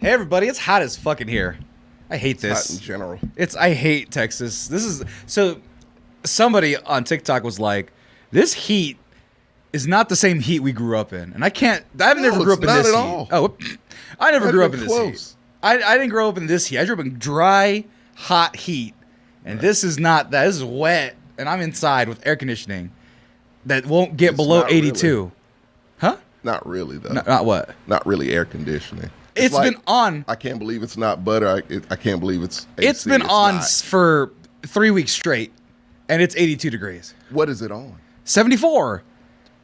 Hey everybody, it's hot as fucking here. I hate this. Hot in general. I hate Texas. This is so. Somebody on TikTok was like, "This heat is not the same heat we grew up in," and I never grew up in this heat. All. Oh, I never grew up in this close. heat. I didn't grow up in this heat. I grew up in dry, hot heat, and this is not that. This is wet, and I'm inside with air conditioning that won't get below 82. Really. Huh? Not really though. Not what? Not really air conditioning. It's like, been on. I can't believe it's not butter. I can't believe it's AC. It's been on not. for 3 weeks straight, and it's 82 degrees. What is it on? 74.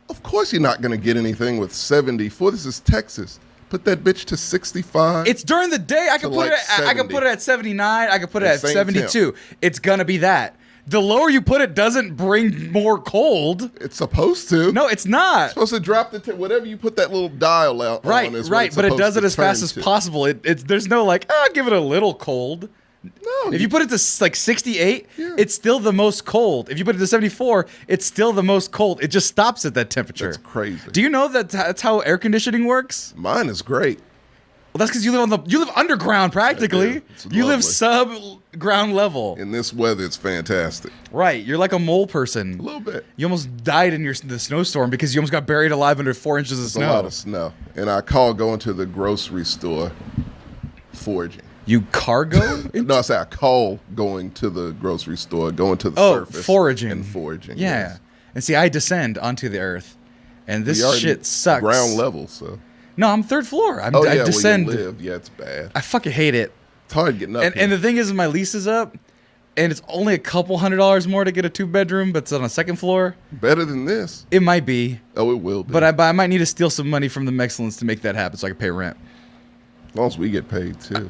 Of course you're not going to get anything with 74. This is Texas. Put that bitch to 65. It's during the day. I can put it. I can put it at 79. I can put it at 72. Temp. It's gonna be that. The lower you put it doesn't bring more cold. It's supposed to. No, it's not. It's supposed to drop whatever you put that little dial out right, on. Right, but it does it as fast as possible. There's no like, give it a little cold. No. If you put it to like 68, yeah. It's still the most cold. If you put it to 74, it's still the most cold. It just stops at that temperature. That's crazy. Do you know that's how air conditioning works? Mine is great. Well, that's because you live underground practically. You live sub-ground level. In this weather, it's fantastic. Right, you're like a mole person. A little bit. You almost died in the snowstorm because you almost got buried alive under 4 inches of snow. A lot of snow, and I call going to the grocery store foraging. You cargo? No, I say I call going to the grocery store, going to the surface, foraging and foraging. Yeah, yes. And see, I descend onto the earth, and this shit sucks. Ground level, so. No, I'm third floor. I descend. Where you live. Yeah, it's bad. I fucking hate it. It's hard getting up. And the thing is, my lease is up, and it's only a couple $100 more to get a 2-bedroom, but it's on a second floor. Better than this. It might be. Oh, it will be. But I might need to steal some money from the Mexicans to make that happen, so I can pay rent. As long as we get paid too.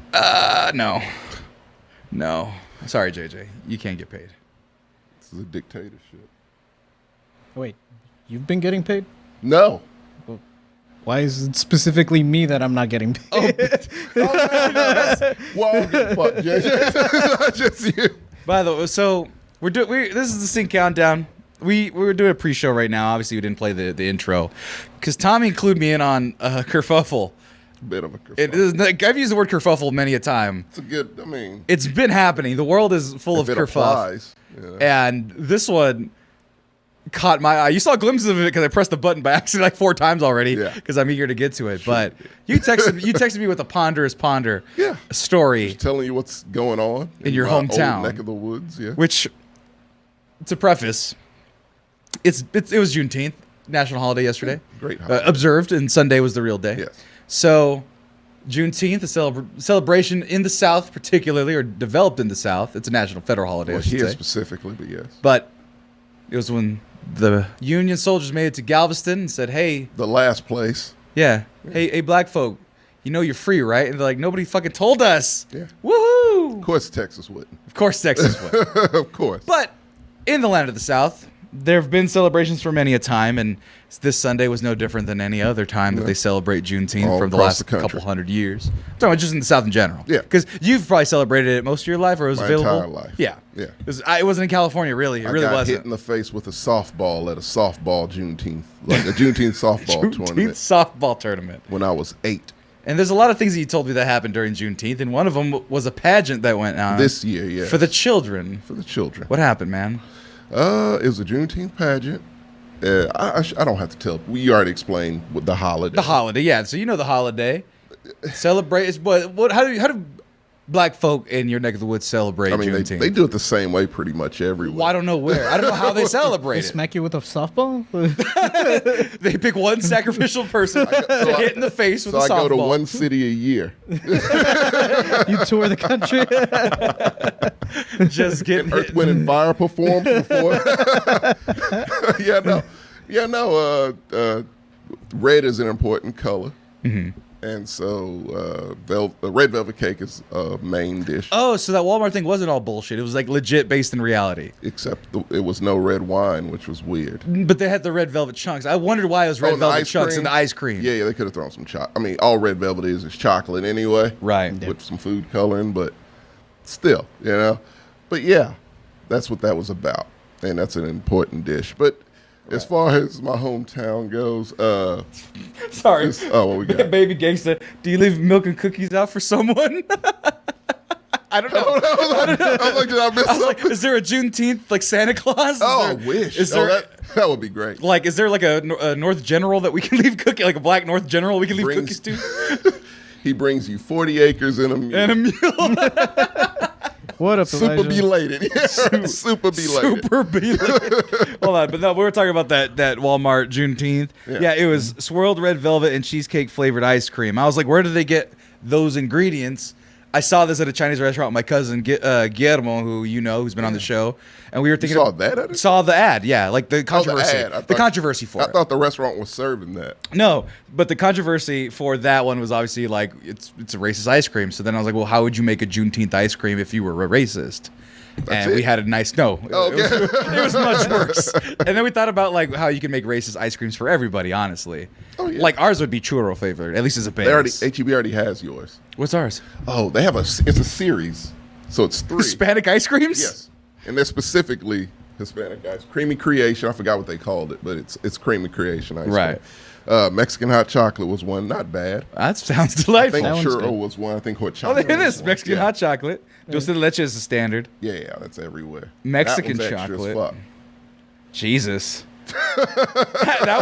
No. Sorry, JJ. You can't get paid. This is a dictatorship. Wait, you've been getting paid? No. Why is it specifically me that I'm not getting paid? Well, fuck, JJ. It's not just you. By the way, so this is the CincountDown. We're doing a pre-show right now. Obviously, we didn't play the intro because Tommy included me in on kerfuffle. Bit of a kerfuffle. I've used the word kerfuffle many a time. It's a good. I mean, it's been happening. The world is full of kerfuffle. Yeah. And this one caught my eye. You saw glimpses of it because I pressed the button by accident like 4 times already because I'm eager to get to it. Sure. But you texted me with a ponderous story. Just telling you what's going on in your hometown, old neck of the woods. Yeah. Which, to preface, it was Juneteenth, national holiday yesterday. Great holiday. Observed, and Sunday was the real day. Yes. So, Juneteenth, a celebration in the South, particularly, or developed in the South. It's a national federal holiday. Well, I should here say. Specifically, but yes. But it was when the Union soldiers made it to Galveston and said, "Hey, the last place." Yeah. Hey, black folk, you know you're free, right?" And they're like, "Nobody fucking told us." Yeah. Woohoo! Of course, Texas wouldn't. Of course, Texas would. Of course. But in the land of the South, there have been celebrations for many a time, and this Sunday was no different than any other time that they celebrate Juneteenth from the last couple hundred years. I'm talking about just in the South in general. Yeah. Because you've probably celebrated it most of your life, or it was available? My entire life. Yeah. Yeah. It wasn't in California, really. It really wasn't. I got hit in the face with a softball at a softball Juneteenth, like a Juneteenth softball tournament. Softball tournament. When I was 8. And there's a lot of things that you told me that happened during Juneteenth, and one of them was a pageant that went on. This year, yeah. For the children. For the children. What happened, man? It was a Juneteenth pageant. I don't have to tell. We already explained what the holiday. The holiday, yeah. So you know the holiday. Celebrate. What? How do black folk in your neck of the woods celebrate Juneteenth? They do it the same way pretty much everywhere. Well, I don't know where. I don't know how they celebrate They smack you with a softball? They pick one sacrificial person, hit in the face with a softball. So I go to one city a year. You tour the country? Just getting Earth, Wind, and Fire performed before. Red is an important color. Mm-hmm. And so red velvet cake is a main dish. Oh, so that Walmart thing wasn't all bullshit. It was like legit based in reality. Except it was no red wine, which was weird. But they had the red velvet chunks. I wondered why it was red velvet chunks in the ice cream. Yeah, they could have thrown some chocolate. I mean, all red velvet is chocolate anyway. Right. With some food coloring, but still, But yeah, that's what that was about. And that's an important dish. But As far as my hometown goes, sorry. What we got? Baby gangsta, do you leave milk and cookies out for someone? I don't know. I was like, did I miss something? Like, is there a Juneteenth like Santa Claus? I wish. Is there that would be great. like is there like a North General that we can leave cookie, like a black North General we can leave cookies to? He brings you 40 acres and a mule. And a mule. What up, Super Elijah? belated. Yeah, super belated. Super belated. Hold on, but no, we were talking about that Walmart Juneteenth. Yeah, it was swirled red velvet and cheesecake flavored ice cream. I was like, where did they get those ingredients? I saw this at a Chinese restaurant with my cousin Guillermo, who you know, who's been on the show, and we were thinking. You saw that at it? Saw the ad, yeah, like the controversy. The controversy for it. I thought the restaurant was serving that. No, but the controversy for that one was obviously like it's a racist ice cream. So then I was like, well, how would you make a Juneteenth ice cream if you were a racist? We had a nice it was much worse. And then we thought about like how you can make racist ice creams for everybody. Honestly, like ours would be churro flavored, at least as a base. HEB already has yours. What's ours? Oh, they have it's a series, so it's 3 Hispanic ice creams. Yes, and they're specifically Hispanic ice creamy creation. I forgot what they called it, but it's creamy creation ice right. cream. Mexican hot chocolate was one, not bad. That sounds delightful. I think churro was one. I think hot chocolate. Oh, it is Mexican hot chocolate. Dulce de leche is the standard. Yeah, that's everywhere. Mexican that one's chocolate. Extra as fuck. Jesus. That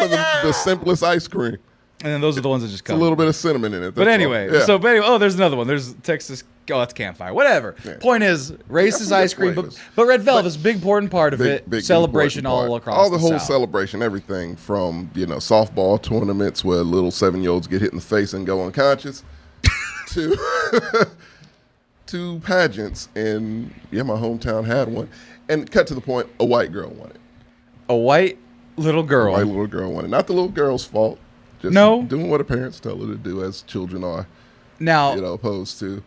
was the simplest ice cream. And then those are the ones that just come. It's a little bit of cinnamon in it. But anyway, there's another one. There's Texas. Oh, that's campfire. Whatever. Yeah. Point is, racist ice cream, but red velvet is a big important part of it. Big celebration all across all the whole South. Celebration, everything from softball tournaments where little 7-year-olds get hit in the face and go unconscious, to pageants. And my hometown had one. And cut to the point, a white girl won it. A white little girl. A white little girl won it. Not the little girl's fault. Just doing what her parents tell her to do, as children are. Now, opposed to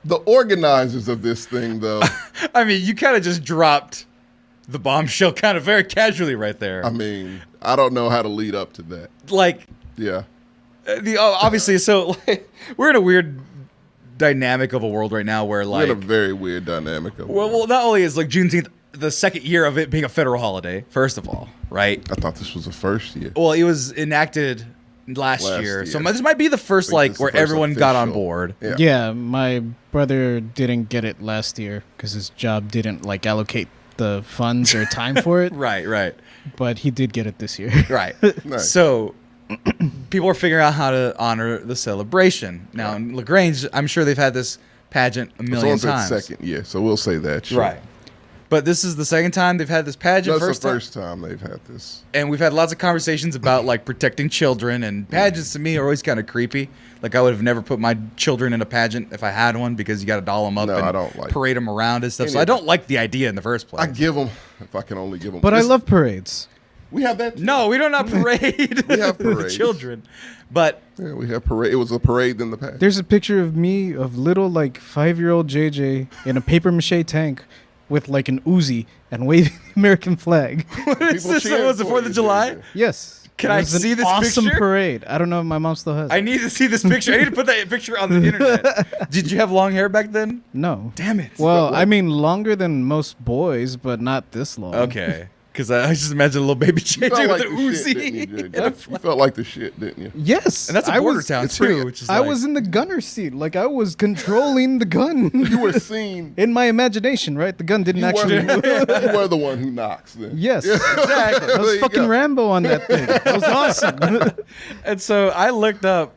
the organizers of this thing, though. I mean, you kind of just dropped the bombshell kind of very casually right there. I mean, I don't know how to lead up to that. Like, yeah, obviously, so like, we're in a weird dynamic of a world right now where like we're in a very weird dynamic of well, not only is like Juneteenth the second year of it being a federal holiday, first of all, right? I thought this was the first year. Well, it was enacted last year. So this might be the first like where everyone got on board. Yeah, my brother didn't get it last year because his job didn't like allocate the funds or time for it. Right. But he did get it this year. Right. Nice. So people are figuring out how to honor the celebration. Now in LaGrange, I'm sure they've had this pageant a million times. Second year, so we'll say that. Sure. Right. But this is the second time they've had this pageant. That's the first time they've had this. And we've had lots of conversations about like protecting children, and pageants to me are always kind of creepy. Like I would have never put my children in a pageant if I had one because you got to doll them up and parade them around and stuff. So I don't like the idea in the first place. I give them if I can only give them. But I love parades. We have that too. No, we don't have parade. We have parades. Children. But yeah, we have parade. It was a parade in the past. There's a picture of me of little like 5-year-old JJ in a paper mache tank with like an Uzi and waving the American flag. What is this? Was it 4th of July? Yes. Can I see this awesome picture? Parade. I don't know if my mom still has it. I need to see this picture. I need to put that picture on the internet. Did you have long hair back then? No. Damn it. Well, I mean longer than most boys, but not this long. Okay. Because I just imagine a little baby JJ with an Uzi. You felt like the shit, didn't you? Yes. And that's a border town, too. Which is I was in the gunner seat. Like, I was controlling the gun. You were seen. In my imagination, right? The gun didn't actually move. You were the one who knocks, then. Yes. Exactly. I was fucking Rambo on that thing. It was awesome. And so I looked up,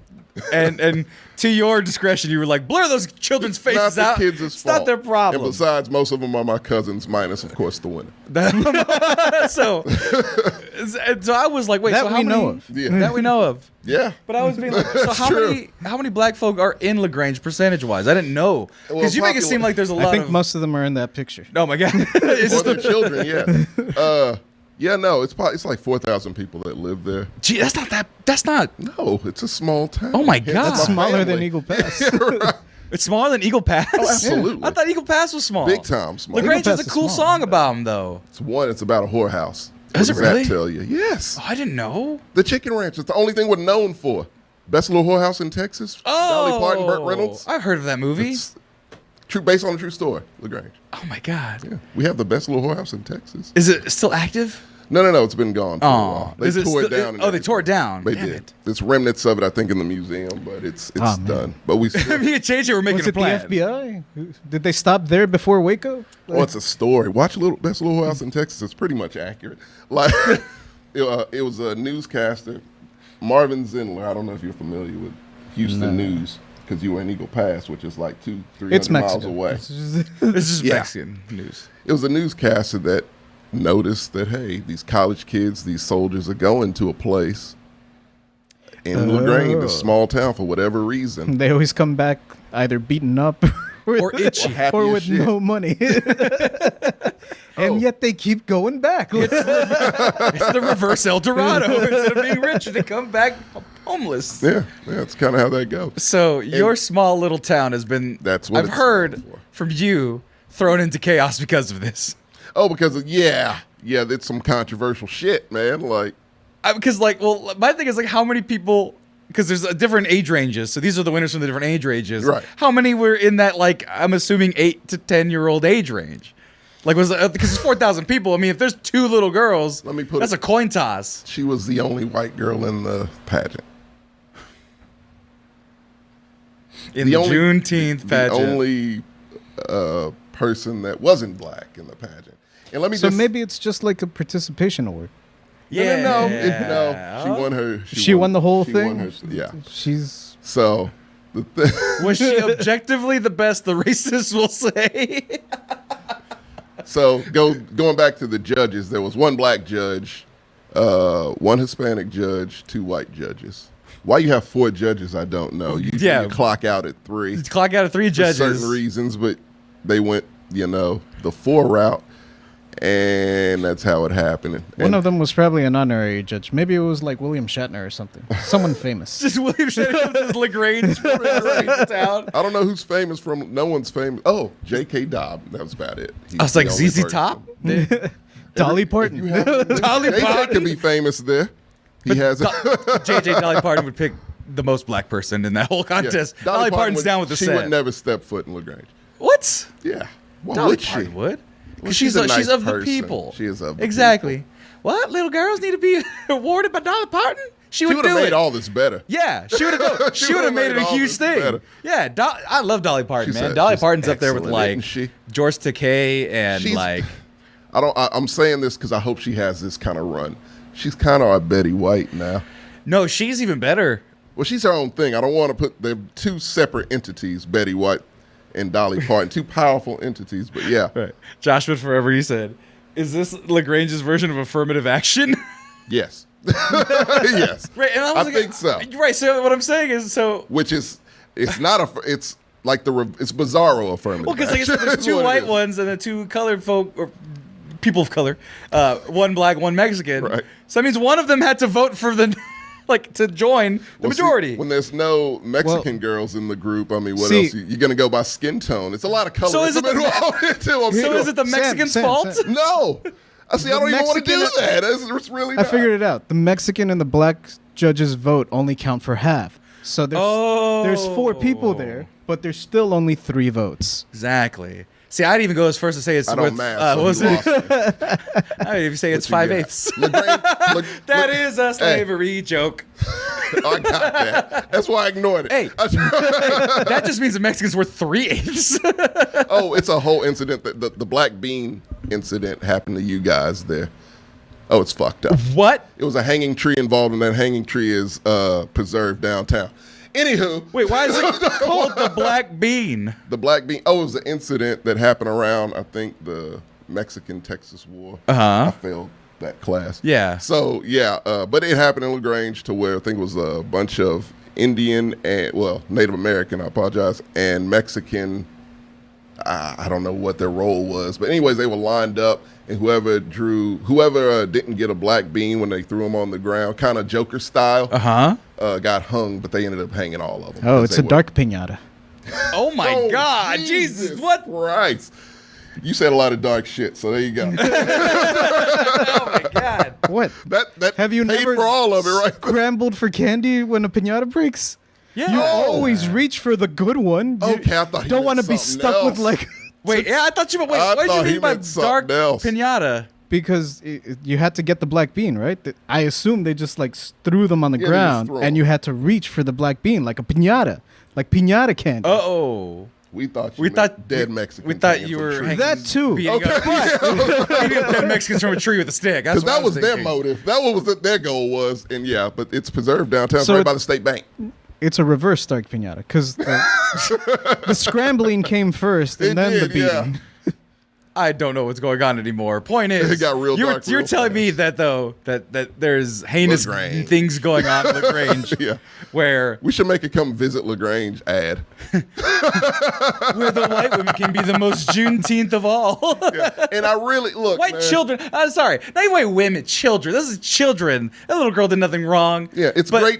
and to your discretion, you were like, blur those children's faces out. It's not their problem. And besides, most of them are my cousins, minus, of course, the winner. so I was like, wait, that so how we many, know of. Yeah. That we know of. Yeah. But I was being like, so how many black folk are in LaGrange percentage-wise? I didn't know. Because you make it seem like there's a lot of... I think most of them are in that picture. Oh, my God. Or their children, yeah. Yeah, no, it's like 4,000 people that live there. Gee, that's not. No, it's a small town. Oh my God, it's smaller than Eagle Pass. Yeah, right. It's smaller than Eagle Pass. Oh, absolutely. I thought Eagle Pass was small. Big time small. LaGrange has a cool song about him, though. It's about a whorehouse. Does it really? That tell you? Yes. Oh, I didn't know. The Chicken Ranch. It's the only thing we're known for. Best little whorehouse in Texas. Oh, Dolly Parton, Burt Reynolds. I've heard of that movie. based on a true story, LaGrange. Oh my God. Yeah, we have the best little whorehouse in Texas. Is it still active? No, it's been gone for a while. They tore it down. They tore it down. They did. There's remnants of it, I think, in the museum, but it's done. But we still... Me and JJ were making Was a it plan. the FBI? Did they stop there before Waco? Well, it's a story. Watch Best Little Whorehouse in Texas. It's pretty much accurate. Like, it was a newscaster, Marvin Zindler. I don't know if you're familiar with Houston News, because you were in Eagle Pass, which is like 200-300 miles away. It's just Mexican news. It was a newscaster that noticed that, hey, these college kids, these soldiers are going to a place in LaGrange, a small town, for whatever reason. They always come back either beaten up or itchy or with no money. And yet they keep going back. It's the reverse El Dorado. Instead of being rich, they come back homeless. Yeah, it's kind of how that goes. So your small little town has been, that's what I've heard from you, thrown into chaos because of this. Oh, because it's some controversial shit, man. Like, because my thing is, like, how many people? Because there's different age ranges, so these are the winners from the different age ranges. Right? How many were in that, like, I'm assuming 8 to 10-year-old age range? Like, because it's 4,000 people. I mean, if there's 2 little girls, that's a coin toss. She was the only white girl in the pageant. In the Juneteenth pageant, the only person that wasn't black in the pageant. And let me maybe it's just like a participation award. No. She won her. She won the whole thing. Yeah. She's so. Was she objectively the best? The racists will say. So going back to the judges, there was one black judge, one Hispanic judge, 2 white judges. Why you have 4 judges, I don't know. You clock out at 3. Clock out at 3 judges. For certain reasons, but they went, the 4 route, and that's how it happened. One of them was probably an honorary judge. Maybe it was like William Shatner or something. Someone famous. Just William Shatner from LaGrange town. I don't know who's famous from. No one's famous. Oh, J.K. Dobb. That was about it. I was like, ZZ Top? Dolly Parton. Dolly Parton could be famous there. He has JJ Dolly Parton would pick the most black person in that whole contest. Yeah. Dolly Parton's down with the set. She would never step foot in LaGrange. What? Yeah. Why Dolly would Parton she? would. Well, she's nice of the person. people. She is of the exactly. people. What? Little girls need to be awarded by Dolly Parton? She would have made all this better. Yeah, she would have. She would have made it a huge thing. Better. Yeah, I love Dolly Parton, man. Dolly Parton's up there with like George Takei and I'm saying this because I hope she has this kind of run. She's kind of our Betty White now. No, she's even better. Well, she's her own thing. I don't want to put they're 2 separate entities, Betty White and Dolly Parton, 2 powerful entities. But yeah, right. Josh would forever. You said, "Is this LaGrange's version of affirmative action?" Yes. Yes. Right, and I think so. Right. So what I'm saying is, which is it's like it's bizarro affirmative. Well, because there's 2 white ones and the 2 colored folk or people of color, one black, one Mexican. Right. So that means one of them had to vote for the. To join the majority. See, when there's no Mexican girls in the group, I mean, what else? You're going to go by skin tone. It's a lot of color. So is it the Mexicans' fault? Sam. No. I don't even want to do that. It's really not. I figured it out. The Mexican and the black judges' vote only count for half. So there's 4 people there, but there's still only 3 votes. Exactly. See, I'd even go as first to say it's with, math, what was it? I'd even say it's 5/8. That is a slavery joke. I got that. That's why I ignored it. Hey, that just means the Mexicans were 3/8. Oh, it's a whole incident. The black bean incident happened to you guys there. Oh, it's fucked up. What? It was a hanging tree involved, and that hanging tree is preserved downtown. Anywho. Wait, why is it called the black bean? The black bean. Oh, it was an incident that happened around, I think, the Mexican-Texas War. Uh-huh. I failed that class. Yeah. So, yeah, but it happened in LaGrange to where I think it was a bunch of Indian and, Native American, I apologize, and Mexican, I don't know what their role was. But anyways, they were lined up, and whoever didn't get a black bean when they threw them on the ground, kind of Joker style, got hung, but they ended up hanging all of them. Oh, it's a dark piñata. Oh, my God. Jesus, what? Christ. You said a lot of dark shit, so there you go. Oh, my God. What? That Have you paid never for all of it, right? Scrambled for candy when a piñata breaks? Yeah. You always reach for the good one. You Okay, I thought he don't meant want to be something stuck else. with like. Wait, yeah, I thought you meant. Wait, I what did thought you he mean by meant something dark else. pinata? Because you had to get the black bean, right? I assume they just like threw them on the Yeah, they just ground, threw and 'em. you had to reach for the black bean like a pinata, like pinata candy. Uh-oh. We thought We thought dead Mexican. We thought cans you from were trees. hanging, That too. beating Okay, up, beating up dead Mexicans from a tree with a stick. That's Because what I that was their thinking. motive. That was what their goal was. And yeah, but it's preserved downtown, So right by the state bank. It's a reverse dark pinata because the scrambling came first and It then the did, yeah. beating. I don't know what's going on anymore. Point is, It got real dark you're real telling me fast. that though that there's heinous LaGrange. things going on in LaGrange, Yeah. where We should make a come visit LaGrange ad. where the white women can be the most Juneteenth of all. Yeah. And I really look, White man, children. I'm sorry, not even white women. Children. This is children. That little girl did nothing wrong. Yeah, it's But- great.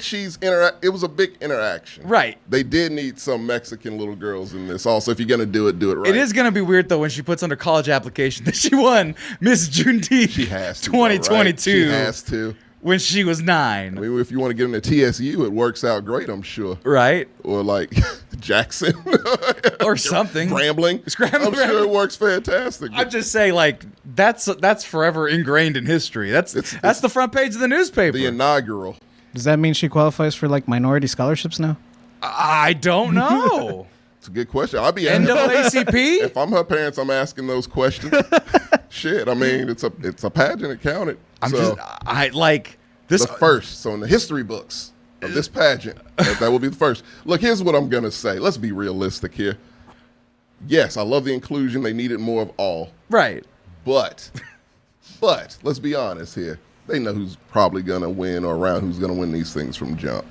It was a big interaction. Right. They did need some Mexican little girls in this. Also, if you're gonna do it right. It is gonna be weird though when she puts on her college application that she won Miss Juneteenth She has to. 2022 Right? She has to. when she was 9. I mean, if you want to get into TSU, it works out great, I'm sure. Right? Or like Jackson Or something. Grambling. Scrambling. I'm sure it works fantastic. I'm just saying, like that's forever ingrained in history. That's the front page of the newspaper. The inaugural. Does that mean she qualifies for like minority scholarships now? I don't know. It's a good question. I'll be asking. NAACP? If I'm her parents, I'm asking those questions. Shit, I mean, it's a pageant. It counted. I like this. The first. So in the history books of this pageant, that will be the first. Look, here's what I'm gonna say. Let's be realistic here. Yes, I love the inclusion. They needed more of all. Right. But let's be honest here. They know who's probably gonna win or around who's gonna win these things from jump.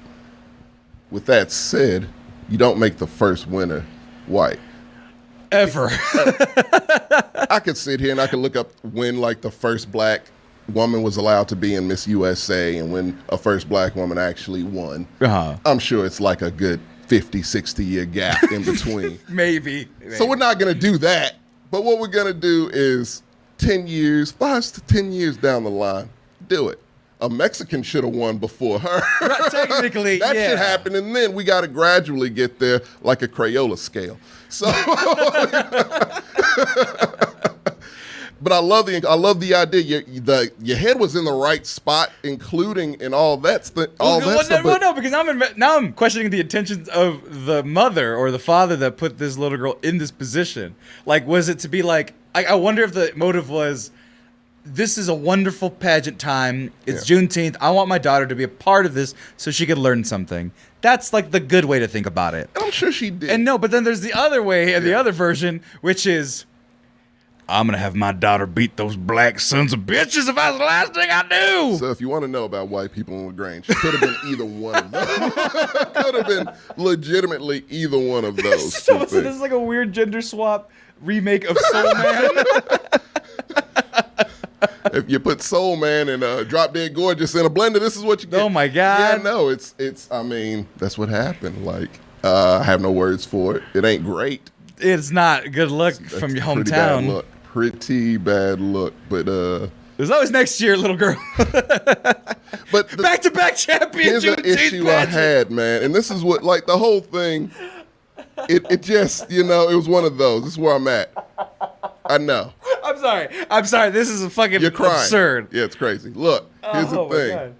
With that said, you don't make the first winner white. Ever. I could sit here and I could look up when like the first black woman was allowed to be in Miss USA and when a first black woman actually won. Uh-huh. I'm sure it's like a good 50, 60 year gap in between. Maybe. So we're not going to do that. But what we're going to do is 5 to 10 years down the line, do it. A Mexican should have won before her. Right, technically, that yeah. should happen, and then we got to gradually get there like a Crayola scale. So, but I love the idea. Your head was in the right spot, including and all that stuff. No, because now I'm questioning the intentions of the mother or the father that put this little girl in this position. Like, was it to be like? I wonder if the motive was, this is a wonderful pageant time. It's Juneteenth. I want my daughter to be a part of this so she could learn something. That's like the good way to think about it. I'm sure she did. And no, but then there's the other way and the other version, which is, I'm going to have my daughter beat those black sons of bitches if that's the last thing I do. So if you want to know about white people in LaGrange, it could have been either one of them. Could have been legitimately either one of those. So this is like a weird gender swap remake of Soul Man. If you put Soul Man and Drop Dead Gorgeous in a blender, this is what you get. Oh my God. Yeah, no, it's. I mean, that's what happened. Like, I have no words for it. It ain't great. It's not good luck from your hometown. Pretty bad look. But There's always next year, little girl. but Back-to-back champion. here's the issue I had, man, and this is what, like, the whole thing. It just, it was one of those. This is where I'm at. I know. I'm sorry. This is a fucking You're crying. absurd. Yeah, it's crazy. Look, here's the Oh my thing. God.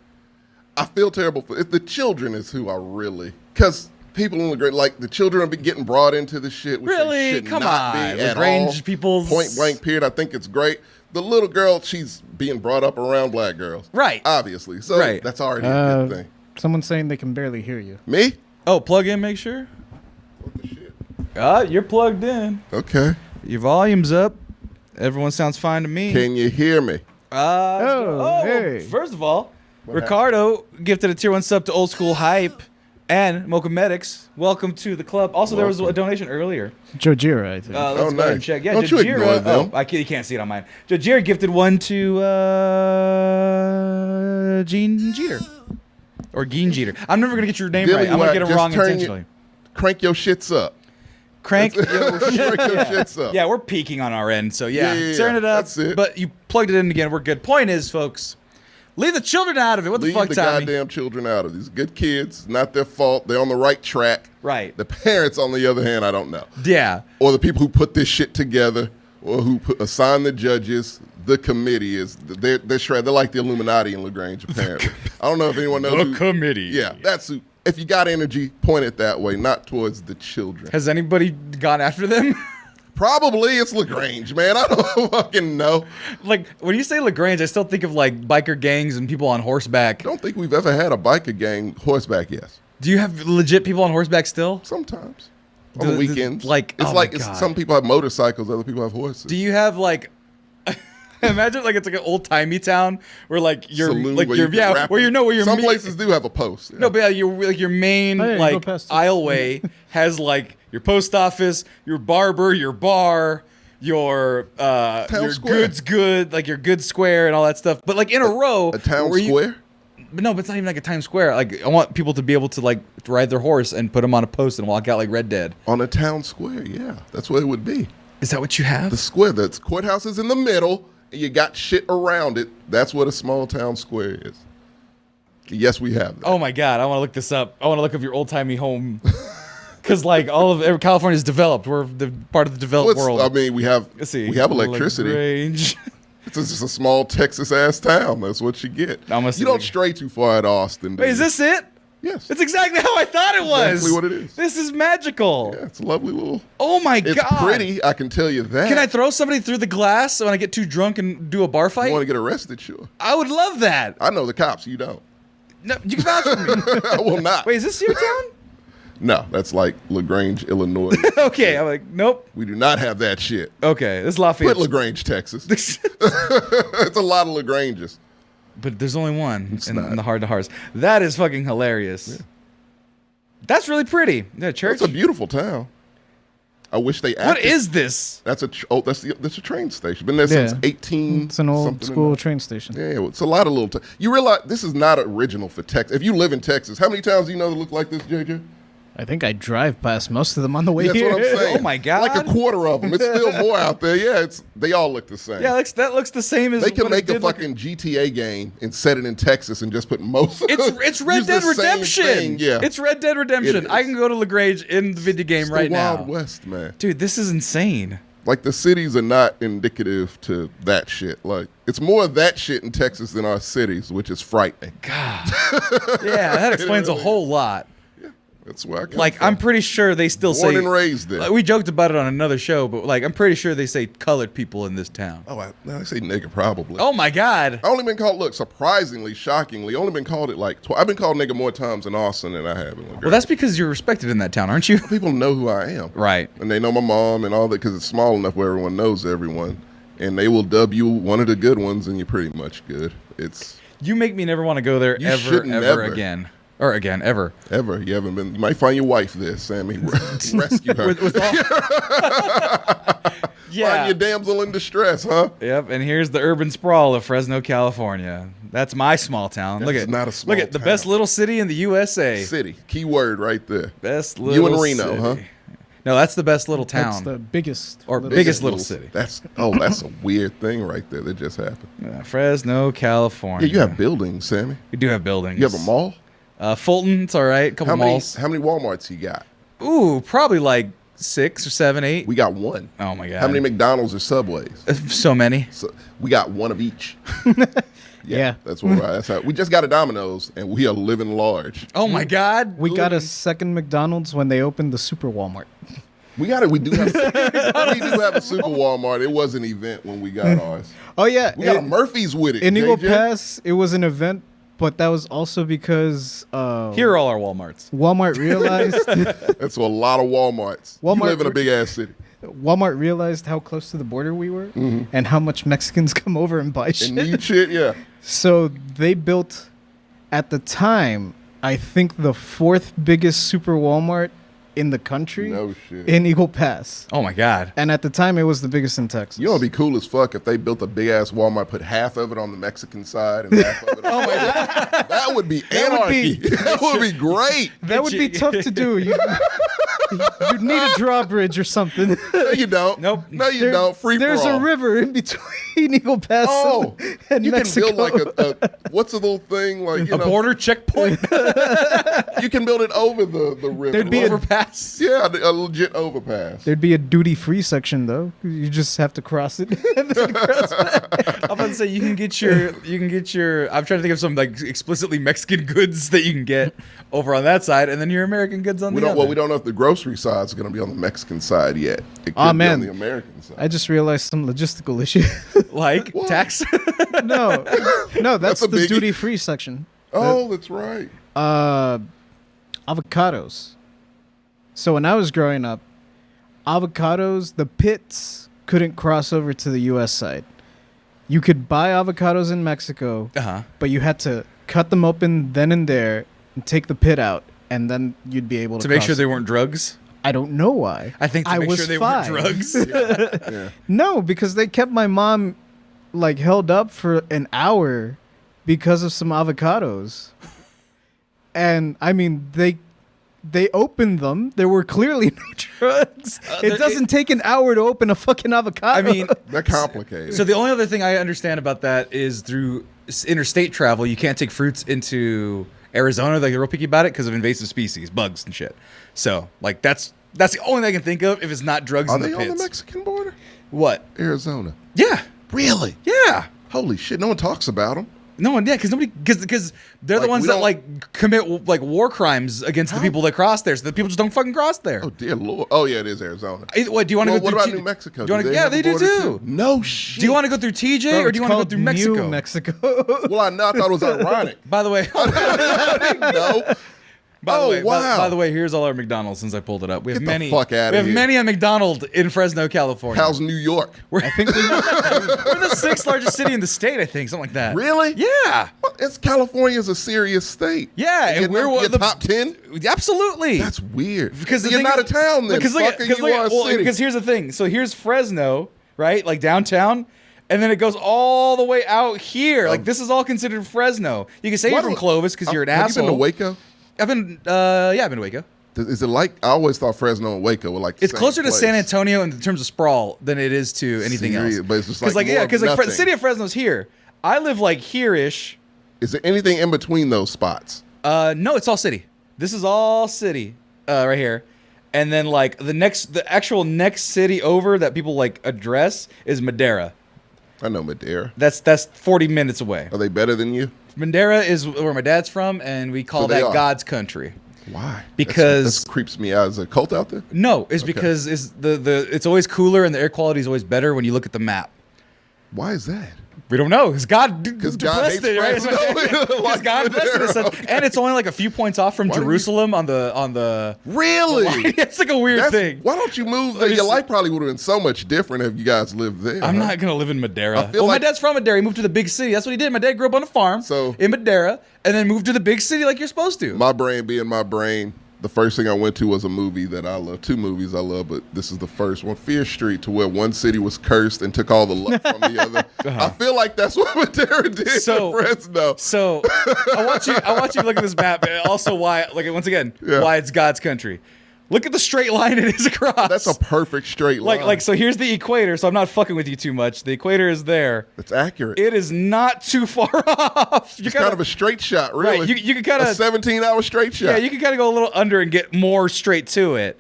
I feel terrible for the children is who I really, because people in LaGrange, like the children are getting brought into the shit. Which Really? they should Come not on. be at LaGrange all. people's- Point blank period. I think it's great. The little girl, she's being brought up around black girls. Right. Obviously. So Right. that's already a good thing. Someone's saying they can barely hear you. Me? Oh, plug in, make sure. What the shit? You're plugged in. Okay. Your volume's up. Everyone sounds fine to me. Can you hear me? Hey. First of all, Ricardo gifted a tier 1 sub to Old School Hype and Mocha Medics. Welcome to the club. Also, there was a donation earlier. Jojira, I think. Let's Oh, go ahead and nice. check. Yeah, Don't you ignore Jojira. them. You can't see it on mine. Jojira gifted one to Gene Jeter. Or Gene Jeter. I'm never going to get your name Billy right. I'm going to White, get it just wrong turn intentionally. Crank your shits up. Crank your Crank your shits up. Yeah, we're peaking on our end, so yeah, Yeah, turn it up. that's it. But you plugged it in again. We're good. Point is, folks, Leave the children out of it. What the fuck, Tommy? Tommy? Leave the goddamn children out of it. These good kids. Not their fault. They're on the right track. Right. The parents, on the other hand, I don't know. Yeah. Or the people who put this shit together, or who assign the judges. The committee is they're like the Illuminati in LaGrange, apparently. I don't know if anyone knows. The committee. Yeah, that's who. If you got energy, point it that way, not towards the children. Has anybody gone after them? Probably it's LaGrange, man. I don't fucking know. Like, when you say LaGrange, I still think of like biker gangs and people on horseback. I don't think we've ever had a biker gang horseback, yes. Do you have legit people on horseback still? Sometimes. On the weekends. It's some people have motorcycles, other people have horses. Do you have like imagine like it's like an old timey town where like you're Saloon like where you're you where you know where you're some places do have a post. Yeah. No, but your main like aisleway has like your post office, your barber, your bar, your goods good, like your good square and all that stuff. But like in a row, a town square? But no, but it's not even like a Times Square. Like I want people to be able to like ride their horse and put them on a post and walk out like Red Dead. On a town square, yeah. That's what it would be. Is that what you have? The square, the courthouse is in the middle. You got shit around it. That's what a small town square is. Yes, we have that. Oh my God, I want to look this up. I want to look up your old timey home, because like all of California is developed. We're the part of the developed world. I mean, we have electricity. LaGrange. It's just a small Texas ass town. That's what you get. You don't stray too far at Austin. Wait, is this it? Yes. It's exactly how I thought it was. Exactly what it is. This is magical. Yeah, it's a lovely little. Oh my God. It's pretty, I can tell you that. Can I throw somebody through the glass when I get too drunk and do a bar fight? You want to get arrested? Sure. I would love that. I know the cops. You don't. No, you can vouch for me. I will not. Wait, is this your town? No, that's like LaGrange, Illinois. Okay, I'm like, nope. We do not have that shit. Okay, this is Lafayette. Put LaGrange, Texas. It's a lot of LaGranges. But there's only one in the heart-to-hearts. That is fucking hilarious. Yeah. That's really pretty. Yeah, church. It's a beautiful town. I wish they acted. What is this? That's a train station. Been there since 18. It's an old school train station. Yeah, it's a lot of little. You realize this is not original for Texas. If you live in Texas, how many towns do you know that look like this, JJ? I think I drive past most of them on the way here. That's what I'm saying. Oh my God! Like a quarter of them. It's still more out there. Yeah, they all look the same. Yeah, that looks the same as. They can make a fucking GTA game and set it in Texas and just put most. It's Red Dead Redemption. Yeah, it's Red Dead Redemption. I can go to LaGrange in the video game right now. Wild West, man. Dude, this is insane. Like the cities are not indicative to that shit. Like it's more of that shit in Texas than our cities, which is frightening. God. Yeah, that explains a whole lot. That's where I come from. I'm pretty sure they still say. Born and raised there. Like, we joked about it on another show, but like I'm pretty sure they say colored people in this town. Oh, I say nigga probably. Oh my God. I only been called, surprisingly, shockingly, only been called it like I've been called nigga more times in Austin than I have in LaGrange. Well, that's because you're respected in that town, aren't you? People know who I am. Right. And they know my mom and all that because it's small enough where everyone knows everyone. And they will dub you one of the good ones and you're pretty much good. You make me never want to go there ever again. Or again, ever. Ever. You haven't been. You might find your wife there, Sammy. Rescue her. Yeah. Find your damsel in distress, huh? Yep. And here's the urban sprawl of Fresno, California. That's my small town. That's not a small town. The best little city in the USA. City. Key word right there. Best little You and Reno, city. huh? No, that's the best little town. That's the biggest. Biggest little city. That's a weird thing right there that just happened. Fresno, California. Yeah, you have buildings, Sammy. We do have buildings. You have a mall? Fulton, it's all right. Couple malls. How many Walmarts you got? Ooh, probably like 6 or 7, 8. We got one. Oh my God. How many McDonald's or Subways? So many. So we got one of each. Yeah. That's what. That's how. We just got a Domino's, and we are living large. Oh my God. We got a second McDonald's when they opened the Super Walmart. We do have a Super Walmart. It was an event when we got ours. Oh yeah. We got a Murphy's with it. In Eagle Pass, it was an event. But that was also because here are all our Walmarts. Walmart realized that's a lot of Walmarts. You live in a big ass city. Walmart realized how close to the border we were and how much Mexicans come over and buy shit. And need shit, yeah. So they built, at the time, I think the 4th biggest super Walmart in the country. No shit. In Eagle Pass. Oh my God. And at the time, it was the biggest in Texas. You know, it'd be cool as fuck if they built a big ass Walmart, put half of it on the Mexican side and half of it on the That would be anarchy. That would be great. That would be tough to do. You need a drawbridge or something. No, you don't. Nope. No, you don't. Free for all. There's a river in between Eagle Pass and you Mexico. can build like a what's a little thing like A border checkpoint. You can build it over the river. There'd be overpass. Yeah, a legit overpass. There'd be a duty-free section though. You just have to cross it. I'm about to say you can get your. I'm trying to think of some like explicitly Mexican goods that you can get over on that side, and then your American goods on the other. Well, we don't know if the grocery side is going to be on the Mexican side yet. It could Oh be man, on the American side. I just realized some logistical issue. Like What? tax. no, that's a the biggie. duty-free section. Oh, that's right. Avocados. So when I was growing up, avocados, the pits couldn't cross over to the U.S. side. You could buy avocados in Mexico, but you had to cut them open then and there and take the pit out, and then you'd be able to make cross sure it. they weren't drugs. I don't know why. I think to make sure they weren't drugs. Yeah. No, because they kept my mom like held up for an hour because of some avocados. And I mean, they opened them. There were clearly no drugs. It doesn't take an hour to open a fucking avocado. I mean, They're complicated. so the only other thing I understand about that is through interstate travel, you can't take fruits into Arizona. Like they're real picky about it because of invasive species, bugs and shit. So like that's the only thing I can think of if it's not drugs Are in the they pits. on the Mexican border? What? Arizona. Yeah. Really? Yeah. Holy shit! No one talks about them. No one, yeah, because they're the Like, ones we that don't- like commit like war crimes against the people that cross there. So the people just don't fucking cross there. Oh dear lord! Oh yeah, it is Arizona. What do you want to Well, go what through? about New Mexico? Do you wanna, Do yeah, have they a do border too. No shit. Do you want to go through TJ Bro, or do you want to go it's through called Mexico? New Mexico. Well, I thought it was ironic. By the way, No. by the way, here's all our McDonald's since I pulled it up. We have Get the many. fuck outta we have here. many at McDonald's in Fresno, California. How's New York? I think We're the sixth largest city in the state, I think, something like that. Really? Yeah. Well, it's California's a serious state. Yeah, and we're one of the top 10. Absolutely. That's weird. Because you're not a town then. Because here's the thing. So here's Fresno, right? Like downtown. And then it goes all the way out here. Like this is all considered Fresno. You can say you're from Clovis because you're an Have asshole. you been to Waco? I've been to Waco. Is it like I always thought Fresno and Waco were like the It's same closer to place. San Antonio in terms of sprawl than it is to anything else. But it's just like Because nothing. city of Fresno's here. I live like here-ish. Is there anything in between those spots? No, it's all city. This is all city right here. And then like the actual next city over that people like address is Madera. I know Madera. That's 40 minutes away. Are they better than you? Madera is where my dad's from, and we call So they that are. God's country. Why? Because that creeps me out. Is there a cult out there? No, it's because it's always cooler and the air quality is always better when you look at the map. Why is that? We don't know because God God blessed hates it, right? Fresno. Because God blessed it, as such. And it's only like a few points off from Why do you- Jerusalem on the. Really? It's like a weird thing. Why don't you move there? Your life probably would have been so much different if you guys lived there. I'm huh? not gonna live in Madera. I feel Well, like- my dad's from Madera. He moved to the big city. That's what he did. My dad grew up on a farm in Madera, and then moved to the big city like you're supposed to. My brain being my brain, the first thing I went to was a movie that I love. Two movies I love, but this is the first one. Fear Street, to where one city was cursed and took all the luck from the other. I feel like that's what Madera did to Fresno. So I want you to look at this map, and also why, like once again, why it's God's country. Look at the straight line it is across. That's a perfect straight line. Like so here's the equator, so I'm not fucking with you too much. The equator is there. It's accurate. It is not too far off. It's kind of a straight shot, really. Right, you can kind of a 17-hour straight shot. Yeah, you can kind of go a little under and get more straight to it.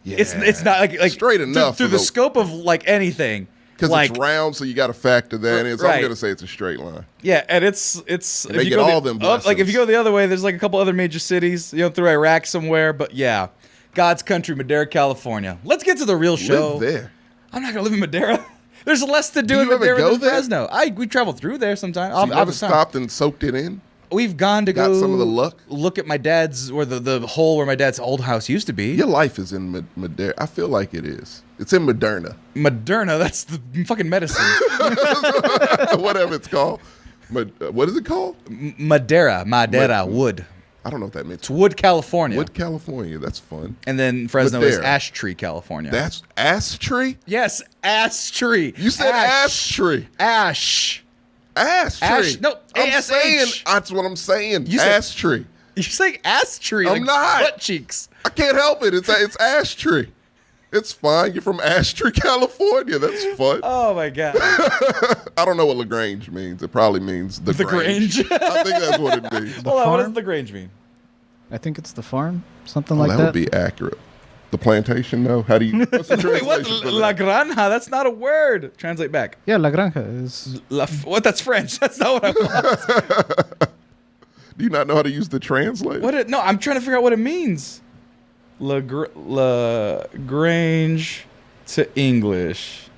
Yeah. It's not like straight enough through the scope of like anything. Because like, it's round, so you got to factor that in. So I'm gonna say it's a straight line. Yeah, and it's And if they you get go all the, them like if blessings. you go the other way, there's like a couple other major cities, through Iraq somewhere. But yeah, God's country, Madera, California. Let's get to the real show. Live there. I'm not gonna live in Madera. There's less to do Do in you ever Madera go than there? Fresno. We travel through there sometimes. So you never stopped and soaked it in? We've gone to Got go some of the luck? look at my dad's, or the hole where my dad's old house used to be. Your life is in Madera. I feel like it is. It's in Moderna. Moderna, that's the fucking medicine. Whatever it's called. What is it called? Madera, wood. I don't know what that means. It's Wood, California. Wood, California. That's fun. And then Fresno is Madera. Ash Tree, California. That's ash tree? Yes, Ash Tree. You said ash tree. Ash. Ash tree. Ash. No, I'm ASH. saying, that's what I'm saying. You said- Ash tree. You're saying ass tree. I'm not. Butt cheeks. I can't help it. It's ash tree. It's fine. You're from Ashtree, California. That's fun. Oh my god. I don't know what LaGrange means. It probably means the Grange. I think that's what it means. Hold on, what does LaGrange mean? I think it's the farm, something like that. That would be accurate. The plantation, though. How do you? What's the Wait, what? translation for La that? granja? That's not a word. Translate back. Yeah, La Granja is. What? That's French. That's not what I want. Do you not know how to use the translator? No, I'm trying to figure out what it means. LaGrange to English.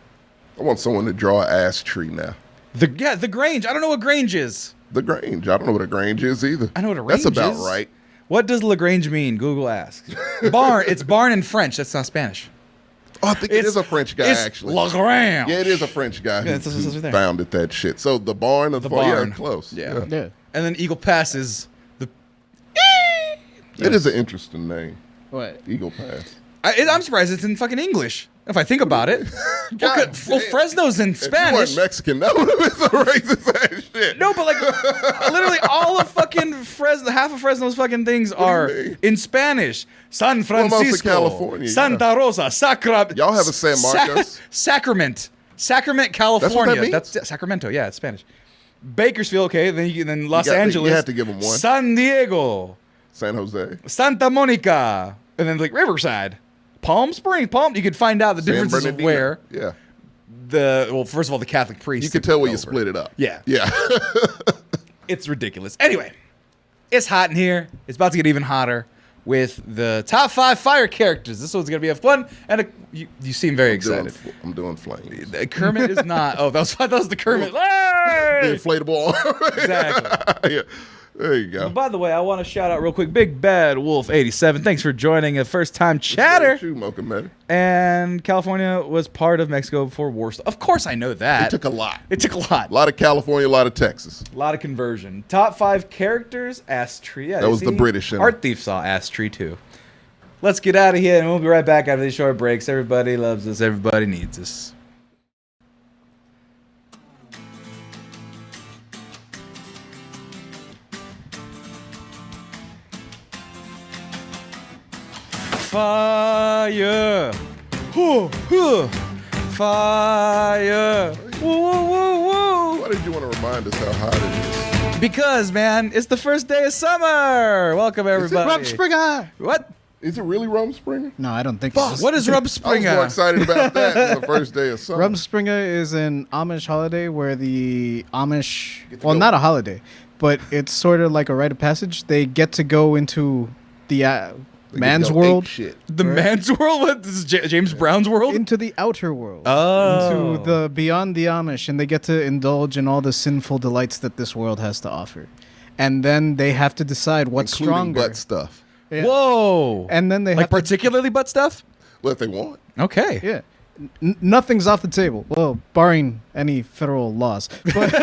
I want someone to draw an ash tree now. The Grange. I don't know what Grange is. The Grange. I don't know what a Grange is either. I know what a range is. That's about right. What does LaGrange mean? Google asks. Barn. It's barn in French. That's not Spanish. Oh, I think it is a French guy, actually. LaGrange. Yeah, it is a French guy who right founded that shit. So the barn of the barn. Yeah, close. Yeah. Yeah. And then Eagle Pass is the. It is an interesting name. What? Eagle Pass. I'm surprised it's in fucking English. If I think about it. well, Fresno's in Spanish. If you weren't Mexican, that would have been some racist ass shit. No, but like literally all of fucking Fresno, half of Fresno's fucking things are in Spanish. San Francisco, California, Santa Rosa, Sacramento. Y'all have a San Marcos? Sacrament, California. That's what that means? Sacramento. Yeah, it's Spanish. Bakersfield, okay. Then Los Angeles. You have to give them one. San Diego, San Jose, Santa Monica, and then like Riverside. Palm Springs, you could find out the differences of where. Yeah. First of all, the Catholic priest. You could tell where you split it up. Yeah. Yeah. It's ridiculous. Anyway, it's hot in here. It's about to get even hotter with the top 5 fire characters. This one's going to be a fun, and you seem very excited. I'm doing flames. Kermit is not. Oh, that was the Kermit. Hey! The inflatable arm. Exactly. Yeah. There you go. By the way, I want to shout out real quick, Big Bad Wolf 87. Thanks for joining a first-time chatter. And California was part of Mexico before war. Of course, I know that. It took a lot. A lot of California, a lot of Texas. A lot of conversion. Top 5 characters, Ass Tree. Yeah, that was the British. Art Thief saw Ass Tree too. Let's get out of here, and we'll be right back after these short breaks. Everybody loves us. Everybody needs us. Fire! Fire! Woo, woo, woo, woo! Why did you want to remind us how hot it is? Because, man, it's the first day of summer! Welcome, everybody. Is it Rumspringa? What? Is it really Rumspringa? No, I don't think it is. What is Rumspringa? I was more excited about that than the first day of summer. Rumspringa is an Amish holiday where the Amish... Well, not a holiday, but it's sort of like a rite of passage. They get to go into the... man's world. The man's world? What? This is James Brown's world? Into the outer world. Oh. Into the beyond the Amish. And they get to indulge in all the sinful delights that this world has to offer. And then they have to decide what's including stronger. Butt stuff. Yeah. Whoa. And then they like have particularly butt stuff? Well, if they want. Okay. Yeah. Nothing's off the table. Well, barring any federal laws. But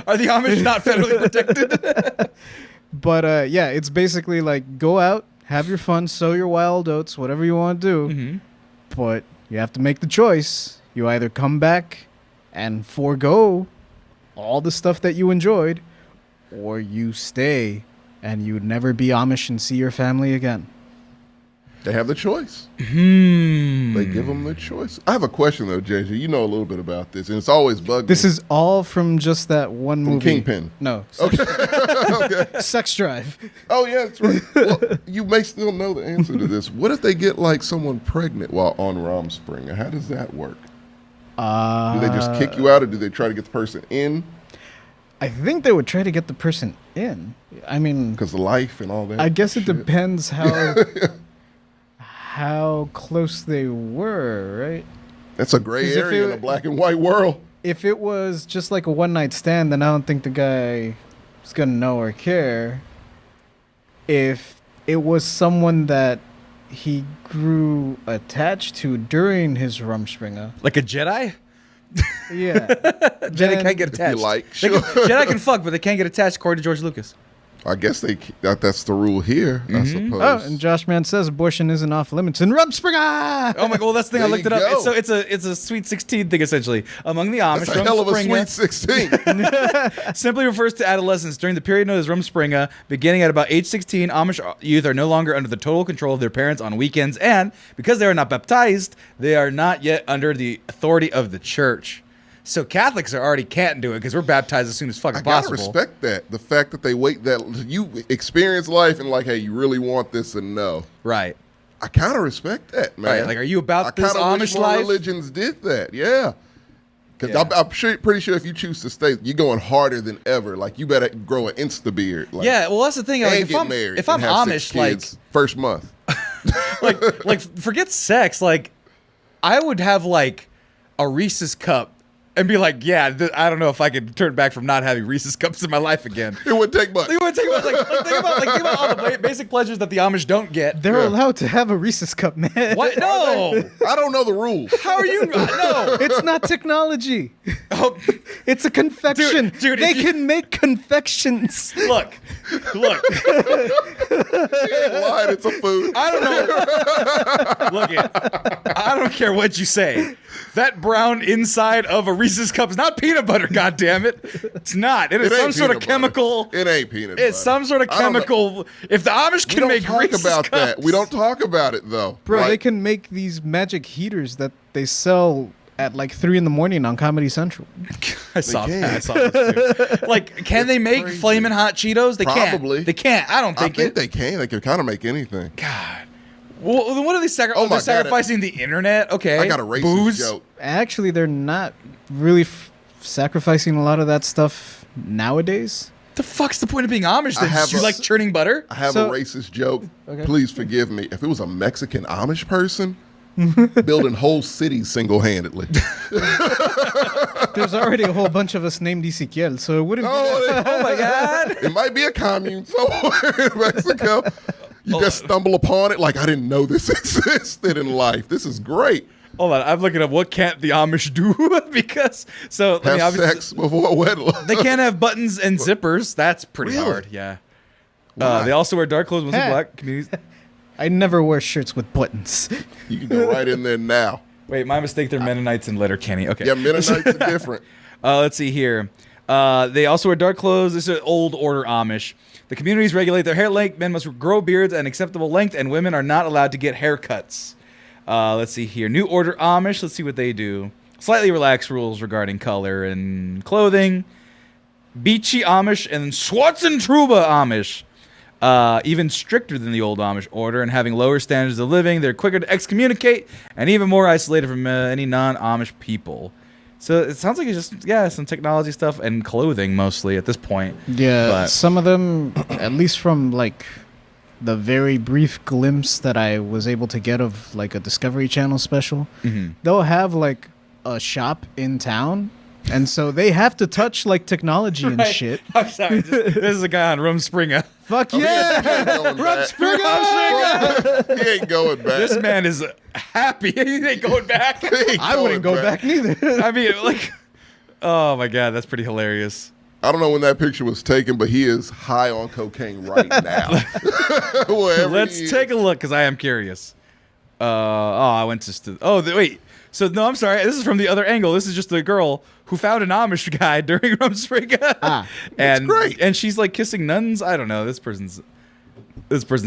are the Amish not federally protected? But yeah, it's basically like go out, have your fun, sow your wild oats, whatever you want to do. Mm-hmm. But you have to make the choice. You either come back and forego all the stuff that you enjoyed, or you stay and you'd never be Amish and see your family again. They have the choice. They give them the choice. I have a question, though, JJ. You know a little bit about this, and it's always bugged me. This is all from just that one movie. Kingpin. No. Okay. Sex Drive. Oh, yeah, that's right. Well, you may still know the answer to this. What if they get, like, someone pregnant while on Rumspringa? How does that work? Do they just kick you out, or do they try to get the person in? I think they would try to get the person in. I mean... Because of life and all that I guess shit. It depends how close they were, right? That's a gray area in a black and white world. If it was just like a one-night stand, then I don't think the guy is going to know or care. If it was someone that he grew attached to during his Rumspringa. Like a Jedi? Yeah. Jedi can't get attached. If you like, sure. Jedi can fuck, but they can't get attached according to George Lucas. I guess that's the rule here, I suppose. Oh, and Josh Man says abortion isn't off limits in Rumspringa. Oh my god, that's the thing. I looked it up. So it's a Sweet 16 thing essentially among the Amish. That's a hell of a Sweet 16. Simply refers to adolescence during the period known as Rumspringa, beginning at about age 16. Amish youth are no longer under the total control of their parents on weekends, and because they are not baptized, they are not yet under the authority of the church. So Catholics are already can't do it because we're baptized as soon as fucking possible. I gotta respect that. The fact that they wait that you experience life and like, hey, you really want this and no. Right. I kind of respect that, man. Right. Like, are you about this Amish wish life? Religions did that, yeah. Because I'm pretty sure if you choose to stay, you're going harder than ever. Like, you better grow an Insta beard. Like, yeah. Well, that's the thing. Like, and get married. If I'm Amish, like first month, like forget sex. Like, I would have like a Reese's cup. And be like, yeah, I don't know if I could turn back from not having Reese's cups in my life again. It would take much. It would take much. Think about all the basic pleasures that the Amish don't get. They're allowed to have a Reese's cup, man. What? No. I don't know the rules. How are you? No. It's not technology. Oh, it's a confection. Dude, they can make confections. Look. She ain't lying, it's a food. I don't know. Look, I don't care what you say. That brown inside of a Reese's cup is not peanut butter, goddammit. It's not. It is some sort of chemical. It ain't peanut butter. It's some sort of chemical. If the Amish can make Reese's about cups. that. We don't talk about it, though. Bro, right? They can make these magic heaters that they sell at like 3 a.m. on Comedy Central. I saw that too. Like, can they make flaming hot Cheetos? They Probably. Can't. They can't. I don't think they can. They can kind of make anything. God. Well, then what are they they're sacrificing the internet? Okay. I got a racist Booze? joke. Actually, they're not really sacrificing a lot of that stuff nowadays. The fuck's the point of being Amish then? You like churning butter? I have a racist joke. Okay. Please forgive me. If it was a Mexican Amish person building whole cities single-handedly. There's already a whole bunch of us named Ezequiel, so it wouldn't be oh my God. It might be a commune somewhere in Mexico. You just stumble upon it like, I didn't know this existed in life. This is great. Hold on, I'm looking up what can't the Amish do because have sex before wedlock. They can't have buttons and zippers. That's pretty hard. Yeah. They also wear dark clothes, mostly black communities. I never wear shirts with buttons. You can go right in there now. Wait, my mistake. They're Mennonites in Letterkenny. Okay. Yeah, Mennonites are different. Let's see here. They also wear dark clothes. This is old order Amish. The communities regulate their hair length. Men must grow beards at an acceptable length, and women are not allowed to get haircuts. Let's see here. New Order Amish. Let's see what they do. Slightly relaxed rules regarding color and clothing. Beachy Amish and Schwarzentruber Amish. Even stricter than the old Amish order and having lower standards of living. They're quicker to excommunicate and even more isolated from any non-Amish people. So it sounds like it's just, some technology stuff and clothing mostly at this point. Yeah, but some of them, at least from like the very brief glimpse that I was able to get of like a Discovery Channel special, they'll have like a shop in town. And so they have to touch like technology and shit. I'm sorry. This is a guy on Rumspringa. Fuck yeah! Rumspringa! He ain't going back. This man is happy. He ain't going back. I wouldn't go back neither. I mean, like, oh my God, that's pretty hilarious. I don't know when that picture was taken, but he is high on cocaine right now. Let's take a look because I am curious. I went to. Wait. So, no, I'm sorry. This is from the other angle. This is just the girl who found an Amish guy during Rumspringa. That's great. And she's like kissing nuns. I don't know. This person's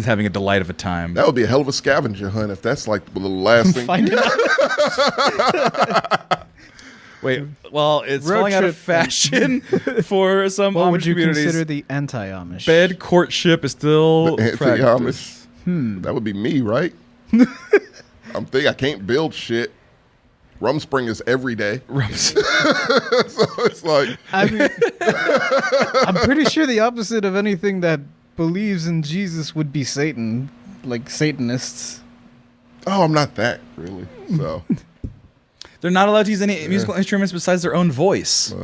having a delight of a time. That would be a hell of a scavenger hunt if that's like the last thing. Find out. Wait, well, it's falling out of fashion for some Amish would you communities. Consider the anti-Amish? Bed courtship is still anti-Amish. That would be me, right? I'm thinking I can't build shit. Rumspringa is every day. So it's like... I mean, I'm pretty sure the opposite of anything that believes in Jesus would be Satan. Like Satanists. Oh, I'm not that, really. So... They're not allowed to use any musical instruments besides their own voice.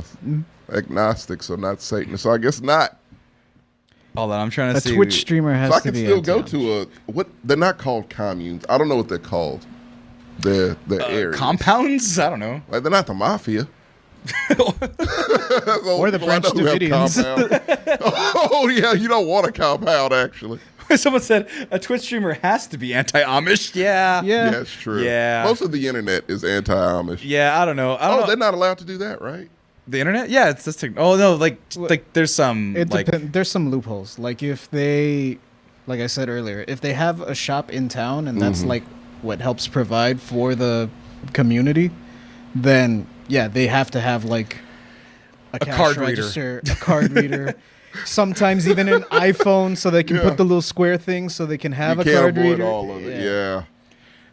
Agnostic, so not Satanist. So I guess not. Hold on, I'm trying to see. A Twitch streamer has to be. So I can still go to what? They're not called communes. I don't know what they're called. The areas. Compounds? I don't know. Like they're not the mafia. Or the Branch Davidians. Oh, yeah, you don't want a compound, actually. Someone said a Twitch streamer has to be anti-Amish. Yeah. Yeah, it's true. Yeah. Most of the internet is anti-Amish. Yeah, I don't know. They're not allowed to do that, right? The internet? Yeah, it's this thing. Oh, no, like there's some... It depends. There's some loopholes. Like, if they... Like I said earlier, if they have a shop in town and that's, like, what helps provide for the community, then, yeah, they have to have, like, a cash card register, a card reader. Sometimes even an iPhone so they can put the little square thing so they can have a card reader. All of it. Yeah.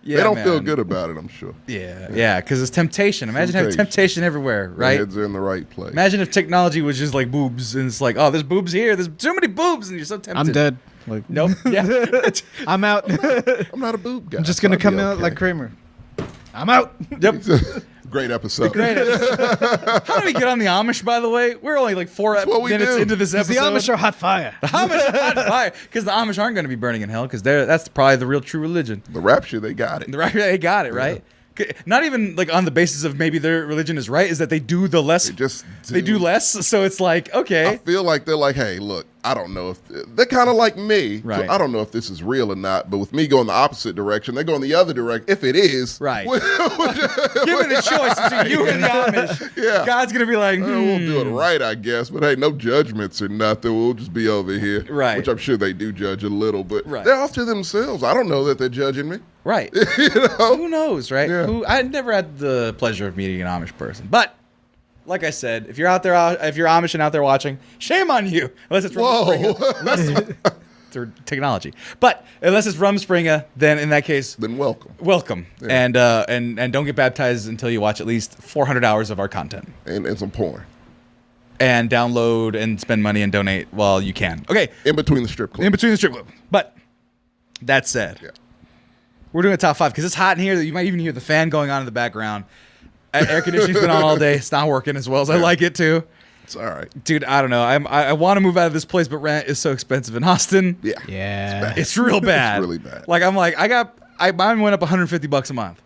They don't feel good about it, I'm sure. Yeah, because it's temptation. Imagine having temptation everywhere, right? Their heads are in the right place. Imagine if technology was just like boobs, and it's like, oh, there's boobs here. There's too many boobs, and you're so tempted. I'm dead. Like, nope. Yeah. I'm out. I'm not a boob guy. I'm just going to come out like Kramer. I'm out. Yep. Great episode. Great episode. How do we get on the Amish, by the way? We're only like 4 minutes into this episode. The Amish are hot fire. The Amish are hot fire. Because the Amish aren't going to be burning in hell, because that's probably the real true religion. The rapture, they got it. The rapture, they got it, right? Not even like on the basis of maybe their religion is right, is that they do the less. They do less, so it's like, okay. I feel like they're like, hey, look, I don't know if they're kind of like me. Right. So I don't know if this is real or not. But with me going the opposite direction, they're going the other direction. If it is, right. Given the choice between you and the Amish, God's gonna be like, we'll do it right, I guess. But hey, no judgments or nothing. We'll just be over here, right? Which I'm sure they do judge a little, but they're off to themselves. I don't know that they're judging me. Right. You know? Who knows, right? Yeah. I never had the pleasure of meeting an Amish person. But, like I said, if you're out there, if you're Amish and out there watching, shame on you. Unless it's Rumspringa. It's technology. But unless it's Rumspringa, then in that case... Then welcome. Welcome. Yeah. And don't get baptized until you watch at least 400 hours of our content. And some porn. And download and spend money and donate while you can. Okay. In between the strip club. In between the strip club. But, that said... Yeah. We're doing a top 5 because it's hot in here. You might even hear the fan going on in the background. Air conditioning's been on all day. It's not working as well as I like it to. It's all right. Dude, I don't know. I want to move out of this place, but rent is so expensive in Austin. Yeah. It's real bad. It's really bad. Like, mine went up $150 a month.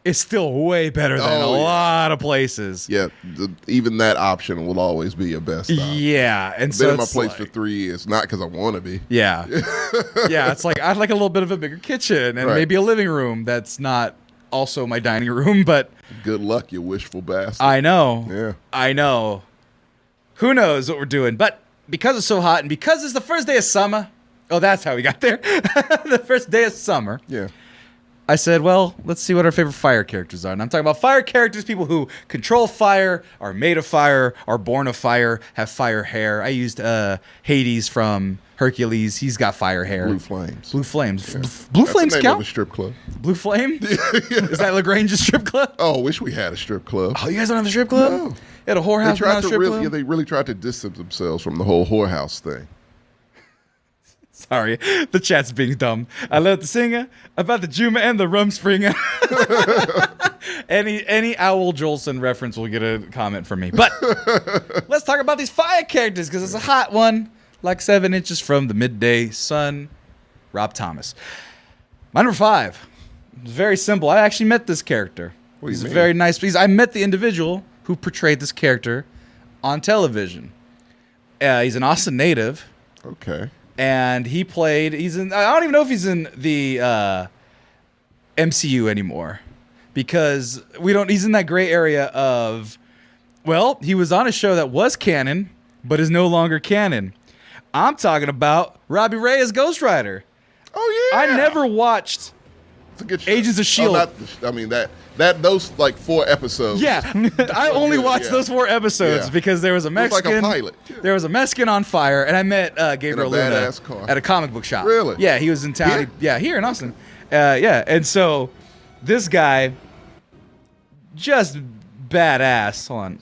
It's still way better than a lot of places. Yeah, even that option will always be your best option. Yeah, and I've been in my place for 3 years, not because I want to be. Yeah, yeah. It's like I'd like a little bit of a bigger kitchen and maybe a living room that's not also my dining room. But good luck, you wishful bastard. I know. Yeah, I know. Who knows what we're doing? But because it's so hot and because it's the first day of summer. Oh, that's how we got there. The first day of summer. Yeah. I said, well, let's see what our favorite fire characters are. And I'm talking about fire characters, people who control fire, are made of fire, are born of fire, have fire hair. I used Hades from Hercules. He's got fire hair. Blue Flames. Blue Flames. Yeah. Blue Flames count? That's the name of a strip club. Blue Flame? Is that LaGrange's strip club? Oh, wish we had a strip club. Oh, you guys don't have a strip club? No. You had a whorehouse, not a strip club? Yeah, they really tried to distance themselves from the whole whorehouse thing. Sorry, the chat's being dumb. I love the singer about the Juma and the Rumspringa. Any Owl Jolson reference will get a comment from me. But let's talk about these fire characters because it's a hot one, like 7 inches from the midday sun. Rob Thomas. My number 5. It's very simple. I actually met this character. He's a very nice. I met the individual who portrayed this character on television. He's an Austin native. Okay. And I don't even know if he's in the MCU anymore because he's in that gray area of, well, he was on a show that was canon, but is no longer canon. I'm talking about Robbie Ray as Ghost Rider. Oh, yeah. I never watched Agents of S.H.I.E.L.D. Those like 4 episodes. Yeah, I only watched those 4 episodes because there was a Mexican. It was like a pilot. There was a Mexican on fire, and I met Gabriel Luna at a comic book shop. Really? Yeah, he was in town. Here in Austin. And so this guy, just badass. Hold on.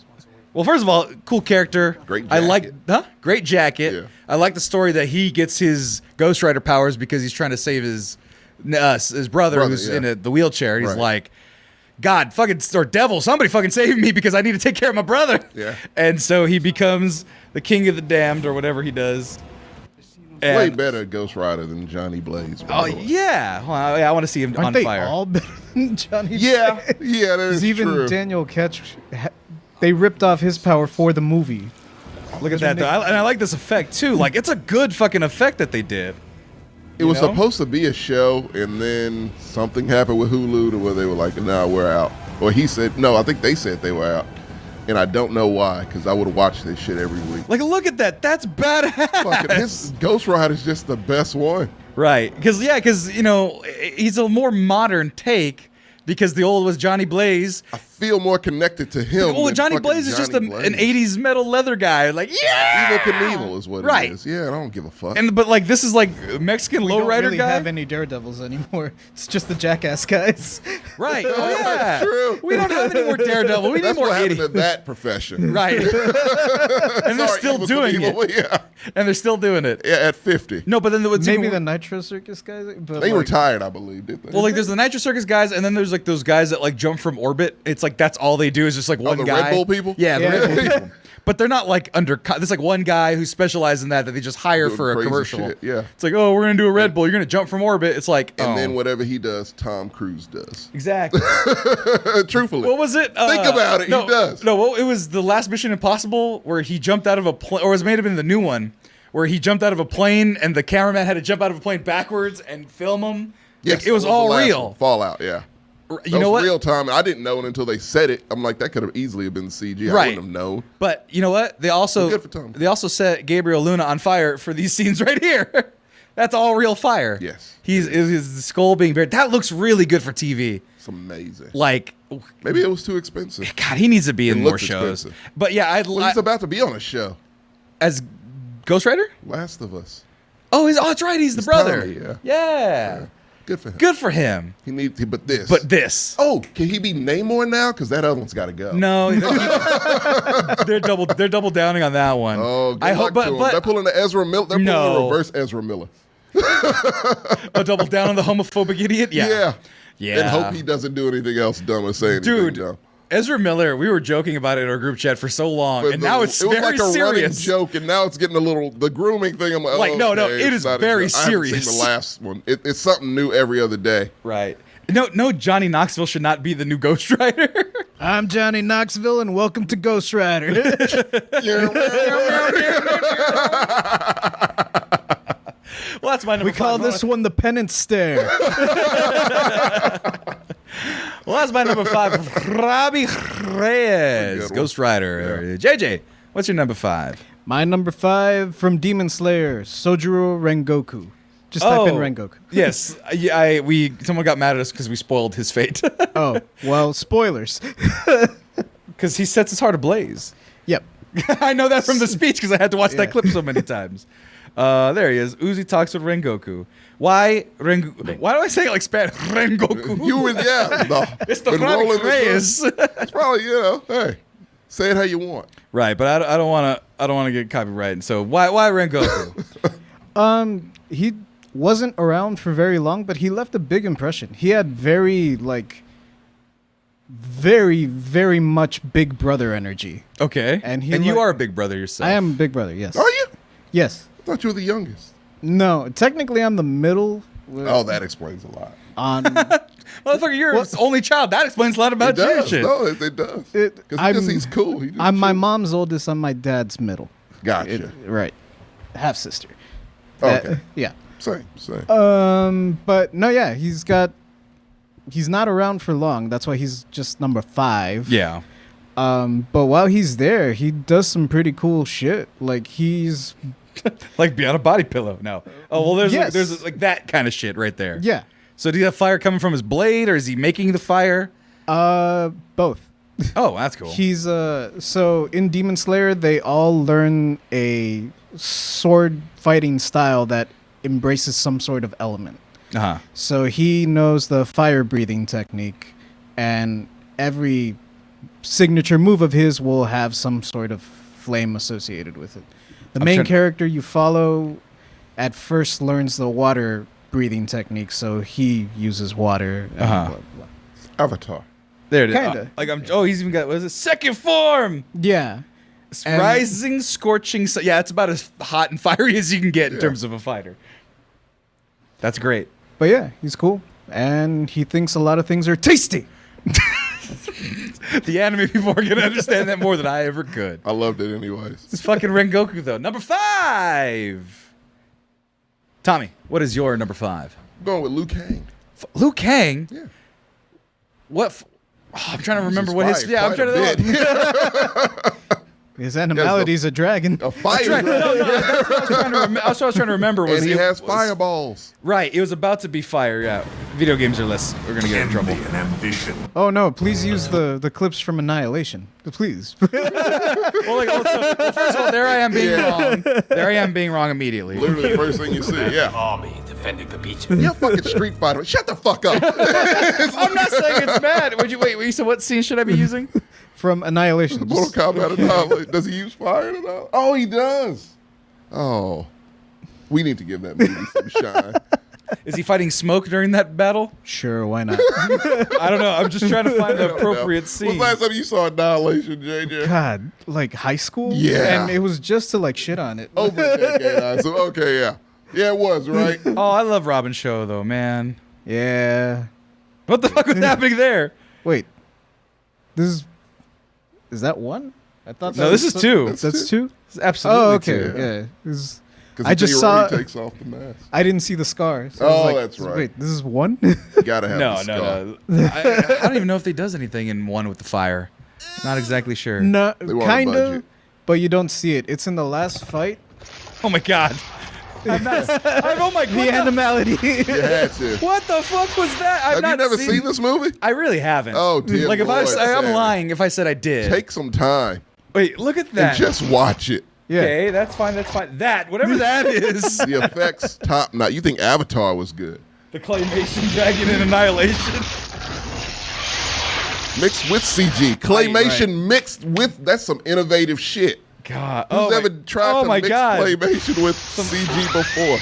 Well, first of all, cool character. Great jacket. Great jacket. Yeah. I like the story that he gets his Ghost Rider powers because he's trying to save his brother who's in the wheelchair. And he's like, God, or devil, somebody fucking save me because I need to take care of my brother. Yeah. And so he becomes the king of the damned or whatever he does. Way better Ghost Rider than Johnny Blaze. Oh, yeah. Well, I want to see him on fire. Aren't they all better than Johnny Blaze? Yeah, that is even true. Daniel Ketch they ripped off his power for the movie. Look at that, though. And I like this effect, too. Like, it's a good fucking effect that they did. It was supposed to be a show, and then something happened with Hulu to where they were like, "No, we're out." Or he said, "No, I think they said they were out." And I don't know why, because I would have watched this shit every week. Like, look at that. That's badass. Fucking, his Ghost Rider is just the best one. Right. Because, you know, he's a more modern take. Because the old was Johnny Blaze. I feel more connected to him. Well, Johnny Blaze is just an 80s metal leather guy. Like, yeah! Evil Knievel is what it is. Yeah, I don't give a fuck. But, like, this is, like, Mexican lowrider guy. We don't really have any Daredevils anymore. It's just the Jackass guys. Right. Oh, yeah. That's true. We don't have any more Daredevil. We need more idiot. That's what happened to that profession. Right. And they're still doing it. Yeah. And they're still doing it. Yeah, at 50. No, but then maybe the Nitro Circus guys. But they retired, I believe, didn't they? Well, like, there's the Nitro Circus guys, and then there's, like, those guys that, like, jump from orbit. It's like that's all they do is just like one the guy. Red Bull people? Yeah, the Red Bull people. But they're not like there's like one guy who specializes in that they just hire doing for a crazy commercial. Shit. Yeah. It's like, oh, we're gonna do a Red Bull. You're gonna jump from orbit. It's like, and then whatever he does, Tom Cruise does. Exactly. Truthfully. What was it? Think about it. No, he does. No, well, it was the last Mission Impossible where he jumped out of a plane, or it may have been the new one where he jumped out of a plane and the cameraman had to jump out of a plane backwards and film him. Yes, like, it was all real. One. Fallout, yeah. You know what? Real time. I didn't know it until they said it. I'm like, that could have easily been CG. Right. I wouldn't have known. But you know what? They also set Gabriel Luna on fire for these scenes right here. That's all real fire. Yes. His skull being buried. That looks really good for TV. It's amazing. Like, maybe it was too expensive. God, he needs to be in more shows. Expensive. But yeah, he's about to be on a show as Ghost Rider. Last of Us. Oh, that's right. He's the brother. Tommy, yeah. Good for him. Good for him. He needs, but this. Oh, can he be Namor now? Because that other one's got to go. No, they're double downing on that one. Oh, I hope. But they're pulling the Ezra Miller. They're pulling the reverse Ezra Miller. Double down on the homophobic idiot. Yeah. And hope he doesn't do anything else dumb or say anything dumb. Ezra Miller, we were joking about it in our group chat for so long, and now it's very serious. It was like a running joke, and now it's getting the grooming thing. I'm like, no, it is very serious. I haven't seen the last one. It's something new every other day. Right. No, Johnny Knoxville should not be the new Ghost Rider. I'm Johnny Knoxville, and welcome to Ghost Rider. Well, that's my number 5. We call this one the penance stare. Well, that's my number 5. Robbie Reyes, Ghost Rider. Yeah. JJ, what's your number 5? My number 5 from Demon Slayer, Sojiro Rengoku. Just type in Rengoku. Yes, someone got mad at us because we spoiled his fate. Oh, well, spoilers. Because he sets his heart ablaze. Yep. I know that from the speech because I had to watch that clip so many times. There he is. Uzi talks with Rengoku. Why do I say it like Spanish? Rengoku. It's the Robbie Reyes. It's probably, hey, say it how you want. Right, but I don't want to get copyrighted. So why Rengoku? He wasn't around for very long, but he left a big impression. He had very very much Big Brother energy. Okay. And you are a Big Brother yourself. I am a Big Brother, yes. Are you? Yes. I thought you were the youngest. No, technically I'm the middle. Oh, that explains a lot. Motherfucker, you're his only child. That explains a lot about you. Shit. No, it does. Because he's cool. I'm my mom's oldest. I'm my dad's middle. Gotcha. Right. Half sister. Okay. Yeah. Same. But no, yeah, he's not around for long. That's why he's just number 5. Yeah. But while he's there, he does some pretty cool shit. Like he's like be on a body pillow. No. Oh well, there's like that kind of shit right there. Yeah. So do you have fire coming from his blade, or is he making the fire? Both. Oh, that's cool. He's so in Demon Slayer, they all learn a sword fighting style that embraces some sort of element. Uh-huh. So he knows the fire breathing technique, and every signature move of his will have some sort of flame associated with it. The main character you follow at first learns the water breathing technique, so he uses water. And blah, blah. Avatar. There it is. Kinda. He's even got, what is it? Second form! Yeah. Rising, scorching. Yeah, it's about as hot and fiery as you can get in terms of a fighter. That's great. But yeah, he's cool. And he thinks a lot of things are tasty. The anime people are gonna understand that more than I ever could. I loved it anyways. It's fucking Rengoku though. Number 5. Tommy, what is your number 5? I'm going with Liu Kang. Liu Kang? Yeah. What? I'm trying to remember what his. Yeah, I'm trying to. His animality's a dragon. A fire That's dragon. what I was trying to remember. Was And he has was- fireballs. Right, it was about to be fire. Yeah, video games are less. We're gonna get in trouble. And ambition. Oh no! Please use the clips from Annihilation. Please. Well, first of all, there I am being wrong. There I am being wrong immediately. Literally the first thing you see. Yeah. Army defending the beach. You're a fucking Street Fighter. Shut the fuck up. I'm not saying it's bad. Would you wait? You said what scene should I be using? From Annihilation. Mortal Kombat Annihilation. Does he use fire at all? Oh, he does. Oh. We need to give that movie some shine. Is he fighting smoke during that battle? Sure, why not? I don't know. I'm just trying to find the appropriate When's scene. the last time you saw Annihilation, JJ? God, like high school? Yeah. And it was just to like shit on it. Over a decade. So, okay, yeah. Yeah, it was, right? Oh, I love Robin Show though, man. Yeah. What the fuck was happening there? Wait. Is that one? I thought that No, this was is 2. That's 2? It's absolutely Oh, okay. 2. Yeah. Because I just saw. takes off the mask. I didn't see the scar. So I was Oh, like, that's right. Wait, this is 1? You gotta have No, the scar. no. I don't even know if they does anything in 1 with the fire. Not exactly sure. No, They want a kind of, budget. but you don't see it. It's in the last fight. Oh my god. I'm not. Oh my god. The animality. You had to. What the fuck was that? I've Have you not never seen this movie? I really haven't. Oh, dear Like if Lord, I'm Sammy. lying if I said I did. Take some time Wait, look at and that. just watch it. Yeah. Okay, that's fine. That's fine. That whatever that is. The effects top notch. You think Avatar was good? The claymation dragon in Annihilation. Mixed with CG. Claymation mixed with, that's some innovative shit. God. Who's ever tried to mix God. claymation with CG before?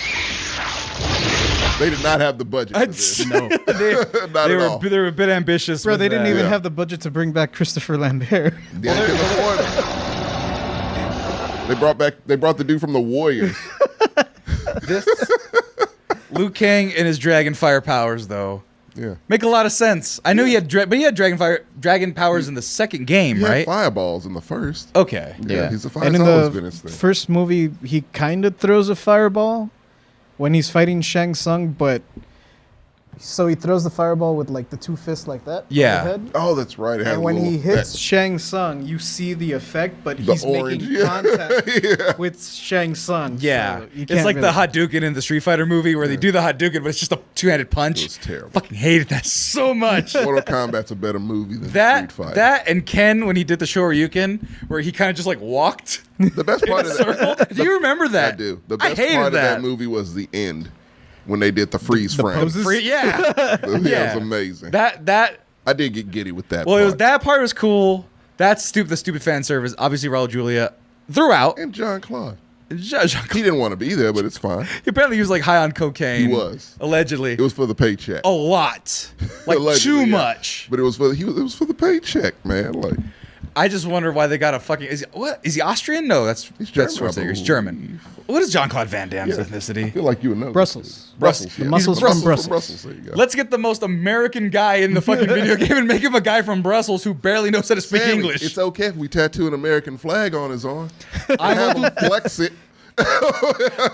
They did not have the budget for this. No. they Not at all. were a bit ambitious. Bro, with they didn't that. even Yeah. have the budget to bring back Christopher Lambert. They couldn't afford it. They brought the dude from the Warriors. This Liu Kang and his dragon fire powers, though, Yeah. make a lot of sense. I knew he had, but he had dragon powers in the second game, He had right? fireballs in the first. Okay. Yeah, he's a fire. And It's in always the been his thing. first movie, he kind of throws a fireball when he's fighting Shang Tsung, but so he throws the fireball with like the 2 fists like that. Yeah. On the head. Oh, that's right. It had And a when little he hits effect. Shang Tsung, you see the effect, but The he's orange, making yeah. contact Yeah. with Shang Tsung. Yeah, so you it's can't like really- the Hadouken in the Street Fighter movie where they do the Hadouken, but it's just a 2-handed punch. It was terrible. Fucking hated that so much. Mortal Kombat's a better movie than that Street Fighter. that and Ken when he did the Shoryuken, where he kind of just like walked The best in part a of circle. that. Do you remember that? I do. The I best hated part of that. that movie was the end when they did the freeze frame. poses? Yeah, Yeah, it yeah. was amazing. That I did get giddy with that. well, it was part. that part was cool. That's stupid. The stupid fan service. Obviously, Raul Julia throughout. And John Claude. He He didn't want to be there, but it's fine. apparently he was like high on cocaine. He was. Allegedly. It was for the paycheck. a lot, like Allegedly, too yeah. much. But it was for the paycheck, man. Like I just wonder why they got a fucking. Is he Austrian? No, that's He's that's German, I Schwarzenegger. He's believe. German. What is Jean Claude Van Damme's I ethnicity? feel like you would know. Brussels. Brussels. The Yeah. muscles He's from Brussels. Brussels. There you go. Let's get the most American guy in the fucking video game and make him a guy from Brussels who barely knows how to speak Sammy, English. It's okay if we tattoo an American flag on his arm. I Have want him flex it.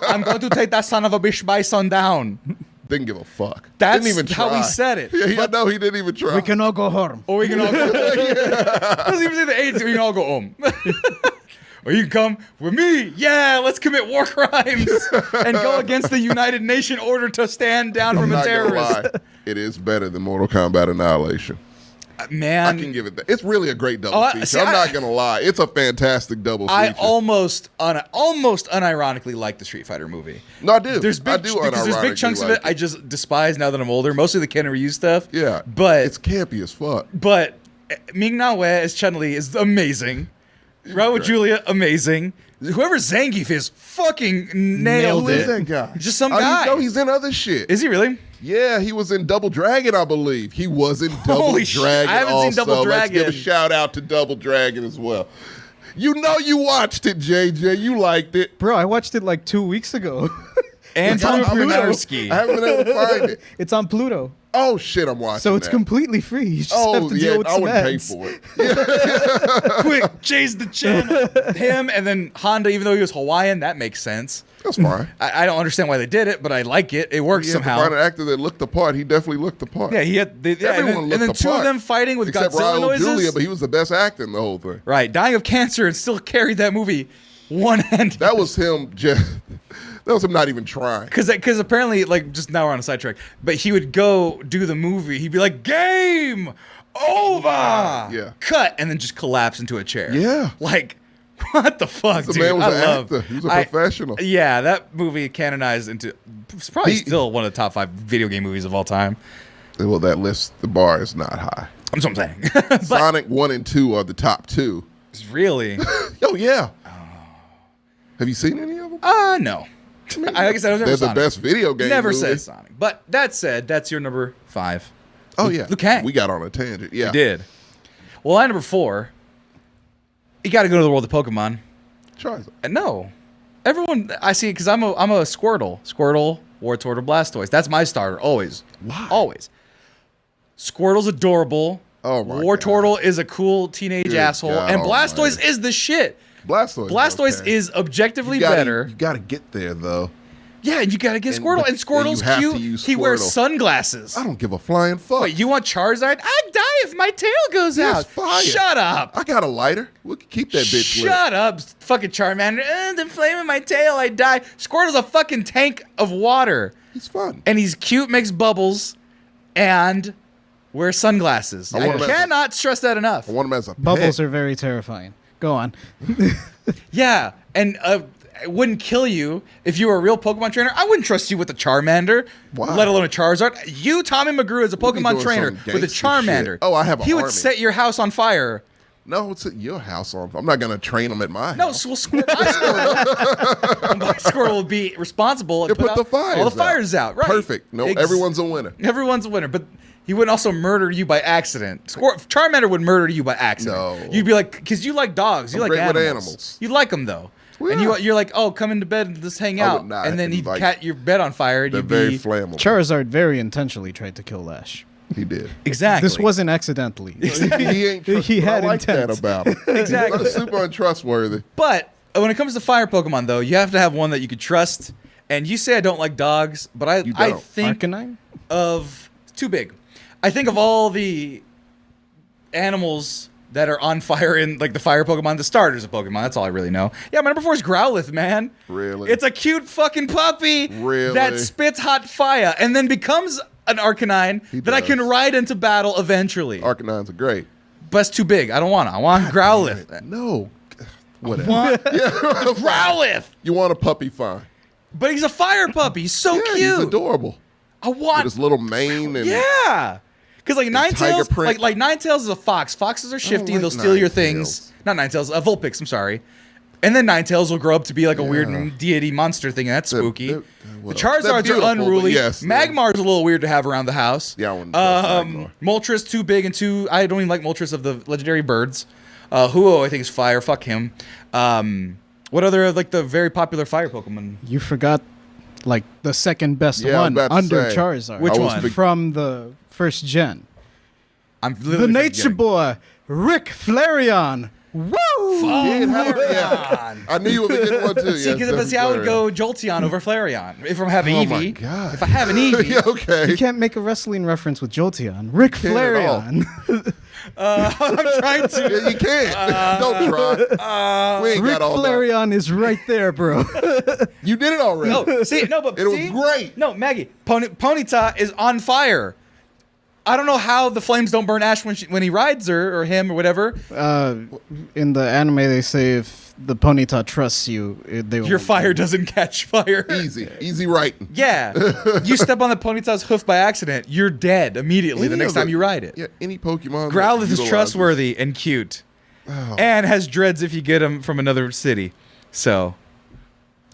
I'm going to take that son of a bitch bison down. Didn't give a fuck. That's didn't even how try. he said it. Yeah, no, he didn't even try. We can all go home. Or we can all go. Doesn't even say the age. We can all go home. Or you can come with me. Yeah, let's commit war crimes and go against the United Nation order to stand down I'm from a not gonna terrorist. lie. It is better than Mortal Kombat Annihilation. Man, I can give it that. It's really a great double Oh, feature. see, I'm I- not gonna lie. It's a fantastic double I feature. almost unironically like the Street Fighter movie. No, I do. There's I big, do because there's big unironically chunks of like it I just despise now that I'm older. Mostly the Ken Ryu stuff. Yeah, but it's campy as fuck. Ming Na Wen as Chun-Li is amazing. Raul Julia amazing. Whoever Zangief is fucking nailed Who is it. that guy? Just some Oh, guy. No, he's in other shit. Is he really? Yeah, he was in Double Dragon, I believe. He was in Double Holy shit, Dragon. I haven't seen also. Double Let's give a Dragon. shout out to Double Dragon as well. You know you watched it, JJ. You liked it. Bro, I watched it like 2 weeks ago. And I Drew haven't been able- Bernarski. I haven't been able to find it. It's on Pluto. Oh shit, I'm watching. So it's that. completely free. You just have to deal with I some wouldn't pay ads. for it. Quick, change the channel. Him and then Honda, even though he was Hawaiian, that makes sense. That's fine. I don't understand why they did it, but I like it. It works somehow. Find an actor that looked the part. He definitely looked the part. Yeah, he had. Everyone and then looked the two part. of them fighting with Except Godzilla Raul noises. Julia, but he was the best actor in the whole thing. Right, dying of cancer and still carried that movie one-handed. That was him. That was him not even trying. Because apparently, like, just now we're on a sidetrack, but he would go do the movie. He'd be like, game over. Yeah. Cut, and then just collapse into a chair. Yeah. Like, what the fuck, The dude? man was I an love. actor. He was a professional. Yeah, that movie canonized into. It's probably still one of the top 5 video game movies of all time. Well, that list, the bar is not high. That's what I'm saying. But Sonic 1 and 2 are the top 2. really? Oh, yeah. Have you seen any of them? No. Like I said, I was never They're Sonic. the best video game Never movie. said Sonic. But that said, that's your number 5. Oh, yeah. Liu Kang. We got on a tangent. Yeah. You did. Well, at number 4, you got to go to the world of Pokemon. Charizard. And no, everyone I see because I'm a Squirtle, Wartortle, Blastoise. That's my starter always. Why? Always. Squirtle's adorable. Oh my Wartortle is a cool teenage Good asshole, God and Blastoise almighty. is the shit. Blastoise. Okay. Is objectively You gotta- better. You got to get there, though. Yeah, and you gotta get And- Squirtle, but- and Squirtle's and you have to cute. use He wears Squirtle. sunglasses. I don't give a flying fuck. Wait, you want Charizard? I'd die if my tail goes Yes, out. fire. Shut up. I got a lighter. We can keep that bitch lit. Shut up, fucking Charmander. The flame in my tail, I die. Squirtle's a fucking tank of water. He's fun. And he's cute, makes bubbles, and wears sunglasses. I I want him as cannot stress that enough. I want him as a pet. Bubbles are very terrifying. Go on. Yeah, and it wouldn't kill you if you were a real Pokemon trainer. I wouldn't trust you with a Charmander, Why? let alone a Charizard. You, Tommy McGrew, as a You be Pokemon doing trainer some with a gangster Charmander. shit. Oh, I have an He would army. set your house on fire. No, it's at your house. I'm not going to train him at my No, house. so my Squirtle will be responsible and You put out the fires all the fires out. Right. Perfect. No, everyone's a winner. Everyone's a winner, but he wouldn't also murder you by accident. Charmander would murder you by accident. No. You'd be like, because you like dogs, you I'm like great with animals. animals. You like them though, Well, and yeah. you're like, oh, come into bed and just hang I out, would not, and then he'd like, cat your bed on fire. And They're you'd very be flammable. Charizard very intentionally tried to kill Ash. He did. exactly. This wasn't accidentally. He ain't. He had I like intent. that about him. Exactly. He's super untrustworthy. But when it comes to fire Pokemon, though, you have to have one that you could trust. And you say I don't like dogs, but I don't. think Arcanine? of it's too big. I think of all the animals that are on fire in like the fire Pokemon, the starters of Pokemon. That's all I really know. Yeah, my number 4 is Growlithe, man. Really? It's a cute fucking puppy Really? that spits hot fire and then becomes an Arcanine that I can does. ride into battle eventually. Arcanines are great. But it's too big. I don't want it. I want Growlithe. No. Whatever. Want Growlithe. You want a puppy, fine. But he's a fire puppy. He's so Yeah, cute. he's adorable. I With want. his little mane and Yeah. Because like tiger Ninetales, print. like Ninetales is a fox. Foxes are shifty. like They'll steal your Ninetales. things. Not Ninetales. Vulpix. I'm sorry. And then Ninetales will grow up to be like a weird deity monster thing, and that's spooky. they're- The well, Charizards they're are beautiful, unruly. but yes, Magmar's a little weird to have around the house. Yeah, I wouldn't trust Magmar. Moltres too big and too. I don't even like Moltres of the legendary birds. Huo I think is fire. Fuck him. What other like the very popular fire Pokemon? You forgot, like, the second best Yeah, I was one about to under say. Charizard. Which I was one? big- From the first gen. I'm The literally Nature forgetting. Boy, Rick Flareon. Woo! Kid, how- Flareon. I knew you were getting one too. See, Yes, because I would Flareon. go Jolteon over Flareon if I have Oh Eevee. my God. If I have an Eevee, Okay. You can't make a wrestling reference with Jolteon. Rick Can't at all. Flareon. I'm trying to. Yeah, you can't. Don't try. We ain't Rick got all that. Flareon is right there, bro. You did it already. No, see, no, but It was see? great. No, Maggie, Ponyta is on fire. I don't know how the flames don't burn Ash when he rides her or him or whatever. In the anime, they say if the Ponyta trusts you, they will. Your fire doesn't catch fire. Easy writing. Yeah, you step on the Ponyta's hoof by accident, you're dead immediately the Any next of time you ride it. Yeah, any Pokemon. that Growlithe is utilizes- trustworthy and cute, and has dreads if you get him from another city. So,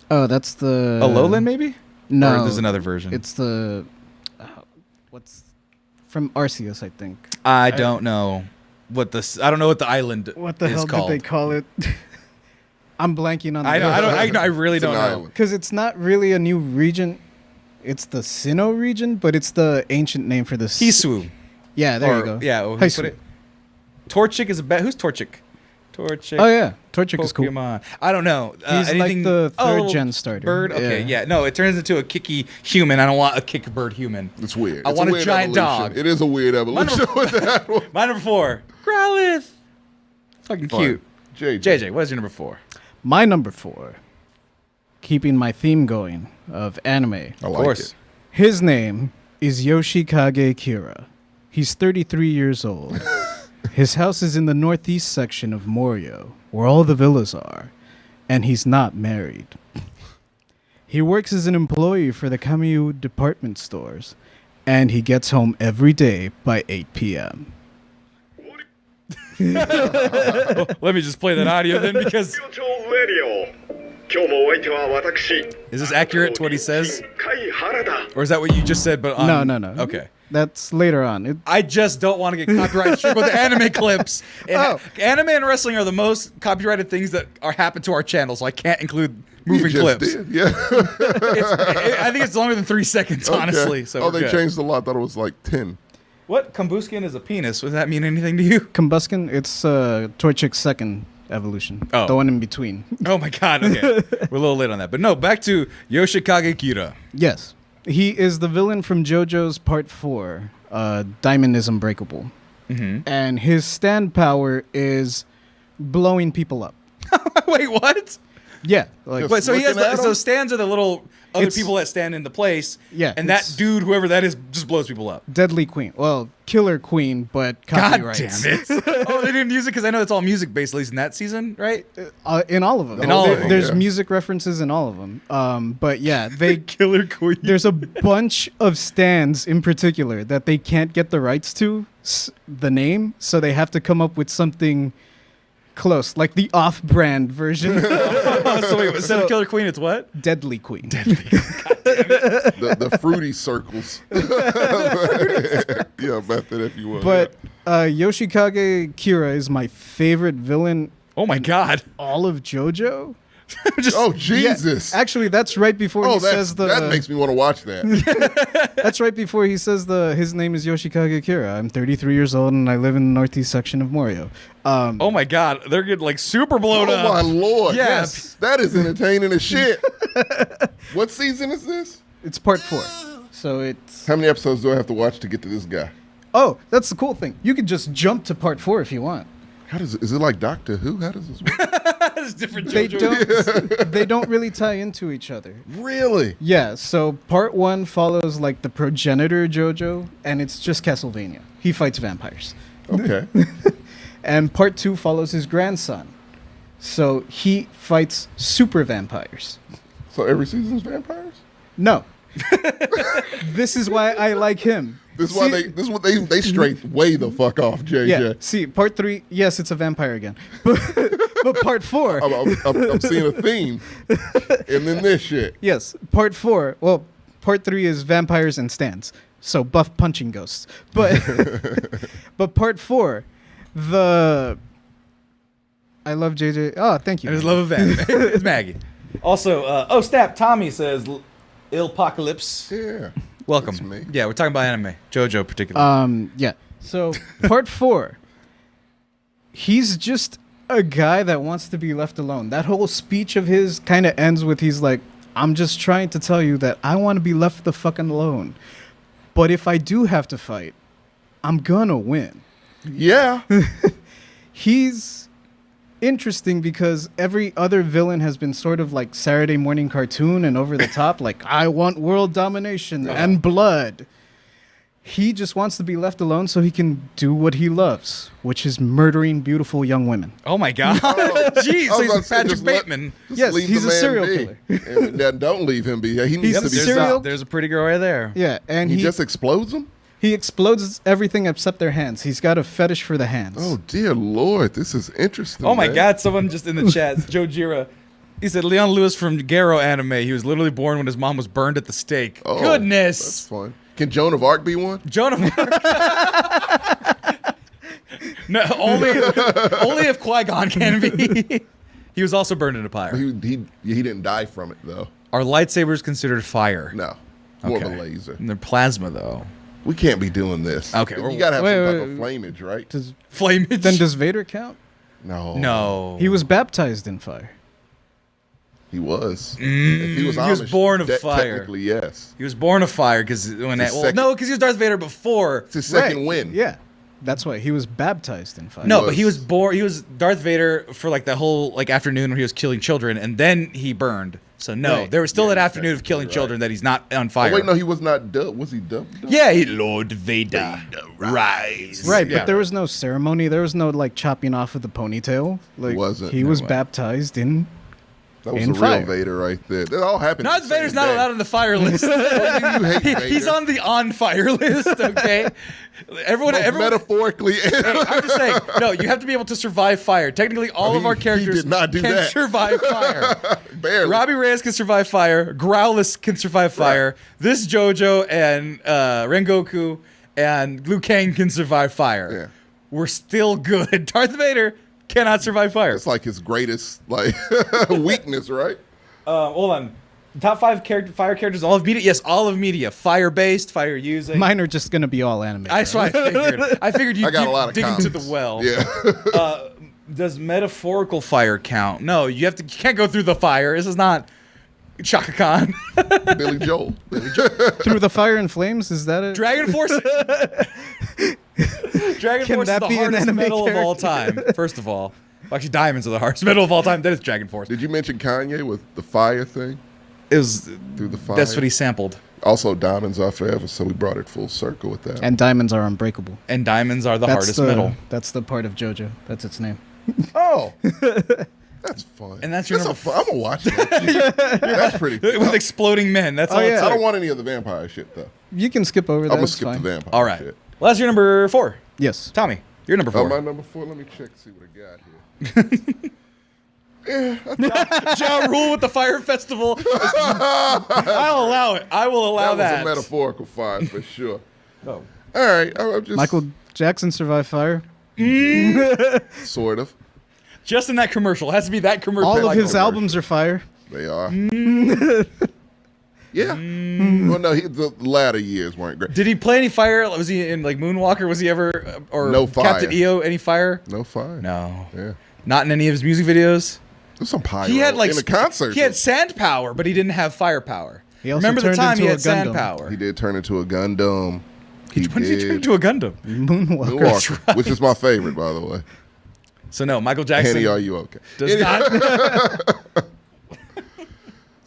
Oh, that's the. Alolan maybe? No, Or there's another version. It's the. What's from Arceus, I think. I don't know what I don't know what the island What the is hell called. did they call it? I'm blanking on. I really It's an don't know. island. Because it's not really a new region. It's the Sinnoh region, but it's the ancient name for the... Hisu. Yeah, there you go. Yeah, Hisu. Torchic is a bet. Who's Torchic? Torchic. Oh, yeah. Torchic is cool. Pokemon. I don't know. He's like the third gen starter. Bird? Okay, yeah. No, it turns into a kicky human. I don't want a kick bird human. It's weird. I want a giant dog. It is a weird evolution with that one. My number 4. Growlithe. Fucking cute. JJ, what is your number 4? My number 4, keeping my theme going of anime. Of course. His name is Yoshikage Kira. He's 33 years old. His house is in the northeast section of Morio, where all the villas are, and he's not married. He works as an employee for the Kamiyu department stores, and he gets home every day by 8 p.m. Let me just play that audio then, because... Is this accurate to what he says? Or is that what you just said, but on... No. Okay. That's later on. I just don't want to get copyright struck with the anime clips. Anime and wrestling are the most copyrighted things that happen to our channel, so I can't include moving clips. Did. Yeah. I think it's longer than 3 seconds, honestly. So they changed a lot. I thought it was like 10. What? Combuskin is a penis. Does that mean anything to you? Combuskin, it's Torchic's second evolution. Oh. The one in between. Oh my god, okay. We're a little late on that. But no, back to Yoshikage Kira. Yes. He is the villain from JoJo's Part 4, Diamond is Unbreakable. Mm-hmm. And his stand power is blowing people up. Wait, what? Yeah. Wait, so he has so stands are the little other people that stand in the place. Yeah. And that dude, whoever that is, just blows people up. Deadly Queen. Well, Killer Queen, but copyrights. God damn it. Oh, they didn't use it because I know it's all music based, at least in that season, right? In all of them. There's music references in all of them. But yeah, they Killer Queen. There's a bunch of stands in particular that they can't get the rights to the name, so they have to come up with something close, like the off-brand version. So wait, instead of Killer Queen, it's what? Deadly Queen. Deadly. God damn it. The fruity circles. Yeah, method, if you will. But Yoshikage Kira is my favorite villain. Oh my god! All of JoJo. Jesus! Yeah, actually, that's right before he says the. That makes me want to watch that. That's right before he says his name is Yoshikage Kira. I'm 33 years old and I live in the northeast section of Morio. Oh my god, they're getting like super blown up. Oh my lord! Yes, that is entertaining as shit. What season is this? It's Part 4. So it's. How many episodes do I have to watch to get to this guy? Oh, that's the cool thing. You can just jump to Part 4 if you want. Is it like Doctor Who? How does this work? It's different. They don't really tie into each other. Really? Yeah. So Part 1 follows like the progenitor JoJo, and it's just Castlevania. He fights vampires. Okay. And Part 2 follows his grandson, so he fights super vampires. So every season's vampires? No. This is why I like him. This is why they straight way the fuck off, JJ. Yeah. See, Part 3, yes, it's a vampire again, but Part 4. I'm seeing a theme, and then this shit. Yes, Part 4. Well, Part 3 is vampires and stands, so buff punching ghosts. But but Part 4, I love JJ. Oh, thank you. I just love a van. It's Maggie. Also, Snap Tommy says Ilpocalypse. Yeah. Welcome. That's me. Yeah, we're talking about anime. JoJo particularly. Yeah. So Part 4, he's just a guy that wants to be left alone. That whole speech of his kind of ends with he's like, I'm just trying to tell you that I want to be left the fucking alone. But if I do have to fight, I'm gonna win. Yeah. He's interesting because every other villain has been sort of like Saturday morning cartoon and over the top, like I want world domination and blood. He just wants to be left alone so he can do what he loves, which is murdering beautiful young women. Oh my god. Jeez, so he's Patrick Bateman. Yes, he's a serial killer. And don't leave him be. He needs to be stopped. There's a pretty girl right there. Yeah, and he just explodes them? He explodes everything except their hands. He's got a fetish for the hands. Oh, dear Lord. This is interesting. Oh, my God. Someone just in the chat, Joe Jira, he said Leon Lewis from Garo anime. He was literally born when his mom was burned at the stake. Oh, goodness. That's fun. Can Joan of Arc be one? Joan of Arc? No, only if Qui-Gon can be. He was also burned in a pyre. He didn't die from it, though. Are lightsabers considered fire? No. More of a laser. And they're plasma, though. We can't be doing this. Okay. You gotta have some type of flamage, right? Flamage? Then does Vader count? No. He was baptized in fire. He was. If he was Amish, he was born of fire. Technically, yes. He was born of fire because because he was Darth Vader before. It's his second win. Yeah. That's why he was baptized in fire. No, but he was born. He was Darth Vader for like the whole afternoon where he was killing children, and then he burned. So no, there was still that afternoon of killing children that he's not on fire. Oh, wait, no, he was not dubbed. Was he dubbed? Yeah, Lord Vader, rise. Right, but there was no ceremony. There was no like chopping off of the ponytail. Like wasn't. He was baptized in. That was the real Vader right there. That all happened. Darth Vader's not allowed on the fire list. He's on the on fire list. Okay, everyone metaphorically. I'm just saying. No, you have to be able to survive fire. Technically, all of our characters can survive fire. Barely. Robbie Reyes can survive fire. Growlithe can survive fire. Right. This JoJo and Rengoku and Liu Kang can survive fire. Yeah. We're still good. Darth Vader cannot survive fire. It's like his greatest weakness, right? Hold on. Top 5 fire characters, all of media? Yes, all of media. Fire-based, fire using. Mine are just going to be all anime. That's what I figured. I figured you'd keep digging to the well. Yeah. Does metaphorical fire count? No, you can't go through the fire. This is not Chaka Khan. Billy Joel. Through the fire and flames? Is that it? Dragon Force. Dragon Force is the hardest metal of all time, first of all. Well, actually, diamonds are the hardest metal of all time. That is Dragon Force. Did you mention Kanye with the fire thing? It was through the fire. That's what he sampled. Also, diamonds are forever, so we brought it full circle with that. And diamonds are unbreakable. And diamonds are the hardest metal. That's the part of JoJo. That's its name. Oh. That's fun. And that's your number I'm going to watch that. That's pretty cool. With exploding men. That's all I don't want any of the vampire shit, though. You can skip over that. I'm going to skip the vampire all right. shit. Well, that's your number 4. Yes. Tommy, you're number 4. My number 4? Let me check and see what I got here. Ja Rule with the Fire Festival. I'll allow it. I will allow that. That was a metaphorical fire for sure. Oh. All right. I'm just... Michael Jackson survived fire. Sort of. Just in that commercial. It has to be that commercial. All of his albums are fire. They are. Yeah. Well, no, the latter years weren't great. Did he play any fire? Was he in like Moonwalker? Was he ever or no fire. Captain EO? Any fire? No fire. No. Yeah. Not in any of his music videos. There's some pyro. He had like in a concert. He had sand power, but he didn't have fire power. He also remember the time he had Gundam. sand power. He did turn into a Gundam. When did he turn into a Gundam? Moonwalker. Right. Which is my favorite, by the way. So no, Michael Jackson. Henny, are you okay? Does not.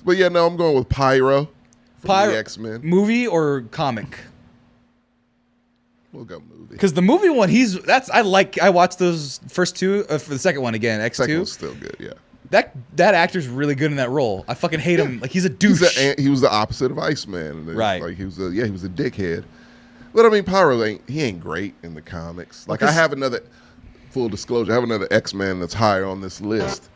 But yeah, no, I'm going with Pyro. Pyro. X-Men. Movie or comic? We'll go movie. Because the movie one, I watched those first two for the second one again. X2. Second one's still good. Yeah. That actor's really good in that role. I fucking hate him. Like he's a douche. He was the opposite of Iceman. Right. Like he was a dickhead. But I mean, Pyro ain't great in the comics. Like I have another. Full disclosure, I have another X-Man that's higher on this list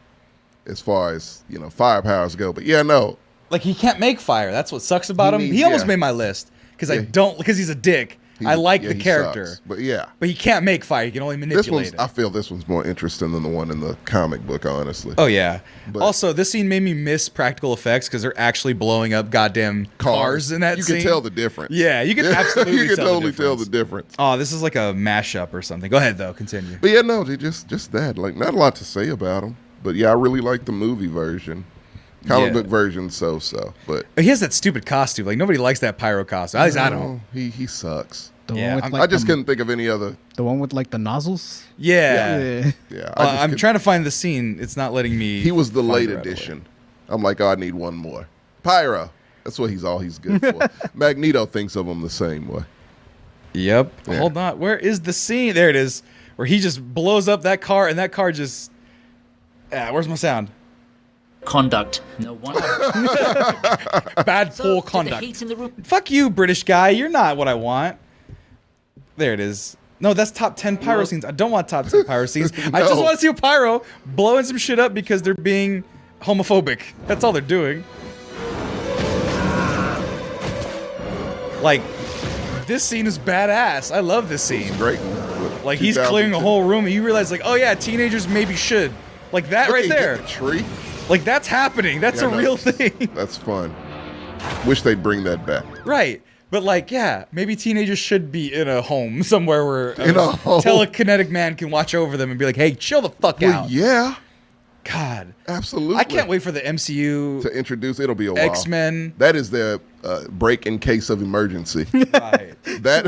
as far as, fire powers go. But yeah, no. Like he can't make fire. That's what sucks about him. He almost made my list because because he's a dick. I like the character. Sucks, but yeah. But he can't make fire. He can only manipulate it. I feel this one's more interesting than the one in the comic book, honestly. Oh, yeah. But also, this scene made me miss practical effects because they're actually blowing up goddamn cars in that scene. You can tell the difference. Yeah, you can absolutely you can totally tell the difference. Oh, this is like a mashup or something. Go ahead, though. Continue. But yeah, no, just that. Like, not a lot to say about them. But yeah, I really like the movie version. Comic book version, so. But he has that stupid costume. Like, nobody likes that pyro costume. At least I don't. He sucks. I just couldn't think of any other. The one with like the nozzles? Yeah. I'm trying to find the scene. It's not letting me. He was the late edition. I'm like, I need one more. Pyro. That's what he's good for. Magneto thinks of him the same way. Yep. Yeah. Hold on. Where is the scene? There it is. Where he just blows up that car and that car just. Where's my sound? Conduct. No wonder. Bad poor conduct. Fuck you, British guy. You're not what I want. There it is. No, that's top 10 pyro scenes. I don't want top 10 pyro scenes. No. I just want to see a pyro blowing some shit up because they're being homophobic. That's all they're doing. Like, this scene is badass. I love this scene. It's great. Like, he's clearing a whole room and you realize, like, oh yeah, teenagers maybe should. Like that right there. The tree. Like, that's happening. That's a real thing. That's fun. Wish they'd bring that back. Right. But like, yeah, maybe teenagers should be in a home somewhere where In a home. telekinetic man can watch over them and be like, hey, chill the fuck out. Yeah. God. Absolutely. I can't wait for the MCU to introduce. It'll be a while. X-Men. That is their break in case of emergency. Right. That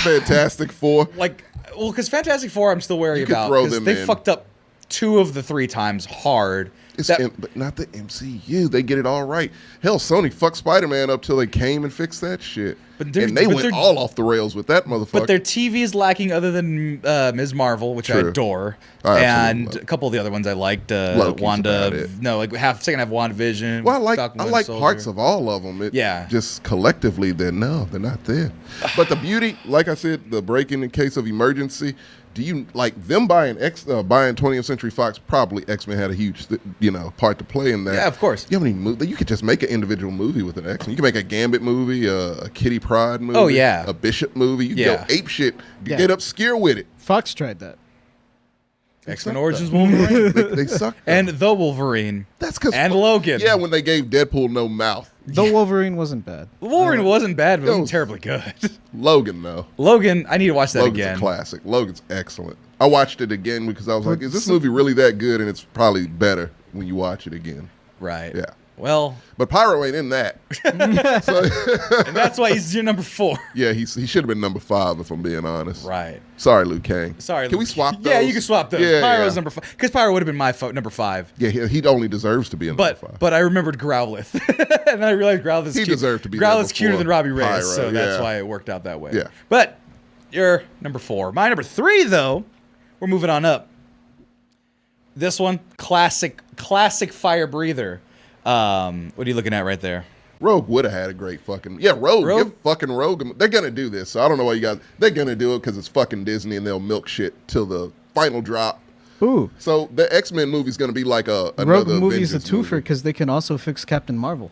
Fantastic Four. Like, well, because Fantastic Four, I'm still wary You could about throw because them they in. fucked up 2 of the 3 times hard. But not the MCU. They get it all right. Hell, Sony fucked Spider-Man up till they came and fixed that shit. And they went all off the rails with that motherfucker. But their TV is lacking other than Ms. Marvel, which I adore. And a couple of the other ones I liked. Wanda. No, like second half WandaVision. Well, I like parts of all of them. Just collectively, they're not there. But the beauty, like I said, the break in case of emergency. Do you like them buying 20th Century Fox? Probably X-Men had a huge, part to play in that. Yeah, of course. You have any movie? You could just make an individual movie with an X-Men. You can make a Gambit movie, a Kitty Pryde movie. Oh yeah, a Bishop movie. You can go ape shit. Get obscure with it. Fox tried that. X-Men Origins Wolverine. they suck. And the Wolverine. That's because Logan. Yeah, when they gave Deadpool no mouth. The Wolverine wasn't bad. Wolverine wasn't bad, but it wasn't terribly good. Logan, though. Logan, I need to watch that Logan's again. A classic. Logan's excellent. I watched it again because I was like, is this movie really that good? And it's probably better when you watch it again. Right. Yeah. Well, but Pyro ain't in that. And that's why he's your number 4. Yeah, he should have been number 5 if I'm being honest. Right. Sorry, Liu Kang. Sorry, Can we swap those? Yeah, you can swap those. Yeah, Pyro's number 5 because Pyro would have been my number 5. Yeah, he only deserves to be in number 5. But I remembered Growlithe, and I realized Growlithe's he deserved to be. Growlithe's cuter than Robbie Reyes, Pyro, so that's why it worked out that way. Yeah. But you're number 4. My number 3, though. We're moving on up. This one, classic fire breather. What are you looking at right there? Rogue would have had a great fucking Rogue. Give fucking Rogue. They're gonna do this, so I don't know why you guys. They're gonna do it because it's fucking Disney and they'll milk shit till the final drop. Ooh. So the X-Men movie's gonna be like another Rogue movie's Avengers a twofer because they can also fix Captain Marvel.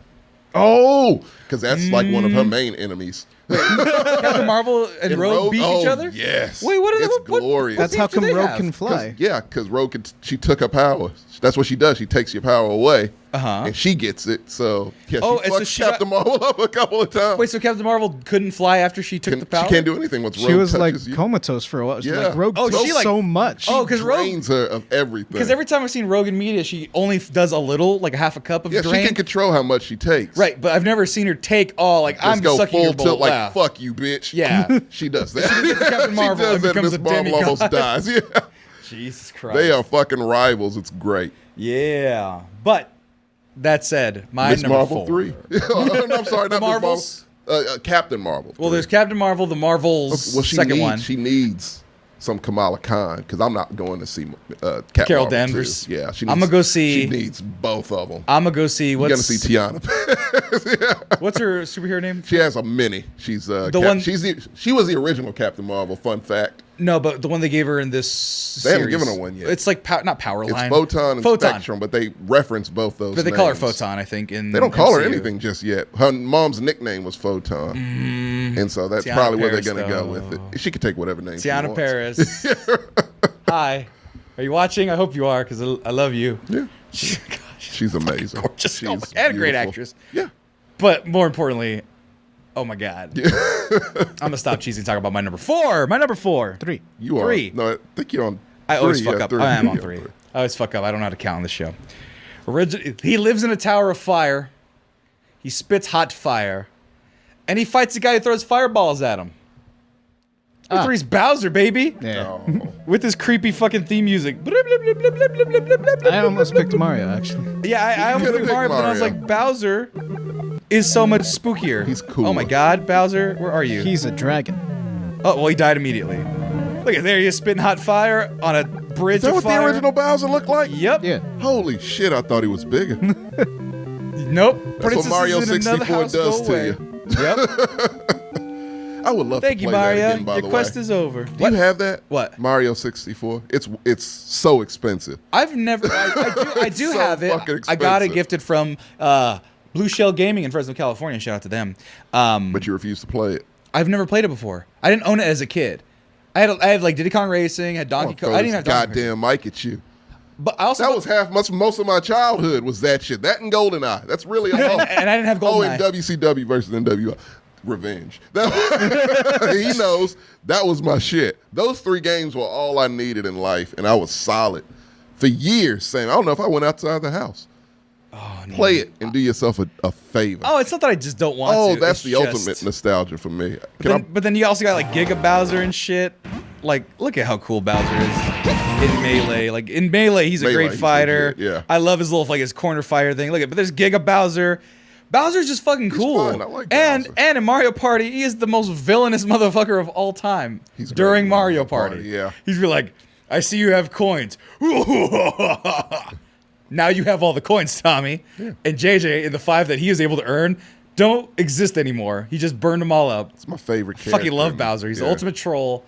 Oh, because that's like one of her main enemies. Captain Marvel and Rogue beef each other? Yes. Wait, what are it's they? glorious. That's how come Rogue can fly. Because Rogue she took her power. That's what she does. She takes your power away, Uh-huh. and she gets it. So yeah, Oh, she so fucked she Captain Marvel up a couple of times. Wait, so Captain Marvel couldn't fly after she took the power? She can't do anything once Rogue She was like touches you. comatose for a while. Yeah. Like, Rogue Oh, took she, like- so much. Oh, because Rogue. drains her of everything. Because every time I've seen Rogue in media, she only does a little, like a half a cup of yeah, drain. she can control how much she takes. Right, but I've never seen her take all like Just I'm go sucking full your bowl. tilt like Yeah. fuck you, bitch. Yeah. She does that. Captain Marvel she does and that, becomes Miss a Marvel demigod. almost dies. Yeah. Jesus Christ. They are fucking rivals. It's great. Yeah, but that said, my Miss number Marvel 4. 3. Oh, no, I'm sorry, not Miss Marvels? Marvel. Captain Marvel. Well, there's Captain Marvel, the Marvels second one. She needs some Kamala Khan because I'm not going to see Captain Carol Marvel Danvers. 2. Yeah, I'm gonna go see. She needs both of them. I'm gonna go see. You're gonna see Tiana. What's her superhero name? She has a mini. She's she was the original Captain Marvel. Fun fact. No, but the one they gave her in this They haven't series. given her one yet. It's like not Powerline. It's Photon and Spectrum, but they reference both those. But they call her names. Photon, I think. In They don't call her MCU. anything just yet. Her mom's nickname was Photon, and so that's Tiana probably where Paris, they're going to go though. with it. She could take whatever name. she Tiana wants. Paris. Hi. Are you watching? I hope you are, because I love you. Yeah, Gosh, she's amazing. gorgeous. She's And a great beautiful. actress. Yeah. But more importantly, oh my God. I'm going to stop cheesing and talk about my number 4. My number 4. 3. You are. 3. No, I think you're on. I always 3, fuck yeah, up. 3. I am on You're 3. I always fuck up. I don't know how to count on this show. He lives in a tower of fire. He spits hot fire. And he fights the guy who throws fireballs at him. Number 3's Bowser, baby. Yeah. With his creepy fucking theme music. I almost picked Mario, actually. Yeah, I almost picked Mario, but then I was like, Bowser is so much spookier. He's cool. Oh my God, Bowser, where are you? He's a dragon. Oh, well, he died immediately. Look at there, he is spitting hot fire on a bridge Is that of what fire. the original Bowser looked like? Yep. Yeah. Holy shit! I thought he was bigger. Nope. That's what Mario 64 does to you. you. Yep. I would love Thank to you, play Mario. that again. By Your the quest way, is over. do you have that? What? Mario 64. It's so expensive. I've never. I do So have it. fucking I got it expensive. gifted from Blue Shell Gaming in Fresno, California. Shout out to them. But you refuse to play it. I've never played it before. I didn't own it as a kid. I had like Diddy Kong Racing, had Donkey Kong. I didn't have Donkey Kong. goddamn mic at you. But I also that was most of my childhood was that shit. That and GoldenEye. That's really all. and I didn't have Oh, GoldenEye. and WCW versus NWO. Revenge. He knows that was my shit. Those 3 games were all I needed in life, and I was solid for years. Saying, I don't know if I went outside the house. Oh, no. Play it and do yourself a favor. Oh, it's not that I just don't want to. Oh, that's It's the just- ultimate nostalgia for me. But then you also got like Giga Bowser and shit. Like, look at how cool Bowser is in Melee. Like in Melee, he's a great fighter. Yeah. I love his little like his corner fire thing. Look at, but there's Giga Bowser. Bowser's just fucking cool. fun. I like and Bowser. and in Mario Party, he is the most villainous motherfucker of all time. He's during great in Mario Mario Party. Party, yeah. He's be like, I see you have coins. Now you have all the coins, Tommy. Yeah. And JJ, in the 5 that he is able to earn, don't exist anymore. He just burned them all up. It's my favorite character. Fucking love Bowser. He's the Yeah. ultimate troll.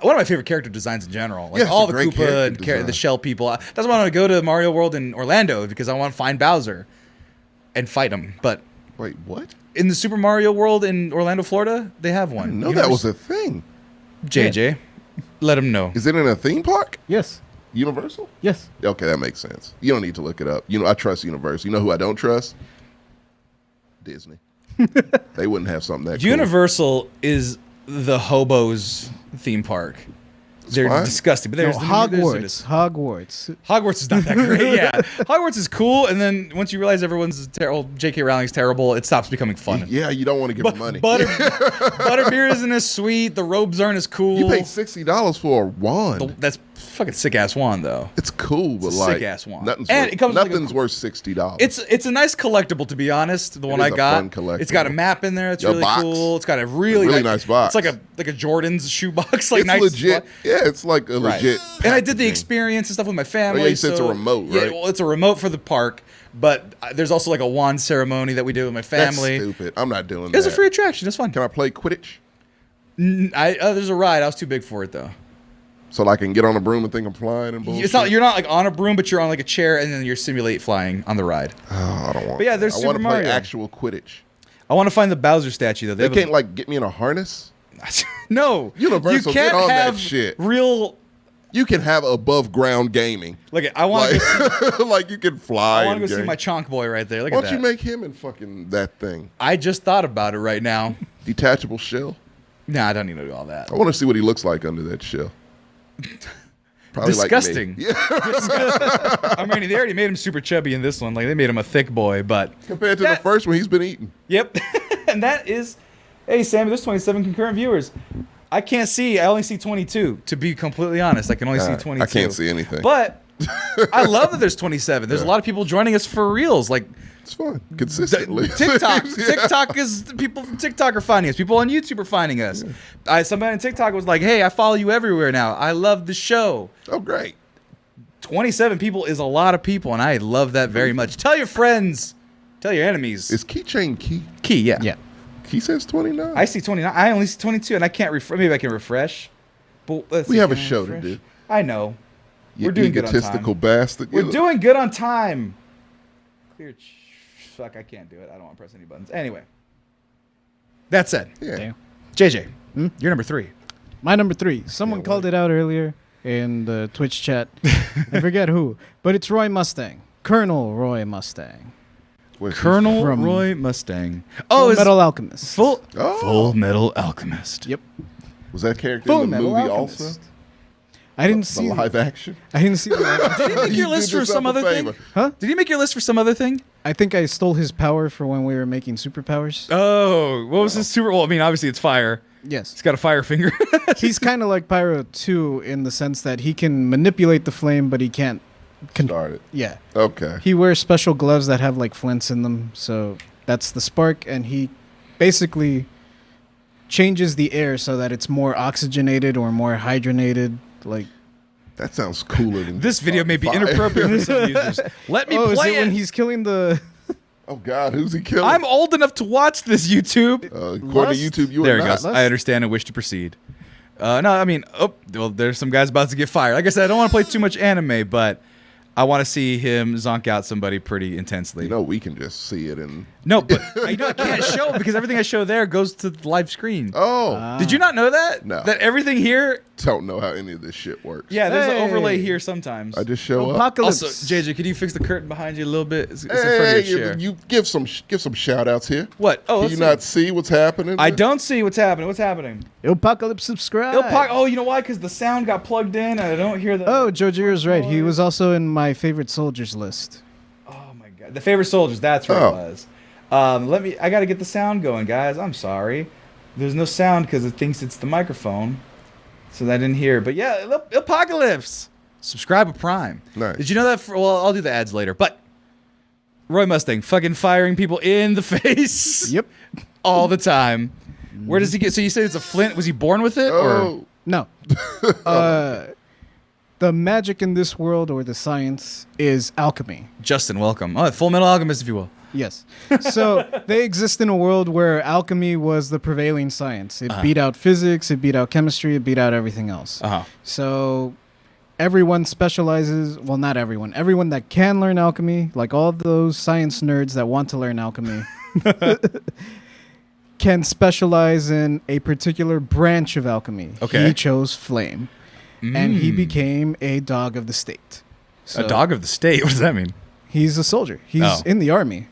One of my favorite character designs in general. Like Yeah, it's all a the great Koopa character and design. the shell people. That's why I want to go to Mario World in Orlando, because I want to find Bowser and fight him. But Wait, what? in the Super Mario World in Orlando, Florida, they have I one. didn't know that was a thing. JJ. Let him know. Is it in a theme park? Yes. Universal? Yes. Okay, that makes sense. You don't need to look it up. I trust Universal. You know who I don't trust? Disney. They wouldn't have something that cool. Universal is the hobos theme park. They're fine. disgusting. But No, there's Hogwarts. Hogwarts. Hogwarts is not that great. Yeah, Hogwarts is cool, and then once you realize everyone's terrible, J.K. Rowling's terrible, it stops becoming fun. Yeah, you don't want to give them money. Butterbeer isn't as sweet. The robes aren't as cool. You paid $60 for a wand. That's fucking sick ass wand though. It's cool, but It's a like sick-ass wand. nothing's, And worth, it comes with, like, nothing's worth $60. It's a nice collectible, to be honest. The one is I a got. fun collectible. It's got a map in there. It's A really box. cool. It's got a really nice box. It's like a Jordan's shoebox. Like it's nice. legit. Yeah, it's like a Right. legit. And I did the packaging. experience and stuff with my family. Oh, yeah, you said it's a so- remote, Yeah, right? well, it's a remote for the park, but there's also like a wand ceremony that we did with my family. That's stupid. I'm not doing It that. was a free attraction. It's fun. Can I play Quidditch? There's a ride. I was too big for it though. So I can get on a broom and think I'm flying and bullshit? It's not. You're not like on a broom, but you're on like a chair, and then you simulate flying on the ride. Oh, I don't want But yeah, that. there's I Super want to play Mario. actual Quidditch. I want to find the Bowser statue though. They have can't like get me in a harness? no, Universal, you can't get on that have shit. real. You can have above ground gaming. Look, I want to. Like you can fly. I want to and go see game. my Chonk boy right there. Look Why at don't that. you make him in fucking that thing? I just thought about it right now. Detachable shell? Nah, I don't need to do all that. I want to see what he looks like under that shell. Probably Disgusting. Like me. Yeah. I mean, they already made him super chubby in this one. Like they made him a thick boy, but Compared to the first one, he's been eating. Yep. And that is, hey Sammy, there's 27 concurrent viewers. I can't see. I only see 22. To be completely honest, I can only see 22. I can't see anything. But I love that there's 27. There's a lot of people joining us for reals. Like It's fun. Consistently. TikTok. Yeah. TikTok is people from TikTok are finding us. People on YouTube are finding us. Somebody on TikTok was like, "Hey, I follow you everywhere now. I love the show." Oh, great. 27 people is a lot of people, and I love that very much. Tell your friends. Tell your enemies. Is keychain key? Key, yeah. Yeah. Key says 29. I see 29. I only see 22, and I can't refresh. Maybe I can refresh. But let's We see, have a can I show to refresh? do. I know. You We're doing good on egotistical time. bastard. We're doing good on time. Clear. Fuck, I can't do it. I don't want to press any buttons. Anyway. That said, Yeah. Damn. JJ, you're number 3. My number 3. Someone called it out earlier in the Twitch chat. I forget who, but it's Roy Mustang. Colonel Roy Mustang. Where's he Colonel From- Roy Mustang. Full is Metal Alchemist. Full Oh. Full Metal Alchemist. Yep. Was that character Full in the Metal movie Alchemist. also? I didn't The see. live action? I didn't see. Did he make You your list did for some yourself a other thing? favor. Huh? Did he make your list for some other thing? I think I stole his power for when we were making superpowers. Oh, what was his super? Well, I mean, obviously it's fire. Yes. He's got a fire finger. He's kind of like Pyro 2 in the sense that he can manipulate the flame, but he can't. Started. Yeah. Okay. He wears special gloves that have like flints in them, so that's the spark, and he basically changes the air so that it's more oxygenated or more hydrogenated. Like, That sounds cooler than This video may be fire. inappropriate for some users. Let me oh, is play it when it. he's killing the? Oh, God. Who's he killing? I'm old enough to watch this, YouTube. According Lust? to YouTube, you There are it not. goes. I understand and wish to proceed. No, I mean, well, there's some guys about to get fired. Like I said, I don't want to play too much anime, but I want to see him zonk out somebody pretty intensely. You know, we can just see it and. No, but I can't show it because everything I show there goes to the live screen. Oh. Did you not know that? No. That everything here don't know how any of this shit works. Yeah, there's an overlay here sometimes. I just show up. Apocalypse. Also, JJ, could you fix the curtain behind you a little bit? It's in front of your chair. You give some shout outs here. What? Oh, Can you not see what's happening? I don't see what's happening. What's happening? Apocalypse subscribe. Oh, you know why? Because the sound got plugged in and I don't hear the... Oh, Jojiro's right. He was also in my favorite soldiers list. Oh, my God. The favorite soldiers. That's what it was. I got to get the sound going, guys. I'm sorry. There's no sound because it thinks it's the microphone. So I didn't hear. But yeah, Apocalypse. Subscribe to Prime. Nice. Did you know that? Well, I'll do the ads later. But Roy Mustang fucking firing people in the face. Yep. All the time. Where does he get? So you said it's a flint. Was he born with it? Or? No. The magic in this world, or the science, is alchemy. Justin, welcome. Oh, Full Metal Alchemist, if you will. Yes. So they exist in a world where alchemy was the prevailing science. It beat out physics, it beat out chemistry, it beat out everything else. So everyone specializes, well, not everyone. Everyone that can learn alchemy, like all those science nerds that want to learn alchemy, can specialize in a particular branch of alchemy. Okay. He chose flame. And he became a dog of the state. So A dog of the state? What does that mean? he's a soldier. He's in the army.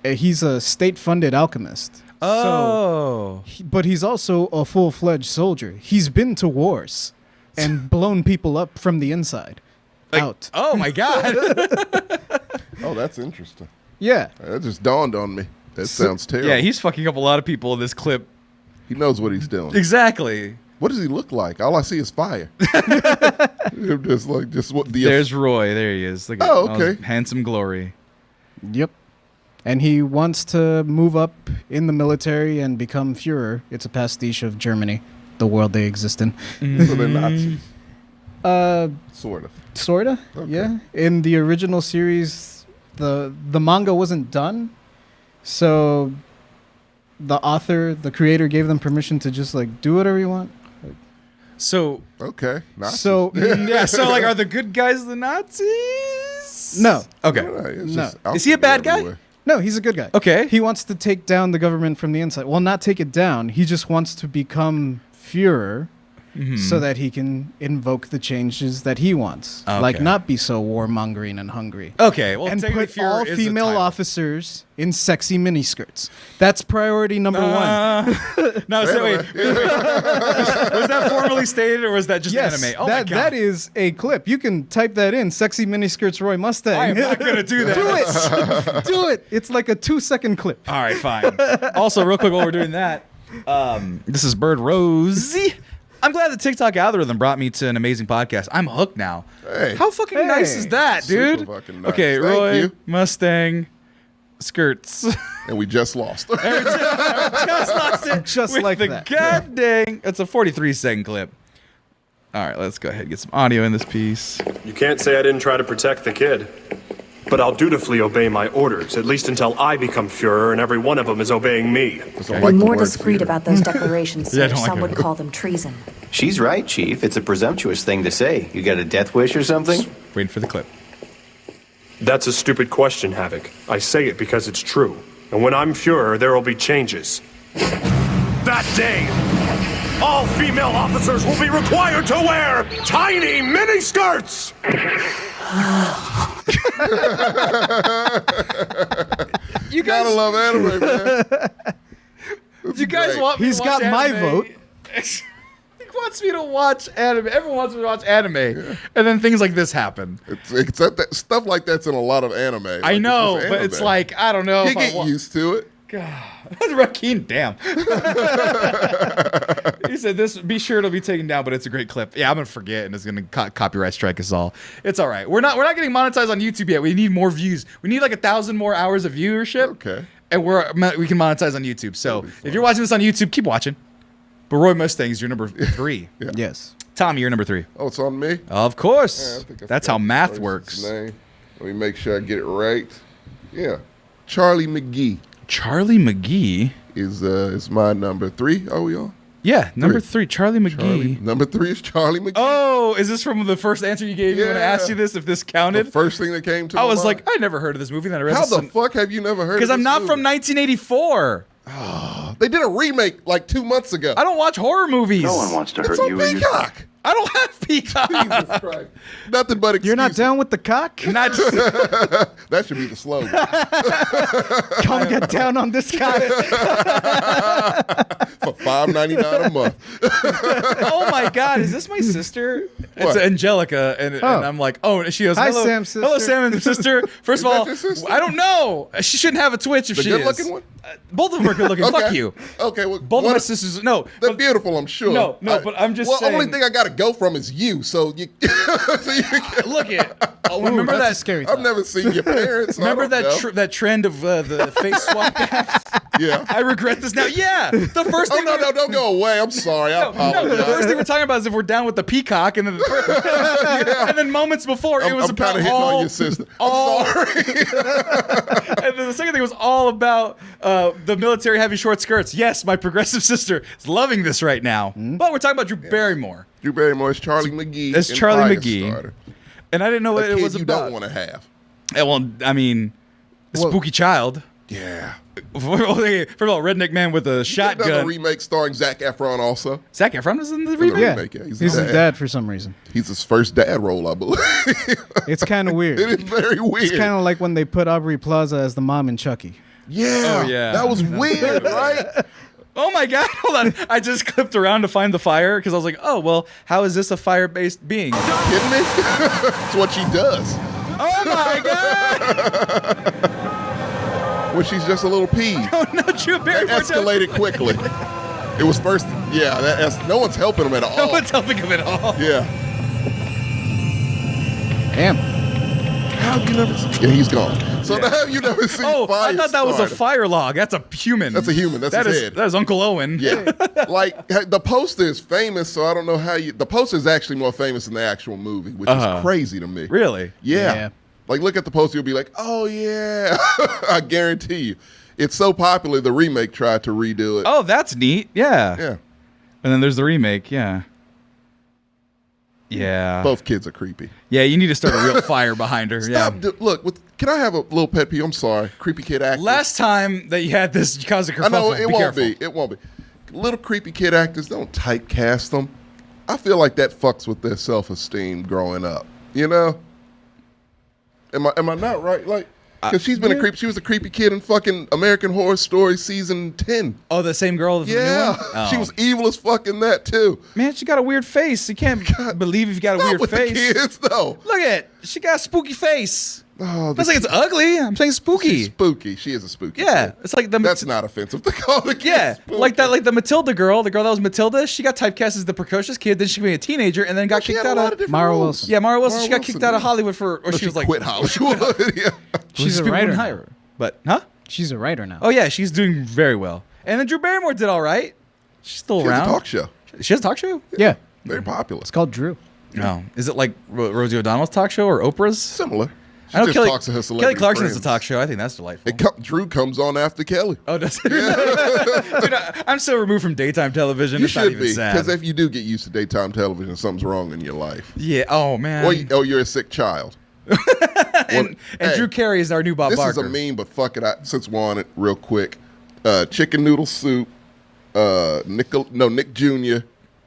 He's a state-funded alchemist. Oh. But he's also a full-fledged soldier. He's been to wars and blown people up from the inside out. Oh, my God. Oh, that's interesting. Yeah. That just dawned on me. That sounds terrible. Yeah, he's fucking up a lot of people in this clip. He knows what he's doing. Exactly. What does he look like? All I see is fire. just what the. There's Roy. There he is. Look at Oh, okay. Handsome glory. Yep. And he wants to move up in the military and become Führer. It's a pastiche of Germany, the world they exist in. So they're Nazis. Sort of. Sorta. Okay. Yeah. In the original series, the manga wasn't done, so the author, the creator, gave them permission to just like do whatever you want. So, Okay. Nazis. So yeah, so like, are the good guys the Nazis? no, Okay. It's No. just Is he a bad guy? everywhere. no, he's a good guy. Okay. He wants to take down the government from the inside. Well, not take it down. He just wants to become Führer so that he can invoke the changes that he wants. Okay. Like not be so warmongering and hungry. Okay. Well, And technically put Führer all is a female title. officers in sexy miniskirts. That's priority number one. No, so wait. Was that formally stated or was that just Yes, anime? Oh that, my God. that is a clip. You can type that in. Sexy miniskirts Roy Mustang. I am not going to do that. Do it. Do it. It's like a 2-second clip. All right, fine. Also, real quick while we're doing that, this is Bird Rosie. I'm glad the TikTok algorithm brought me to an amazing podcast. I'm hooked now. Hey. How fucking nice is that, Super dude? fucking nice. Okay, Thank Roy you. Mustang skirts. And we just lost. Just lost it. Just with like the that. God dang. It's a 43-second clip. All right, let's go ahead and get some audio in this piece. You can't say I didn't try to protect the kid. But I'll dutifully obey my orders, at least until I become Führer and every one of them is obeying me. Be More discreet about those declarations, Yeah, I sir. don't like Some would it. call them treason. She's right, Chief. It's a presumptuous thing to say. You got a death wish or something? Waiting for the clip. That's a stupid question, Havoc. I say it because it's true. And when I'm Führer, there will be changes. That day, all female officers will be required to wear tiny miniskirts! You Gotta guys, love anime, man. you guys great. want me He's to watch got my anime? vote. He wants me to watch anime. Everyone wants me to watch anime. And then things like this happen. It's stuff like that's in a lot of anime. I Like, know, just but it's anime. like, I don't know. You if I get used to it. Rakeen, damn. He said this, be sure it'll be taken down, but it's a great clip. Yeah, I'm going to forget, and it's going to copyright strike us all. It's all right. We're not getting monetized on YouTube yet. We need more views. We need like 1,000 more hours of viewership. Okay. And we can monetize on YouTube. So if you're watching this on YouTube, keep watching. But Roy Mustang's your number 3. Yes. Tommy, you're number 3. Oh, it's on me? Of Yeah, course. I think I That's forgot how the math person's works. name. Let me make sure I get it right. Yeah. Charlie McGee Charlie McGee. is my number 3. Are we on? Yeah, number 3. 3. Charlie McGee. Charlie. Number 3 is Charlie McGee. Oh, is this from the first answer you gave me when I Yeah. asked you this? If this The counted? first thing that came to I my was mind. like, I never heard of this movie. Then I read How this the fuck have you never heard of this because I'm not from movie? 1984. They did a remake like 2 months ago. I don't watch horror movies. No one wants to It's hurt on you or your... Peacock. I don't have Peacock. Jesus Christ. Nothing but excuses. You're not down with the cock? Not That should be the slogan. Come get down on this cock. For $5.99 a month. Oh my God, is this my sister? It's What? Angelica, and I'm like, oh, and she goes, Hi, hello, Sam, sister. hello, Sam and sister. First of that all, your sister? I don't know. She shouldn't have a Twitch if The she good-looking is. one? Both of them are good looking. Okay. Fuck you. Okay, well, Both of my sisters. No, They're but- beautiful, I'm sure. No, but I'm just well, saying. the only thing I got to go from is you. So you, Look at. Remember that's that a scary I've never seen your parents. So Remember I don't know. that trend of the face swap apps? Yeah. I regret this now. Yeah, the first Oh thing. no, don't go away. I'm sorry. I apologize. The first thing we're talking about is if we're down with the Peacock, and then and then moments before it was I'm about kind of hitting all on your sister. all- I'm sorry. And then the second thing was all about the military having short skirts. Yes, my progressive sister is loving this right now. But we're talking about Drew Barrymore. Drew Barrymore is Charlie McGee. It's in Charlie Firestarter. McGee. And I didn't know what A it kid was you about. don't want to have. Yeah, well, I mean, spooky child. Yeah. First of all, redneck man with a Another shotgun. remake starring Zac Efron also. Zac Efron was in the The remake. Yeah, remake, yeah. he's his dad for some reason. He's his first dad role, I believe. It's kind of weird. It is very weird. It's kind of like when they put Aubrey Plaza as the mom in Chucky. Yeah. Oh, yeah. That was weird, right? Oh my God! Hold on, I just clipped around to find the fire because I was like, oh well, how is this a fire-based being? Kidding me? It's what she does. Oh my God! When she's just a little peeved. Oh no, Drew That Barrymore escalated quickly. It was first, yeah. No one's helping him at all. No one's helping him at all. Yeah. Damn. How have you never seen? Yeah, he's gone. So now have you never seen? Oh, I thought that was a Firestarter? fire log. That's a human. That's a human. That's That his is- head. That is Uncle Owen. Yeah, like the poster is famous, so I don't know how you. The poster is actually more famous than the actual movie, which is crazy to me. Really? Yeah. Yeah. Like look at the poster, you'll be like, oh yeah, I guarantee you, it's so popular. The remake tried to redo it. Oh, that's neat. Yeah. Yeah, And then there's the remake. Yeah. Yeah. both kids are creepy. Yeah. You need to start a real fire behind her. Stop. Yeah. Look, can I have a little pet peeve? I'm sorry, creepy kid actors. Last time that you had this, you caused a kerfuffle. I know it won't careful. be. It won't be. Little creepy kid actors, don't typecast them. I feel like that fucks with their self-esteem growing up. You know? Am I not right? Like, because she's been a creep. She was a creepy kid in fucking American Horror Story season 10. Oh, the same girl. From the new Yeah, one? Oh. she was evil as fuck in that too. Man, she got a weird face. You can't believe if you got a Not weird with face. the kids though. Look at it. She got a spooky face. Oh, That's like it's ugly. I'm saying spooky. she's spooky. She is a spooky. Yeah, kid. it's like the That's not offensive to call the kid yeah, spooky. like that, like the Matilda girl, the girl that was Matilda. She got typecast as the precocious kid. Then she became a teenager, and then got She kicked had a out lot of. different Mara roles. Wilson. Yeah, Mara Wilson. Mara She got Wilson, kicked out of yeah. Hollywood for, or No, she was like quit Hollywood. Yeah. She's a people writer wouldn't now. hire her. But huh? She's a writer now. Oh yeah, she's doing very well. And then Drew Barrymore did all right. She's still She has around. a talk show. She has a talk show. Yeah. Very popular. It's called Drew. No, is it like Rosie O'Donnell's talk show or Oprah's? Similar. She I know just Kelly, talks to her Kelly celebrity Clarkson has a friends. talk show. I think that's delightful. Drew comes on after Kelly. Oh, does it? Dude, I'm so removed from daytime television. You it's not should even be, sad. because if you do get used to daytime television, something's wrong in your life. Yeah. Oh man. Or you're a sick child. and Hey, Drew Carey is our new Bob This Barker. is a meme, but fuck it. Since we're on it real quick. Chicken noodle soup, Nick Jr.,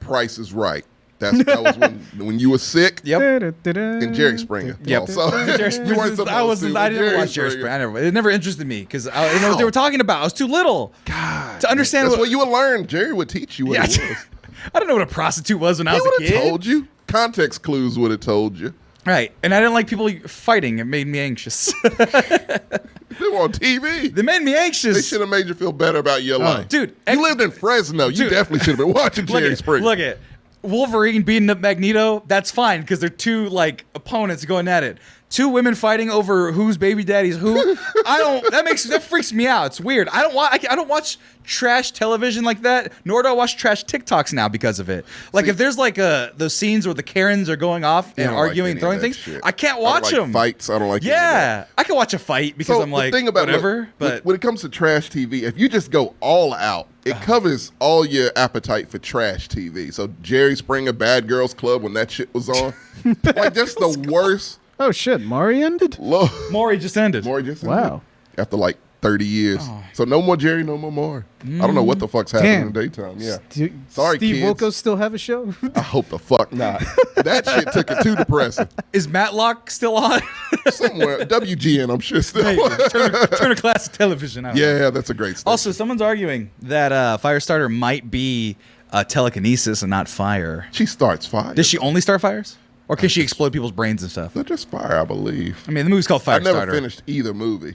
Price is Right. That was when you were sick. Yep. And Jerry Springer. Yep. Also, Jerry you weren't supposed to. I but didn't watch Jerry Springer. It never interested me because I didn't know what they were talking about. I was too little to understand. That's what you would learn. Jerry would teach you what Yeah, it was. I didn't know what a prostitute was when I He was a would have kid. told you. Context clues would have told you. Right, and I didn't like people fighting. It made me anxious. They were on TV. They made me They anxious. should have made you feel better about your life. Dude, you lived in Fresno. You Dude. definitely should have been watching Jerry Springer. Look at Wolverine beating up Magneto. That's fine because they're two like opponents going at it. Two women fighting over whose baby daddy's who. That freaks me out. It's weird. I don't watch trash television like that. Nor do I watch trash TikToks now because of it. Like if there's like those scenes where the Karens are going off I and don't arguing like and any throwing of that things, shit. I can't I watch don't like them. fights. I don't like any of that. Yeah, I can watch a fight because I'm like the thing about whatever. look, but when it comes to trash TV, if you just go all out, it covers all your appetite for trash TV. So Jerry Springer, Bad Girls Club, when that shit was on, like that's the worst. Oh shit, Maury ended? Maury just ended. Maury just Wow. after like 30 years. So no more Jerry, no more Maury. I don't know what the fuck's happening in the daytime. Yeah. Sorry, Steve kids. Wilkos still have a show? I hope the fuck not. That shit took it too depressing. Is Matlock still on? Somewhere. WGN, I'm sure still. Turner Classic Television. Yeah, that's a great station. Also, someone's arguing that Firestarter might be telekinesis and not fire. She starts fire. Does she only start fires? Or can she explode people's brains and stuff? They're just fire, I believe. I mean, the movie's called Firestarter. I never finished either movie.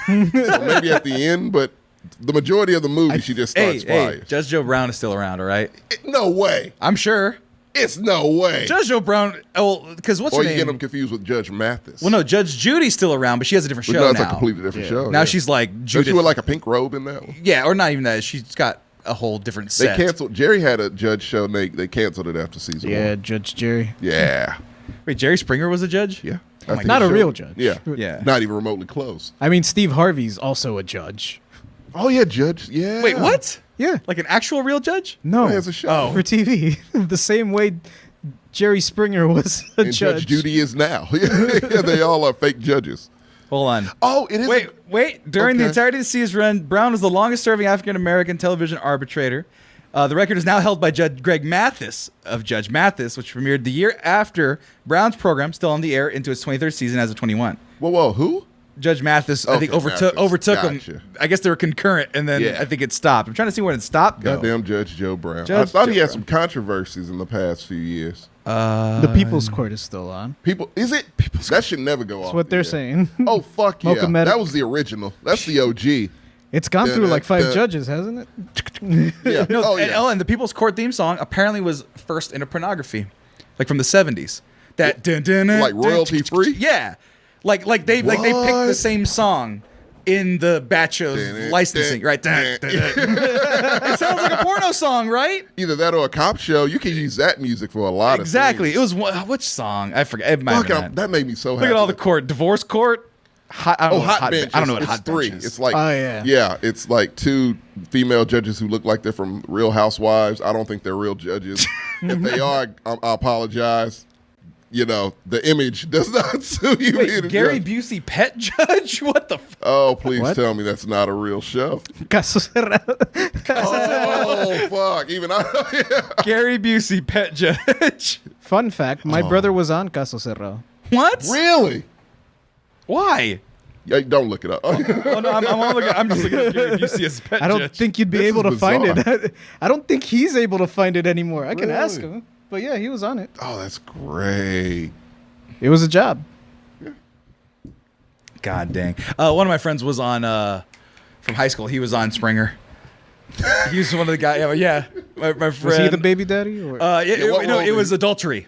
So maybe at the end, but the majority of the movie, she just starts fires. Judge Joe Brown is still around, all right? No way. I'm sure. It's no way. Judge Joe Brown, because what's her name? Or you get them confused with Judge Mathis. Well, no, Judge Judy's still around, but she has a different show no, it's now. a completely different show. Now she's like Judith. Does she wear like a pink robe in that one? Yeah, or not even that. She's got a whole different set. They canceled. Jerry had a judge show, and they canceled it after season 1. Yeah, Judge Jerry. Yeah. Wait, Jerry Springer was a judge? Yeah. Not a real judge. Yeah. Yeah. Not even remotely close. I mean, Steve Harvey's also a judge. Oh, yeah, Judge. Yeah. Wait, what? Yeah. Like an actual real judge? No. He has a show. For TV. The same way Jerry Springer was a And judge. Judge Judy is now. Yeah, they all are fake judges. Hold on. Oh, it is. Wait. During the Okay. entirety of the series run, Brown was the longest-serving African-American television arbitrator. The record is now held by Judge Greg Mathis of Judge Mathis, which premiered the year after Brown's program, still on the air, into its 23rd season as of 21. Whoa, who? Judge Mathis, I think, overtook Gotcha. him. I guess they were concurrent, and then I think it stopped. I'm trying to see when it stopped, though. Goddamn Judge Joe Brown. Judge I thought Joe he had Brown. some controversies in the past few years. The People's Court is still on. Is it? That should never go off. That's what they're saying. Oh, fuck yeah. Mocha Medic. That was the original. That's the OG. It's gone through like 5 judges, hasn't it? Yeah. No, yeah. and the People's Court theme song apparently was first into pornography, like from the 70s. That like royalty free? Yeah, like they picked the same song in the batch of licensing, right? It sounds like a porno song, right? Either that or a cop show. You can use that music for a lot Exactly. of It things. was which song? I forget. It might have been That made me so happy. Look at all the court, divorce court. I don't know what hot bench. I don't know what It's hot 3. bench is. It's like, Oh, yeah. Yeah, it's like 2 female judges who look like they're from Real Housewives. I don't think they're real judges. If they are, I apologize. You know, the image does not suit you. Wait, Gary Busey pet judge? What the? Oh, please What? tell me that's not a real show. Caso cerrado. Oh, fuck. Even I. Gary Busey pet judge. Fun fact, my brother was on Caso Cerrado. What? Really? Why? Yeah, don't look it up. Oh no, I'm just looking at Gary Busey as pet I don't judge. think you'd be This able is to find bizarre. it. I don't think he's able to find it anymore. I can ask Really? him. But yeah, he was on it. Oh, that's great. It was a job. God dang. One of my friends was on from high school. He was on Springer. He was one of the guys. Yeah, my friend. Was he the baby daddy? Or? It was adultery.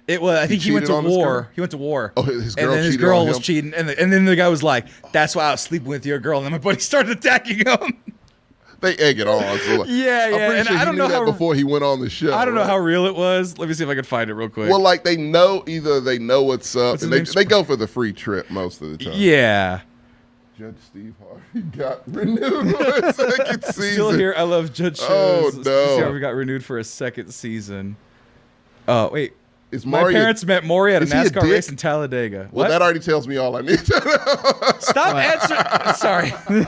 It was. I think he went cheated to on this war. girl? He went to war. Oh, his and girl then his cheated girl on was him? cheating, and then the guy was like, "That's why I was sleeping with your girl." And then my buddy started attacking him. They egg it on. So like, Yeah, I'm yeah, pretty and sure I he don't knew know that how- before he went on the show. I don't know right? how real it was. Let me see if I can find it real quick. Well, like they know they know what's up, What's and his they name? go for the free trip most of the time. yeah. Judge Steve Harvey got renewed for a second season. Still here. I love Judge shows. Oh, See no. how we got renewed for a second season. Oh wait. Is My Maury parents met Maury at a is he a NASCAR dick? race in Talladega. Well, What? that already tells me all I need to know. Stop answering.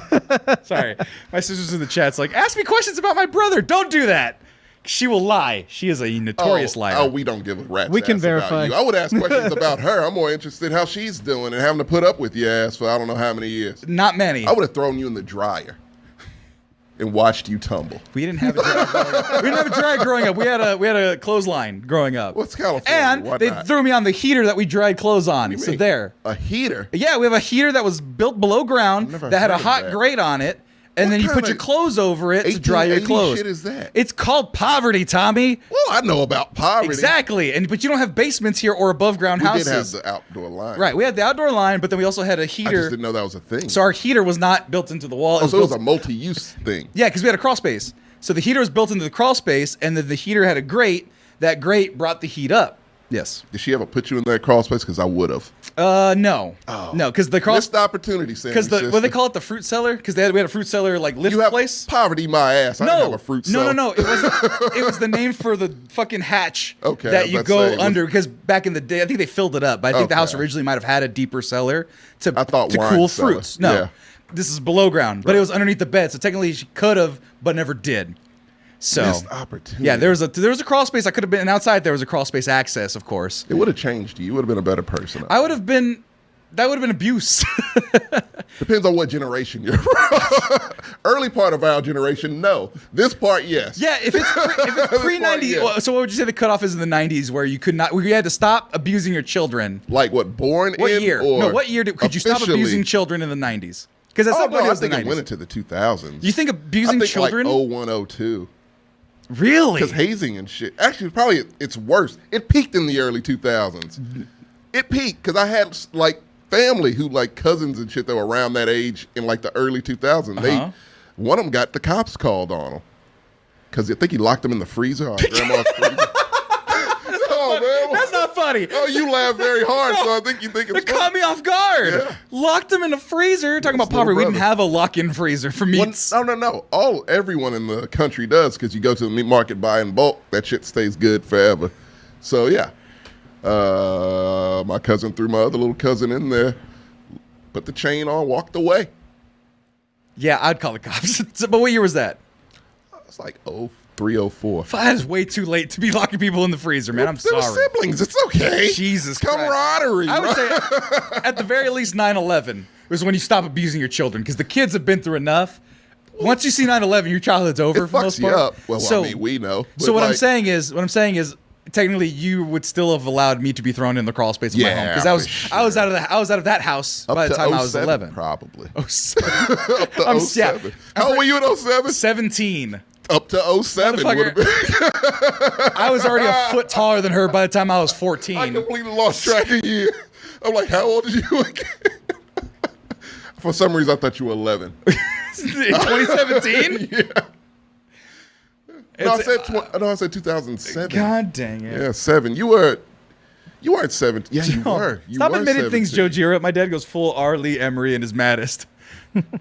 Sorry. My sister's in the chat. It's like, ask me questions about my brother. Don't do that. She will lie. She is a notorious liar. Oh, we don't give a rat's We can ass verify. about you. I would ask questions about her. I'm more interested in how she's doing and having to put up with your ass for I don't know how many years. Not many. I would have thrown you in the dryer and watched you tumble. We didn't have a drag growing up. We didn't have a drag growing up. We had a clothesline growing up. What's California? And Why they not? threw me on the heater that we dried clothes on. What do you So mean? there. A heater? Yeah, we have a heater that was built below ground Never that had a heard of hot that. grate on it, and What then you kind put your of clothes over it to dry your 1880 clothes. shit is that? It's called poverty, Tommy. Well, I know about poverty. Exactly. But you don't have basements here or above ground We houses. did have the outdoor line. Right. We had the outdoor line, but then we also had a I just heater. didn't know that was a thing. So our heater was not built into the wall. Oh, so it was built- a multi-use thing. Yeah, because we had a crawl space. So the heater was built into the crawl space, and then the heater had a grate. That grate brought the heat up. Yes. Did she ever put you in that crawl space? Because I would have. No. No, because the crawl... Missed opportunity, Sammy. Because what they call it, the fruit cellar? Because we had a fruit cellar, like, lift place? Poverty my ass. I didn't have a fruit cellar. No. It was the name for the fucking hatch that you go under. Because back in the day, I think they filled it up. But I think the house originally might have had a deeper cellar to cool fruits. No. Yeah. This is below ground. But it was underneath the bed. So technically she could have, but never did. So missed opportunity. Yeah, there was a crawl space. I could have been, and outside there was a crawl space access, of course. It would have changed you. You would have been a better person. I would have been. That would have been abuse. Depends on what generation you're from. Early part of our generation, no. This part, yes. Yeah, if it's pre-90s, yeah. So what would you say the cutoff is in the 90s, where you had to stop abusing your children? Like what? What year? What year could you stop abusing children in the 90s? Because at some point it was the 90s. I think it went into the 2000s. You think abusing children? Like 01, 02. Really? Because hazing and shit. Actually, probably it's worse. It peaked in the early 2000s. It peaked because I had like family who like cousins and shit that were around that age in like the early 2000s. One of them got the cops called on him because I think he locked them in the freezer or grandma's freezer. That's not funny. Oh, you laugh very hard, so I think you think it's funny. It caught me off guard. Yeah. Locked them in the freezer. Talking about poverty. We didn't have a lock-in freezer for meats. No. Everyone in the country does because you go to the meat market, buy in bulk. That shit stays good forever. So, yeah. My cousin threw my other little cousin in there, put the chain on, walked away. Yeah, I'd call the cops. But what year was that? It's like 03, 04. That is way too late to be locking people in the freezer, man. I'm sorry. They're siblings. It's okay. Jesus camaraderie. Christ. I would say at the very least 9/11 was when you stop abusing your children because the kids have been through enough. Once you see 9/11, your childhood's over for the most part. You up. Well, I mean, we know. So what I'm saying is, technically, you would still have allowed me to be thrown in the crawl space of my home because I was out of that house by the time I was 11. Probably. Up to 07. How old were you in 07? 17. Up to 07 would have been. I was already a foot taller than her by the time I was 14. I completely lost track of you. I'm like, how old are you again? For some reason, I thought you were 11. In 2017? Yeah. I said 2007. God dang it. Yeah, 7. You weren't 7. Yeah, you were. Stop admitting things, Joe Gira. My dad goes full R. Lee Emery and his maddest.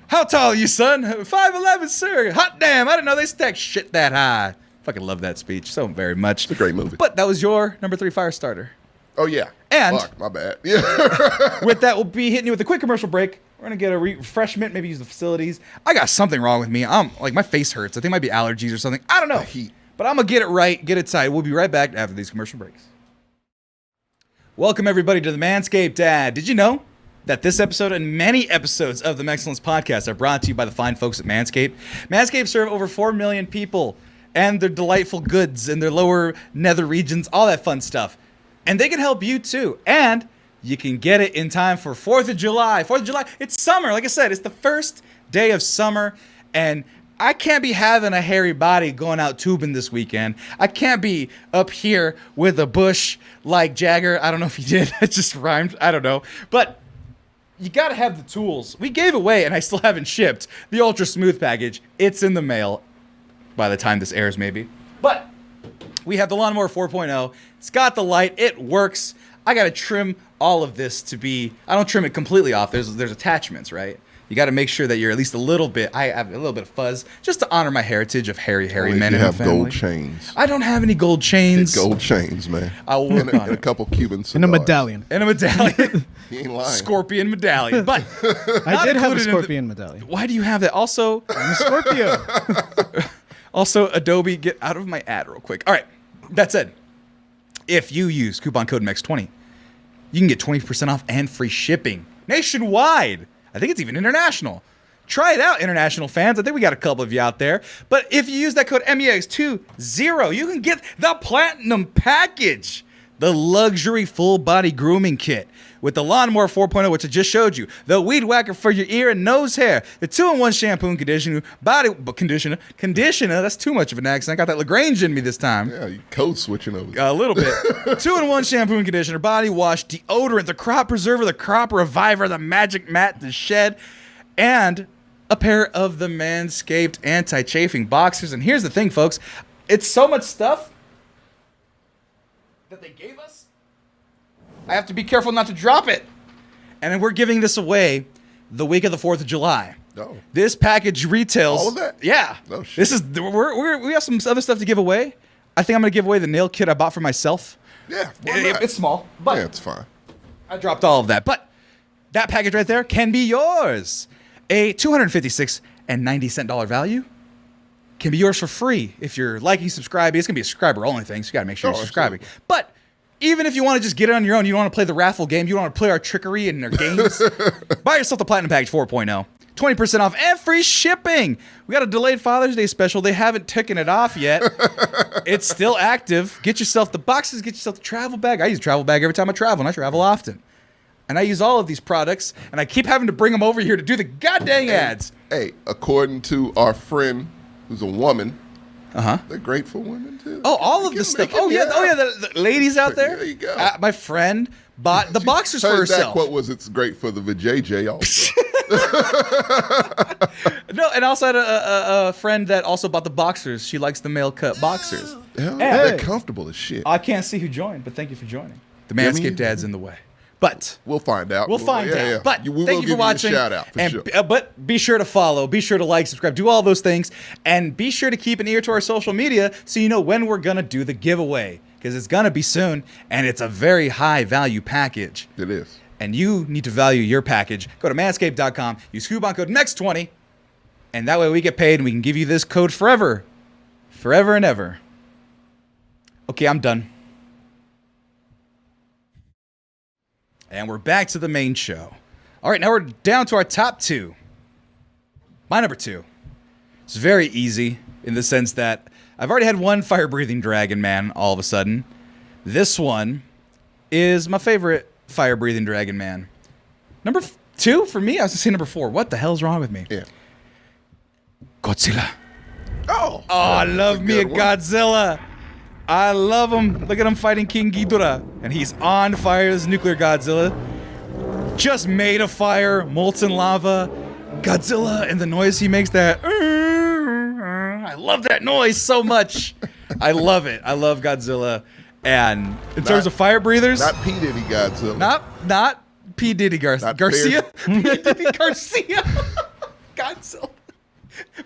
How tall are you, son? 5'11", sir. Hot damn, I didn't know they stacked shit that high. Fucking love that speech so very much. It's a great movie. But that was your number 3 fire starter. Oh, yeah. And fuck, my bad. Yeah. With that, we'll be hitting you with a quick commercial break. We're going to get a refreshment, maybe use the facilities. I got something wrong with me. Like, my face hurts. I think it might be allergies or something. I don't know. The heat. But I'm going to get it right, get it tight. We'll be right back after these commercial breaks. Welcome, everybody, to the Manscaped ad. Did you know that this episode and many episodes of the Mexcellence Podcast are brought to you by the fine folks at Manscaped? Manscaped serve over 4 million people and their delightful goods in their lower nether regions, all that fun stuff. And they can help you, too. And you can get it in time for 4th of July. 4th of July, it's summer. Like I said, it's the first day of summer. And I can't be having a hairy body going out tubing this weekend. I can't be up here with a bush like Jagger. I don't know if he did. It just rhymed. I don't know. But you got to have the tools. We gave away, and I still haven't shipped, the Ultra Smooth package. It's in the mail by the time this airs, maybe. But we have the Lawnmower 4.0. It's got the light. It works. I got to trim all of this to be... I don't trim it completely off. There's attachments, right? You got to make sure that you're at least a little bit... I have a little bit of fuzz just to honor my heritage of hairy men in my family. You have gold chains. I don't have any gold chains. Get gold chains, man. I'll work on it. And a couple Cuban cigars. And a medallion. He ain't lying. Scorpion medallion. But I did have a scorpion medallion. Why do you have that? Also... I'm a Scorpio. Also, Adobe, get out of my ad real quick. All right. That said, if you use coupon code MEX20, you can get 20% off and free shipping nationwide. I think it's even international. Try it out, international fans. I think we got a couple of you out there. But if you use that code MEX20, you can get the Platinum Package, the luxury full-body grooming kit with the Lawnmower 4.0, which I just showed you, the Weed Whacker for your ear and nose hair, the 2-in-1 shampoo and conditioner, that's too much of an accent. I got that LaGrange in me this time. Yeah, you code switching over. A little bit. 2-in-1 shampoo and conditioner, body wash, deodorant, the crop preserver, the crop reviver, the magic mat, the shed, and a pair of the Manscaped anti-chafing boxers. And here's the thing, folks. It's so much stuff that they gave us I have to be careful not to drop it. And then we're giving this away the week of the 4th of July. Oh. This package retails. All of that? Yeah. Oh, shit. This is we have some other stuff to give away. I think I'm gonna give away the nail kit I bought for myself. Yeah, why not? It's small, but yeah, it's fine. I dropped all of that. But that package right there can be yours. A $256.90 value can be yours for free if you're liking, subscribing. It's gonna be a subscriber only thing, so you gotta make sure you're subscribing. Absolutely. But even if you want to just get it on your own, you don't want to play the raffle game, you don't want to play our trickery and our games, buy yourself the Platinum Package 4.0. 20% off and free shipping. We got a delayed Father's Day special. They haven't taken it off yet. It's still active. Get yourself the boxes. Get yourself the travel bag. I use a travel bag every time I travel, and I travel often. And I use all of these products, and I keep having to bring them over here to do the goddamn ads. Hey, according to our friend who's a woman, they're great for women too. Oh, all of this stuff. Oh yeah, the ladies out there. There you go. My friend bought the boxers for That herself. quote was, "It's great for the vajayjay also." No, and I also had a friend that also bought the boxers. She likes the male cut boxers. Hell, they're comfortable as shit. I can't see who joined, but thank you for joining. The Manscaped ad's in the way. But we'll find out. We'll find out. Yeah. But we thank will you give for watching. You a shout out for and, sure. But be sure to follow. Be sure to like, subscribe, do all those things, and be sure to keep an ear to our social media so you know when we're gonna do the giveaway, because it's gonna be soon, and it's a very high value package. It is. And you need to value your package. Go to manscaped.com. Use coupon code NEXT20, and that way we get paid, and we can give you this code forever and ever. Okay, I'm done. And we're back to the main show. All right, now we're down to our top two. My number two. It's very easy in the sense that I've already had one fire-breathing dragon man all of a sudden. This one is my favorite fire-breathing dragon man. Number two for me, I was going to say number 4. What the hell's wrong with me? Yeah. Godzilla. Oh, I love me a Godzilla. I love him. Look at him fighting King Ghidorah. And he's on fire. This nuclear Godzilla. Just made of fire, molten lava. Godzilla and the noise he makes, that... I love that noise so much. I love it. I love Godzilla. And in terms of fire breathers... Not P. Diddy Godzilla. Not P. Diddy Garcia. P. Diddy Garcia. Godzilla.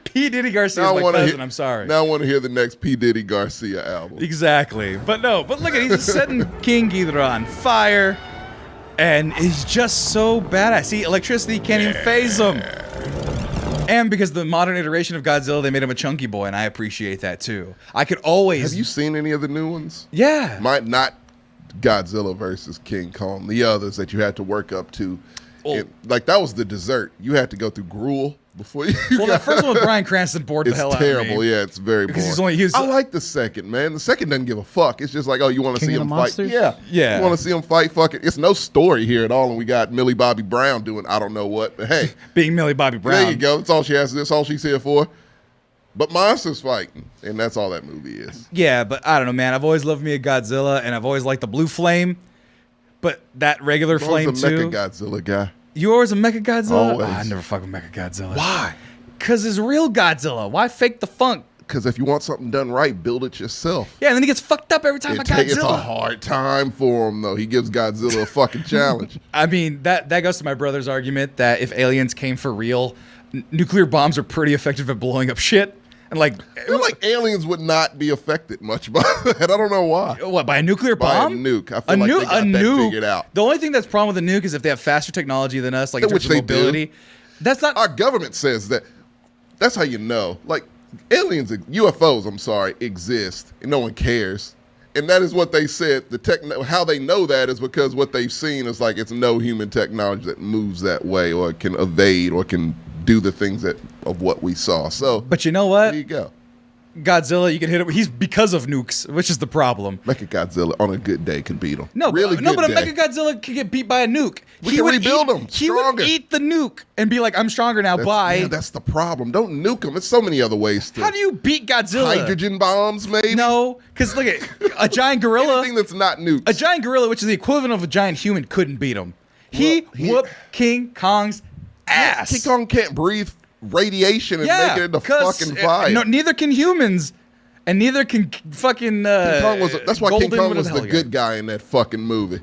P. Diddy Garcia is my cousin. I'm sorry. Now I want to hear the next P. Diddy Garcia album. Exactly. But look at he's setting King Ghidorah on fire. And he's just so badass. See, electricity can't even phase him. And because the modern iteration of Godzilla, they made him a chunky boy, and I appreciate that too. I could always... Have you seen any of the new ones? Yeah. Not Godzilla versus King Kong. The others that you had to work up to. Like, that was the dessert. You had to go through gruel before you... Well, that first one with Bryan Cranston bored the hell out of me. It's terrible. Yeah, it's very boring. I like the second, man. The second doesn't give a fuck. It's just like, oh, you want to see him fight? Yeah. You want to see him fight? Fuck it. It's no story here at all, and we got Millie Bobby Brown doing I don't know what, but hey. Being Millie Bobby Brown. There you go. That's all she has to do. That's all she's here for. But monsters fighting, and that's all that movie is. Yeah, but I don't know, man. I've always loved me a Godzilla, and I've always liked the blue flame, but that regular flame too. I'm a Mecha Godzilla guy. You always a Mecha Godzilla? Always. I never fucking Mecha Godzilla. Why? Because it's real Godzilla. Why fake the funk? Because if you want something done right, build it yourself. Yeah, and then he gets fucked up every time by Godzilla. It's a hard time for him, though. He gives Godzilla a fucking challenge. I mean, that goes to my brother's argument that if aliens came for real, nuclear bombs are pretty effective at blowing up shit. And I feel like aliens would not be affected much by that. I don't know why. What, by a nuclear bomb? By a nuke. I feel like they got that figured out. The only thing that's problem with a nuke is if they have faster technology than us, like in terms of mobility. That's not... Our government says that. That's how you know. Like, aliens, UFOs, exist, and no one cares. And that is what they said. How they know that is because what they've seen is like it's no human technology that moves that way or can evade or can do the things of what we saw. So, but you know what? There you go. Godzilla, you can hit it. He's because of nukes, which is the problem. Mecha Godzilla on a good day can beat him. But a Mecha Godzilla can get beat by a nuke. He would rebuild him. He would eat the nuke and be like, "I'm stronger now." Bye. That's the problem. Don't nuke him. There's so many other ways to. How do you beat Godzilla? Hydrogen bombs, maybe. No, because look at a giant gorilla. Anything that's not nukes. A giant gorilla, which is the equivalent of a giant human, couldn't beat him. He whooped King Kong's ass. King Kong can't breathe radiation and make it into fucking fire. No, neither can humans, and neither can fucking. That's why King Kong was the good guy in that fucking movie.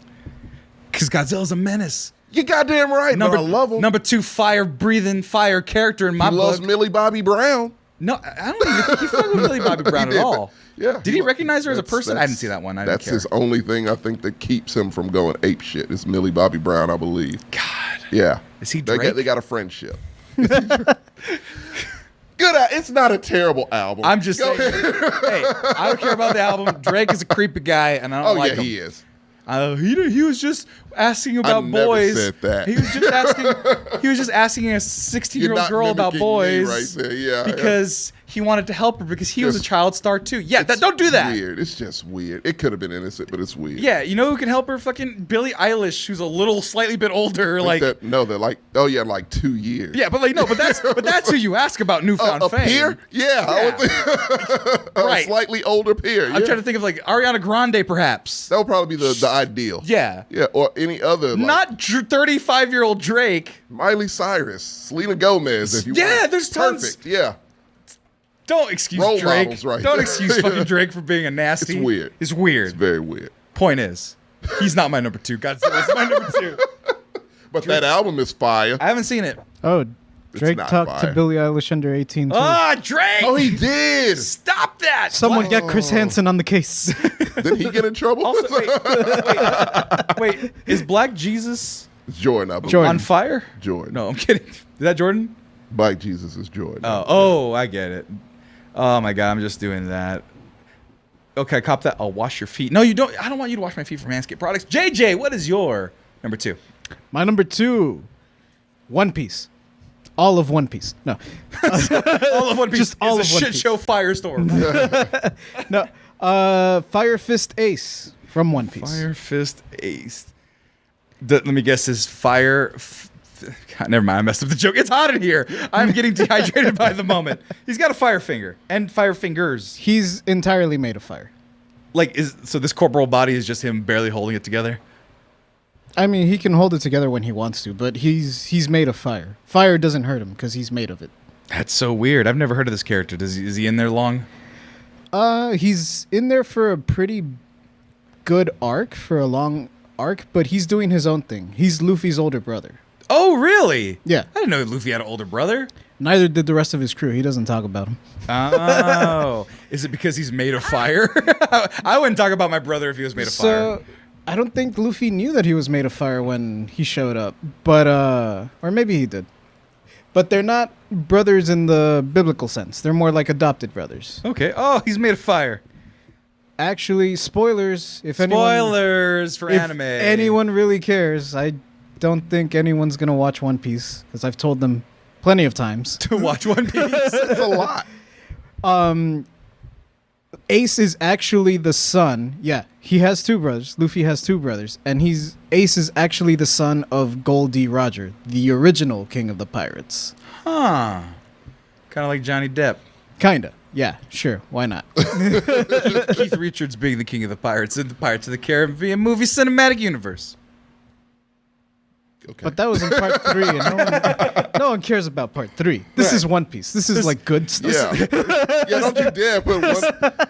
Because Godzilla's a menace. You goddamn right. I love him. Number 2, fire-breathing fire character in my book. He loves Millie Bobby Brown. No, I don't even think he fucked with Millie Bobby Brown at all. Yeah. Did he recognize her as a person? I didn't see that one. That's his only thing I think that keeps him from going ape shit is Millie Bobby Brown, I believe. God. Yeah. Is he Drake? They got a friendship. Good. It's not a terrible album. I'm just saying. Hey, I don't care about the album. Drake is a creepy guy, and I don't like him. Oh, yeah, he is. He was just asking about boys. Said that. He was just asking a 16-year-old girl about boys. Right there. Yeah, because he wanted to help her because he was a child star too. Yeah, don't do that. Weird. It's just weird. It could have been innocent, but it's weird. Yeah, you know who can help her? Fucking Billie Eilish, who's a little slightly bit older. They're like 2 years. Yeah, but that's who you ask about newfound fame. Peer? Yeah. I would think right. A slightly older peer. I'm trying to think of like Ariana Grande, perhaps. That would probably be the ideal. Yeah. Yeah, or any other. Not 35-year-old Drake. Miley Cyrus, Selena Gomez. If you want. There's tons. Perfect. Yeah. Don't excuse Role Drake. models, right? Don't excuse fucking Drake for being a nasty. It's weird. It's weird. It's very weird. Point is, he's not my number 2. Godzilla's my number 2. But Drake, that album is fire. I haven't seen it. Oh, Drake talked to Billie Eilish under 18 too. Ah, Drake! Oh, he did. Stop that! Someone get Chris Hansen on the case. Did he get in trouble? Also, wait, is Black Jesus It's Jordan, I believe. Jordan. on fire? Jordan. No, I'm kidding. Is that Jordan? Black Jesus is Jordan. Oh, I get it. Oh my God, I'm just doing that. Okay, cop that. I'll wash your feet. No, you don't. I don't want you to wash my feet from Manscaped products. JJ, what is your number 2? My number 2, One Piece. All of One Piece. No. All of One Piece. Just all is of a One shit show firestorm. No. Fire Fist Ace from One Piece. Fire Fist Ace. Let me guess. Is fire? God, never mind. I messed up the joke. It's hot in here. I'm getting dehydrated by the moment. He's got a fire finger and fire fingers. He's entirely made of fire. So this corporal body is just him barely holding it together. I mean, he can hold it together when he wants to, but he's made of fire. Fire doesn't hurt him because he's made of it. That's so weird. I've never heard of this character. Is he in there long? He's in there for a pretty good arc, for a long arc, but he's doing his own thing. He's Luffy's older brother. Oh, really? Yeah. I didn't know Luffy had an older brother. Neither did the rest of his crew. He doesn't talk about him. Oh. Is it because he's made of fire? I wouldn't talk about my brother if he was made of fire. I don't think Luffy knew that he was made of fire when he showed up. But, or maybe he did. But they're not brothers in the biblical sense. They're more like adopted brothers. Okay. Oh, he's made of fire. Actually, spoilers. If for anime. If anyone really cares, I don't think anyone's going to watch One Piece, because I've told them plenty of times. To watch One Piece? It's a lot. Ace is actually the son. Yeah, he has 2 brothers. Luffy has 2 brothers. And Ace is actually the son of Gold D. Roger, the original king of the pirates. Huh. Kind of like Johnny Depp. Kinda. Yeah, sure. Why not? Keith Richards being the king of the pirates in the Pirates of the Caribbean movie cinematic universe. Okay. But that was in part 3, and no one cares about part 3. This is One Piece. This is like good stuff. Yeah. Yeah, don't you dare put one.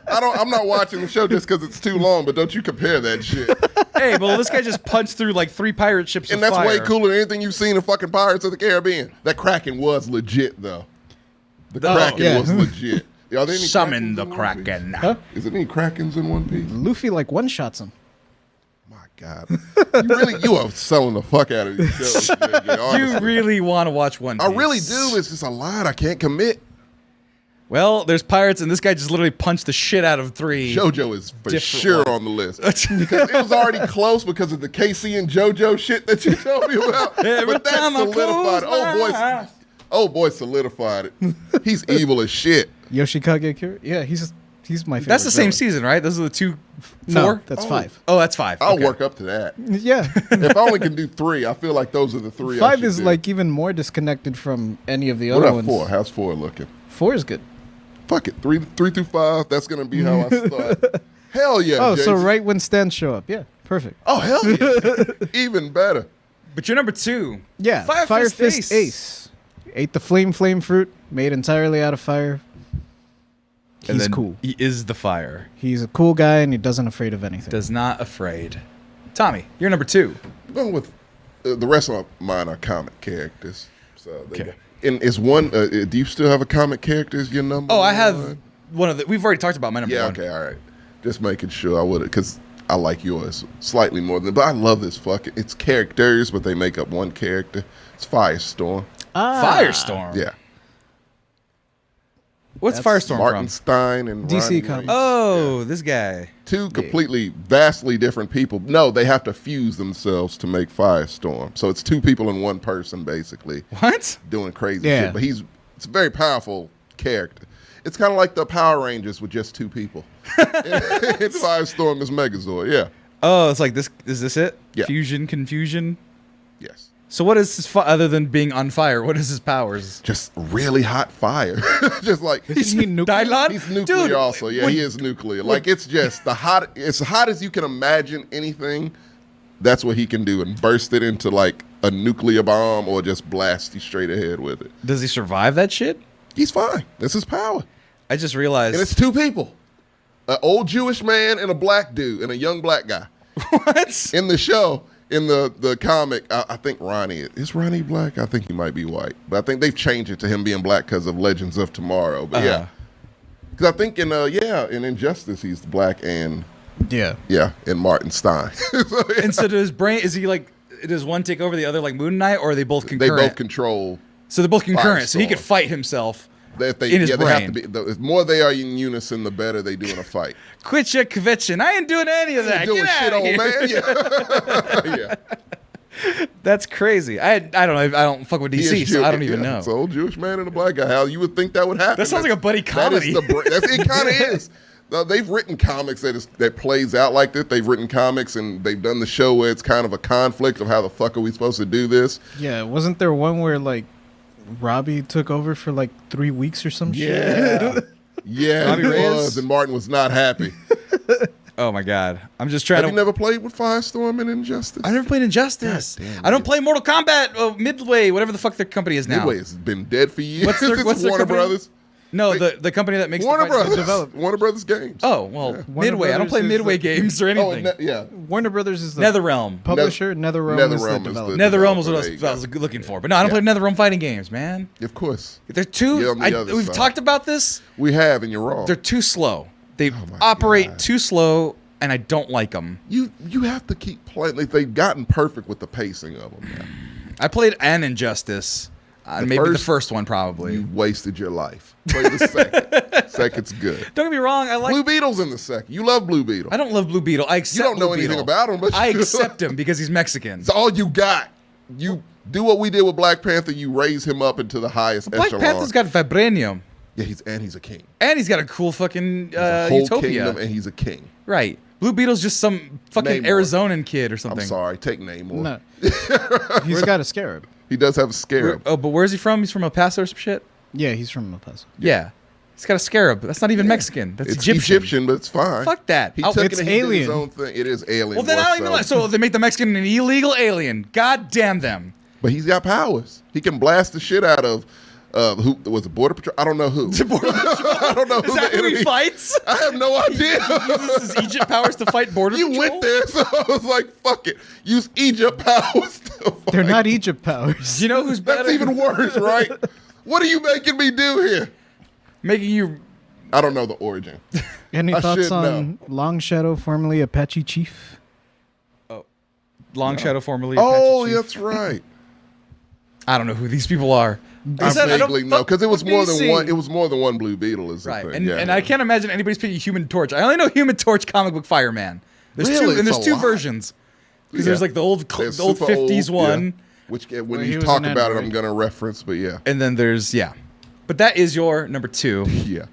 I'm not watching the show just because it's too long, but don't you compare that shit. Hey, well, this guy just punched through like 3 pirate ships And of that's fire. way cooler than anything you've seen in fucking Pirates of the Caribbean. That Kraken was legit, though. The Kraken was legit. Are there any Summon the Krakens in One Kraken. Huh? Piece? Is there any Krakens in One Piece? Luffy like one-shots him. My God. You are selling the fuck out of these shows. You really want to watch One Piece. I really do. It's just a lot. I can't commit. Well, there's pirates, and this guy just literally punched the shit out of 3. JoJo is for sure ones. on the list. Because it was already close because of the KC and JoJo shit that you told me about. But that solidified. Oh boy, solidified it. He's evil as shit. Yoshikage Kira? Yeah, he's my favorite. That's the same villain. season, right? Those are the 2, 4? No, that's 5. Oh, that's 5. I'll Okay. work up to that. Yeah. If I only can do 3, I feel like those are the 3. 5 is like even more disconnected from any of the what other about ones. 4? How's 4 looking? 4 is good. Fuck it. 3 through 5. That's gonna be how I start. Hell yeah. Oh, so Jason. right when stands show up. Yeah, perfect. Oh hell yeah. Even better. But you're number 2. Yeah, Fire Fist Ace. Ate the flame fruit, made entirely out of fire. And He's then cool. He is the fire. He's a cool guy, and he doesn't afraid of anything. Does not afraid. Tommy, you're number 2. going with the rest of mine are comic characters. So and is one? Do you still have a comic character as your number? Oh, I have one of the. We've already talked about my number one. Okay, all right. Just making sure I would, because I like yours slightly more than. But I love this fucking. It's characters, but they make up one character. It's Firestorm. Firestorm. Yeah. What's Firestorm Martin from? Stein and DC Ronnie Comics. Ray. Oh, this guy. Two completely, vastly different people. No, they have to fuse themselves to make Firestorm. So it's two people in one person, basically. What? Doing crazy shit. But it's a very powerful character. It's kind of like the Power Rangers with just two people. It's Firestorm is Megazord, yeah. Oh, it's like this. Is this it? Yeah. Fusion, confusion. Yes. So what is his other than being on fire? What is his powers? Just really hot fire. Just like Isn't he nuclear? Dylon? he's nuclear. Dude, also. Yeah, he is nuclear. Like it's just as hot as you can imagine anything. That's what he can do, and burst it into like a nuclear bomb or just blast you straight ahead with it. Does he survive that shit? He's fine. That's his power. I just realized. And it's two people. An old Jewish man and a black dude and a young black guy. What? In the show, in the comic, I think Ronnie, is Ronnie black? I think he might be white. But I think they've changed it to him being black because of Legends of Tomorrow. But yeah. Because I think in Injustice, he's black and and Martin Stein. And so does does one take over the other like Moon Knight, or are they both concurrent? They both control. So they're both concurrent. Firestorm. So he could fight himself. In his brain. They have to be. The more they are in unison, the better they do in a fight. Quit your kvetching. I ain't doing any of that. Doing Get shit, outta old here. man. Yeah. That's crazy. I don't know. I don't fuck with DC, so I don't even know. It's an old Jewish man and a black guy. How you would think that would happen? That sounds like a buddy comedy. It kind of is. They've written comics that plays out like that. They've written comics and they've done the show where it's kind of a conflict of how the fuck are we supposed to do this? Yeah, wasn't there one where like Robbie took over for like 3 weeks or some shit? Yeah, he was, and Martin was not happy. Oh my god, I'm just trying Have you never played with Firestorm and Injustice? I never played Injustice. I don't play Mortal Kombat, Midway, whatever the fuck their company is now. Midway has been dead for years. What's their Warner company? Brothers. No, the company that makes Warner the fight Brothers. Warner Brothers games. Oh well, Midway. I don't play Midway games or anything. Warner Brothers is the NetherRealm publisher. NetherRealm is the developer. NetherRealm was what I was looking for, but no, I don't play NetherRealm fighting games, man. Of course, they're too. We've talked about this. We have, and you're wrong. They're too slow. They operate too slow, and I don't like them. You have to keep playing. They've gotten perfect with the pacing of them. Now. I played an Injustice. Maybe the first one, probably. You wasted your life. Play the second. Second's good. Don't get me wrong. I like Blue Beetle's in the second. You love Blue Beetle. I don't love Blue Beetle. I accept. You don't know Blue anything Beetle. about him, but I accept him because he's Mexican. It's all you got. You do what we did with Black Panther. You raise him up into the highest Black echelon. Panther's got vibranium. Yeah, he's a king. And he's got a cool fucking whole utopia. Kingdom, and he's a king. Right. Blue Beetle's just some fucking Arizonan kid or something. I'm sorry. Take Namor. No. He's got a scarab. He does have a scarab. But where's he from? He's from El Paso or some shit? Yeah, he's from El Paso. Yeah. He's got a scarab. That's not even Mexican. That's Egyptian. But it's fine. Fuck that. He took it's it and he did alien. his own thing. It is alien. Well, then I don't even like. So they make the Mexican an illegal alien. God damn them. But he's got powers. He can blast the shit out of who was it, Border Patrol? I don't know who. I don't know who. Is that who he fights? I have no idea. He uses his Egypt powers to fight Border Patrol? You went there, so I was like, fuck it. Use Egypt powers to fight. They're not Egypt powers. You know who's better? That's even worse, right? What are you making me do here? Making you... I don't know the origin. Any thoughts on Long Shadow, formerly Apache Chief? Oh, Long Shadow, formerly Apache Chief. That's right. I don't know who these people are. I vaguely know because it was more than one. It was more than one Blue Beetle, is the right? thing. And I can't imagine anybody's picking Human Torch. I only know Human Torch comic book Fireman. There's really? There's two versions. Because there's like the old 50s one, which when you talk about it, I'm gonna reference. But yeah, and then there's but that is your number 2. Yeah.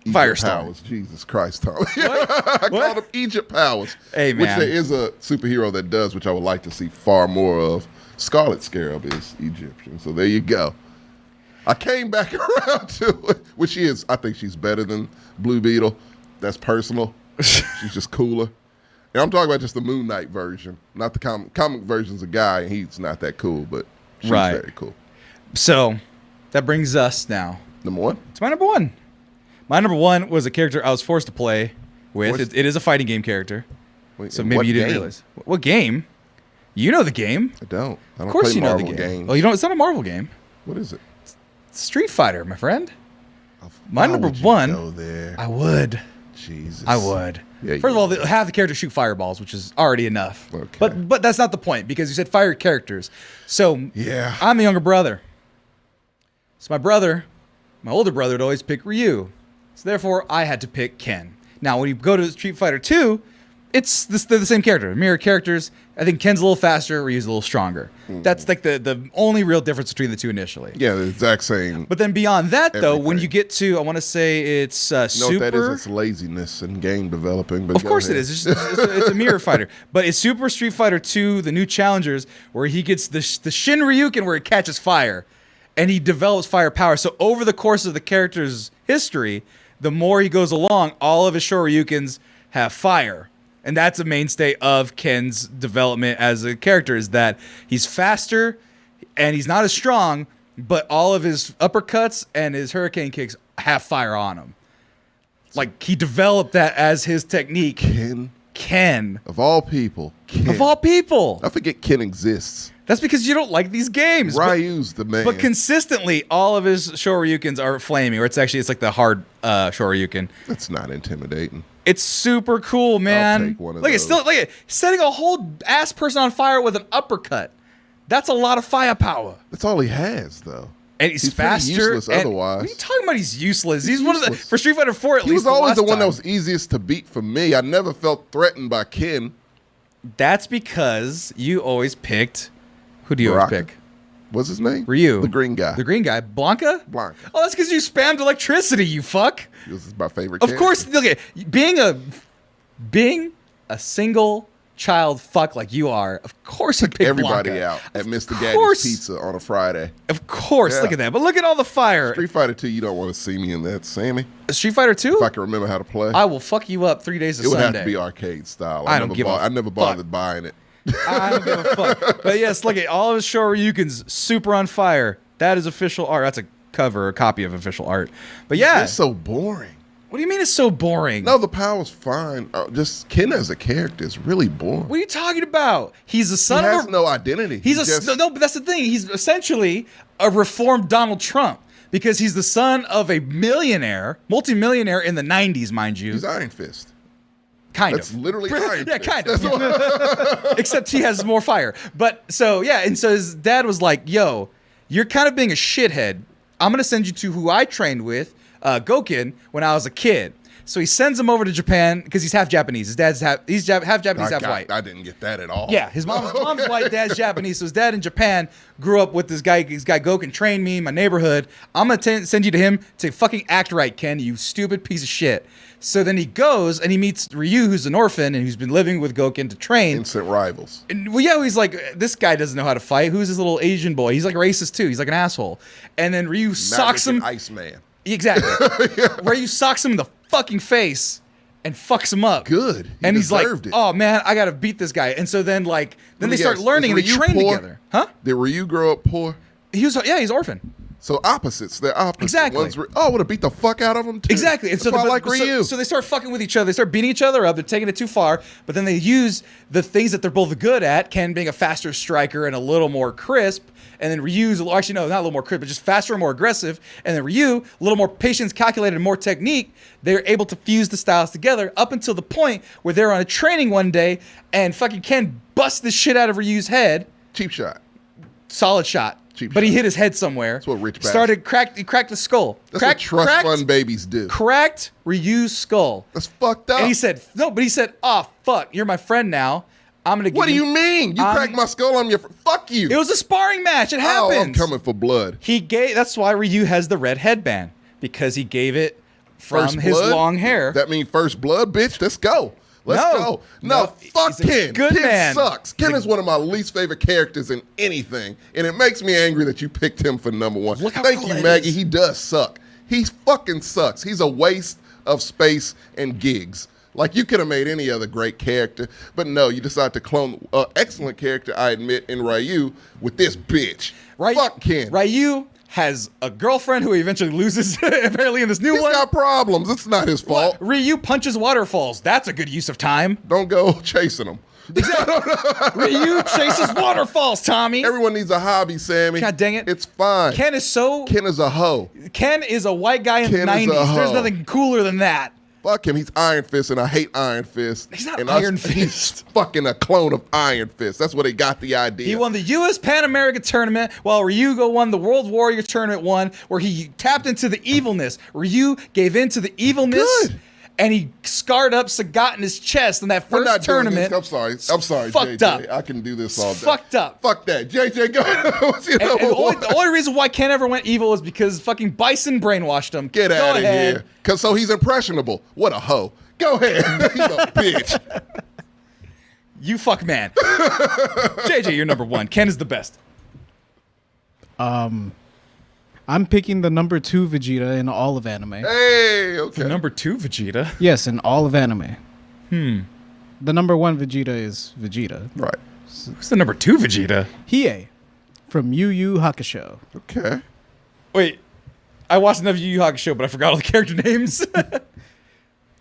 Firestorm. Powers. Jesus Christ, Tom. I called him Egypt Powers. Hey, man. Which there is a superhero that does, which I would like to see far more of. Scarlet Scarab is Egyptian. So there you go. I came back around to it, which she is. I think she's better than Blue Beetle. That's personal. She's just cooler. And I'm talking about just the Moon Knight version, not the comic version's a guy, and he's not that cool, but she's very cool. So that brings us now. Number 1? It's my number 1. My number 1 was a character I was forced to play with. It is a fighting game character. Wait, so maybe you didn't realize. What game? You know the game. I don't. I don't Of course play you know Marvel the game. games. Oh, you know it's not a Marvel game. What is it? Street Fighter, my friend. My Why number would you one. go there? I would. Jesus. I would. Yeah, First of all, half the characters shoot fireballs, which is already enough. Okay. But that's not the point because you said fire characters. So Yeah. I'm the younger brother. So my older brother would always pick Ryu. So therefore, I had to pick Ken. Now, when you go to Street Fighter 2, they're the same character, mirror characters. I think Ken's a little faster, Ryu's a little stronger. That's like the only real difference between the two initially. Yeah, the exact same. But then beyond that, though, when Everything. you get to, I want to say it's You know Super. what that is? It's laziness in game developing. But Of course it is. It's a mirror fighter. But it's Super Street Fighter 2, the new challengers, where he gets the Shin Ryuken where he catches fire. And he develops fire power. So over the course of the character's history, the more he goes along, all of his Shoryukens have fire. And that's a mainstay of Ken's development as a character, is that he's faster and he's not as strong, but all of his uppercuts and his hurricane kicks have fire on them. Like, he developed that as his technique. Ken. Of all people. Ken. Of all people. I forget Ken exists. That's because you don't like these games. Ryu's the man. But consistently, all of his Shoryukens are flaming, or it's like the hard Shoryuken. That's not intimidating. It's super cool, man. I'll take one of Look, it's those. still setting a whole ass person on fire with an uppercut. That's a lot of firepower. That's all he has, though. And he's pretty faster. useless and- otherwise. What are you talking about? He's useless. He's one of the useless. for Street Fighter 4 at He least. was always the one time. that was easiest to beat for me. I never felt threatened by Ken. That's because you always picked. Who do you always Baraka. pick? What's his name? Ryu. The green guy. The green guy. Blanca? Blanca. Oh, that's because you spammed electricity, you fuck. This is my favorite Of character. course, look at being a single child fuck like you are. Of course, you pick Everybody Blanca. out at Mr. course. Gaddy's Pizza on a Friday. Of course, Yeah. look at that. But look at all the fire. Street Fighter 2, you don't want to see me in that, Sammy. Street Fighter 2? If I can remember how to play. I will fuck you up 3 days of It would Sunday. have to be arcade style. I don't give a I never fuck. bothered buying it. I don't give a fuck. But yes, look at all of his Shoryukens super on fire. That is official art. That's a cover, a copy of official art. But yeah. It's so boring. What do you mean it's so boring? No, the power's fine. Just Ken as a character is really boring. What are you talking about? He's the son He of has a no identity. He's just, no, but that's the thing. He's essentially a reformed Donald Trump because he's the son of a multimillionaire in the 90s, mind you. He's Iron Fist. Kind That's of. literally Iron Yeah, Fist. kind of. Except he has more fire. But so, yeah, and so his dad was like, yo, you're kind of being a shithead. I'm going to send you to who I trained with, Goken, when I was a kid. So he sends him over to Japan because he's half Japanese. His dad's half Japanese, half white. I didn't get that at all. Yeah, his mom's white, dad's Japanese. So his dad in Japan grew up with this guy. This guy Goken trained me in my neighborhood. I'm gonna send you to him to fucking act right, Ken. You stupid piece of shit. So then he goes and he meets Ryu, who's an orphan and who's been living with Goken to train. Instant rivals. And, well, yeah, he's like, this guy doesn't know how to fight. Who's this little Asian boy? He's like racist too. He's like an asshole. And then Ryu socks him. Iceman. Exactly. Ryu socks him in the fucking face and fucks him up. Good. He and he's like, deserved it. oh man, I gotta beat this guy. And so then they start learning and they train together. Huh? Did Ryu grow up poor? He's orphan. So opposites. They're opposites. Exactly. I would have beat the fuck out of them too. Exactly. And That's why I like Ryu. So they start fucking with each other. They start beating each other up. They're taking it too far. But then they use the things that they're both good at, Ken being a faster striker and a little more crisp. And then Ryu's, actually, no, not a little more crisp, but just faster and more aggressive. And then Ryu, a little more patience, calculated, and more technique. They're able to fuse the styles together up until the point where they're on a training one day and fucking Ken busts the shit out of Ryu's head. Cheap shot. Solid shot. But he hit his head somewhere. That's what rich He cracked the skull. That's what trust fund babies do. Cracked Ryu's skull. That's fucked up. And he said, no, but he said, oh, fuck, you're my friend now. I'm going to give What do you mean? You cracked my skull, I'm your fuck you. It was a sparring match. It Oh, happens. I'm coming for blood. That's why Ryu has the red headband, because he gave it from First his blood? long hair. That mean first blood, bitch? Let's go. Let's go. No, fuck he's a Ken. good Ken man. sucks. Ken is one of my least favorite characters in anything, and it makes me angry that you picked him for number one. Look how Thank cool you, it Maggie. is. He does suck. He fucking sucks. He's a waste of space and gigs. Like, you could have made any other great character, but no, you decide to clone an excellent character, I admit, in Ryu with this bitch. Fuck Ken. Ryu has a girlfriend who he eventually loses apparently in this new He's one. got problems. It's not his fault. Ryu punches waterfalls. That's a good use of time. Don't go chasing him. Ryu chases waterfalls, Tommy. Everyone needs a hobby, Sammy. God dang it. It's fine. Ken is a hoe. Ken is a white guy in the 90s. There's nothing cooler than that. Fuck him. He's Iron Fist, and I hate Iron Fist. He's not Iron Fist. He's fucking a clone of Iron Fist. That's where they got the idea. He won the U.S. Pan America Tournament, while Ryugo won the World Warrior Tournament 1, where he tapped into the evilness. Ryu gave in to the evilness. Good. And he scarred up Sagat in his chest in that first tournament. I'm sorry, fucked JJ. up. I can do this all day. Fucked up. Fuck that. JJ, go. And the only reason why Ken ever went evil is because fucking Bison brainwashed him. Get out of here. So he's impressionable. What a hoe. Go ahead. He's a bitch. You fuck man. JJ, you're number 1. Ken is the best. I'm picking the number 2 Vegeta in all of anime. Hey, okay. The number 2 Vegeta? Yes, in all of anime. The number 1 Vegeta is Vegeta. Right. Who's the number 2 Vegeta? Hiei from Yu Yu Hakusho. Okay. Wait, I watched enough Yu Yu Hakusho, but I forgot all the character names.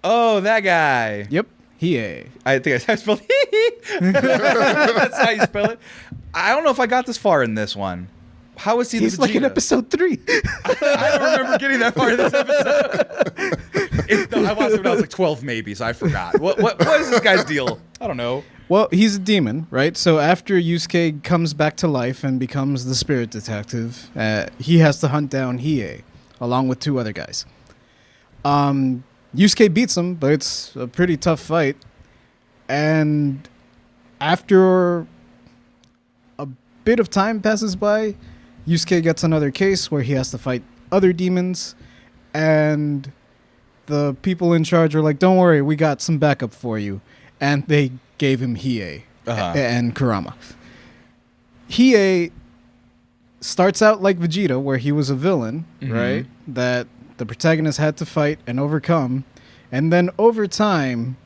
Oh, that guy. Yep, Hiei. I think I spelled That's how you spell it. I don't know if I got this far in this one. How is he He's the Vegeta? like in episode 3. I don't remember getting that far in this episode. I watched it when I was like 12 maybe, so I forgot. What is this guy's deal? I don't know. Well, he's a demon, right? So after Yusuke comes back to life and becomes the spirit detective, he has to hunt down Hiei, along with 2 other guys. Yusuke beats him, but it's a pretty tough fight. And after a bit of time passes by, Yusuke gets another case where he has to fight other demons, and the people in charge are like, don't worry, we got some backup for you. And they gave him Hiei and Kurama. Hiei starts out like Vegeta, where he was a villain, right? That the protagonist had to fight and overcome. And then over time,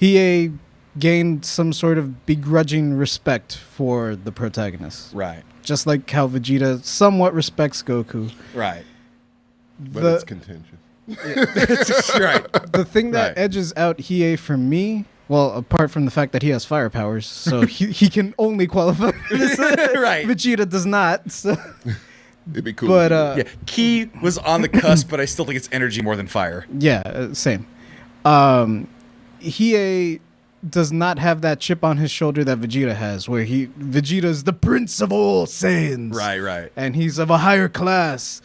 Hiei gained some sort of begrudging respect for the protagonist. Right. Just like how Vegeta somewhat respects Goku. Right. But it's contentious. Right. The thing that edges out Hiei for me, well, apart from the fact that he has fire powers, so he can only qualify for this. Right. Vegeta does not. So. It'd be cool. But Ki was on the cusp, but I still think it's energy more than fire. Yeah, same. Hiei does not have that chip on his shoulder that Vegeta has, where Vegeta's the prince of all Saiyans. Right. And he's of a higher class.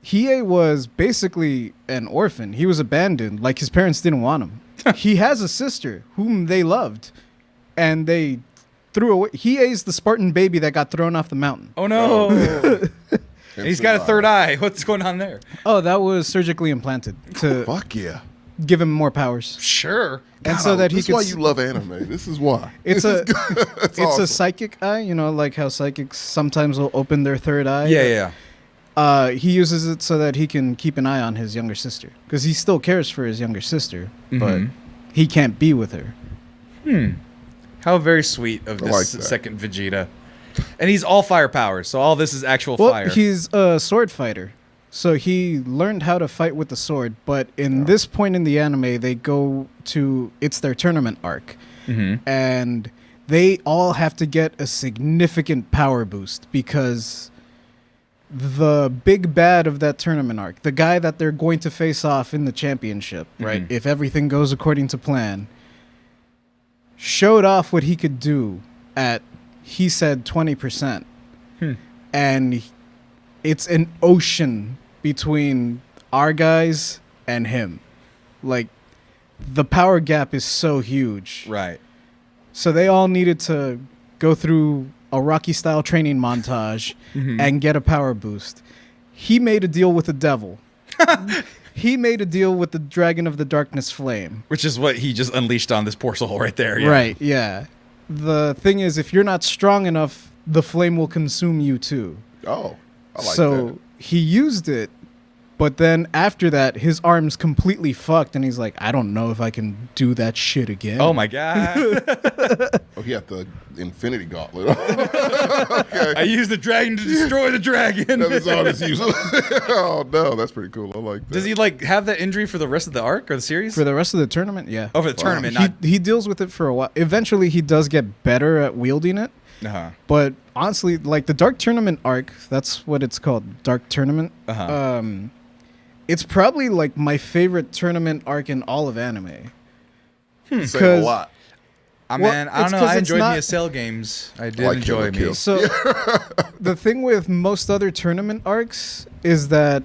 Hiei was basically an orphan. He was abandoned, like his parents didn't want him. He has a sister whom they loved, and they threw away. Hiei's the Spartan baby that got thrown off the mountain. Oh no. And he's got a third eye. What's going on there? Oh, that was surgically implanted to Fuck yeah. give him more powers. Sure. And so that he This could. is why you love anime. This is why. It's It's a awesome. psychic eye. You know, like how psychics sometimes will open their third eye. Yeah. He uses it so that he can keep an eye on his younger sister, because he still cares for his younger sister, but he can't be with her. How very sweet of this like that. second Vegeta. And he's all fire powers, so all this is actual fire. He's a sword fighter, so he learned how to fight with the sword. But in this point in the anime, they go to it's their tournament arc, and they all have to get a significant power boost because the big bad of that tournament arc, the guy that they're going to face off in the championship, right? If everything goes according to plan, showed off what he could do at, he said, 20%. And it's an ocean between our guys and him. Like, the power gap is so huge. Right. So they all needed to go through a Rocky-style training montage and get a power boost. He made a deal with the devil. He made a deal with the Dragon of the Darkness Flame. Which is what he just unleashed on this poor soul right there. Yeah. Right, yeah. The thing is, if you're not strong enough, the flame will consume you too. Oh, I like so that. he used it But then after that, his arm's completely fucked, and he's like, I don't know if I can do that shit again. Oh my god! Oh, he had the Infinity Gauntlet. Okay. I used the dragon to destroy the dragon. That is all it's used. Oh no, that's pretty cool. I like that. Does he like have that injury for the rest of the arc or the series? For the rest of the tournament, yeah. Oh, for the tournament. He deals with it for a while. Eventually, he does get better at wielding it. Uh-huh. But honestly, like the Dark Tournament arc, that's what it's called, Dark Tournament. Uh-huh. It's probably like my favorite tournament arc in all of anime. Saying a lot. Man, I don't know. I enjoyed the Cell games. I did like enjoy me. So the thing with most other tournament arcs is that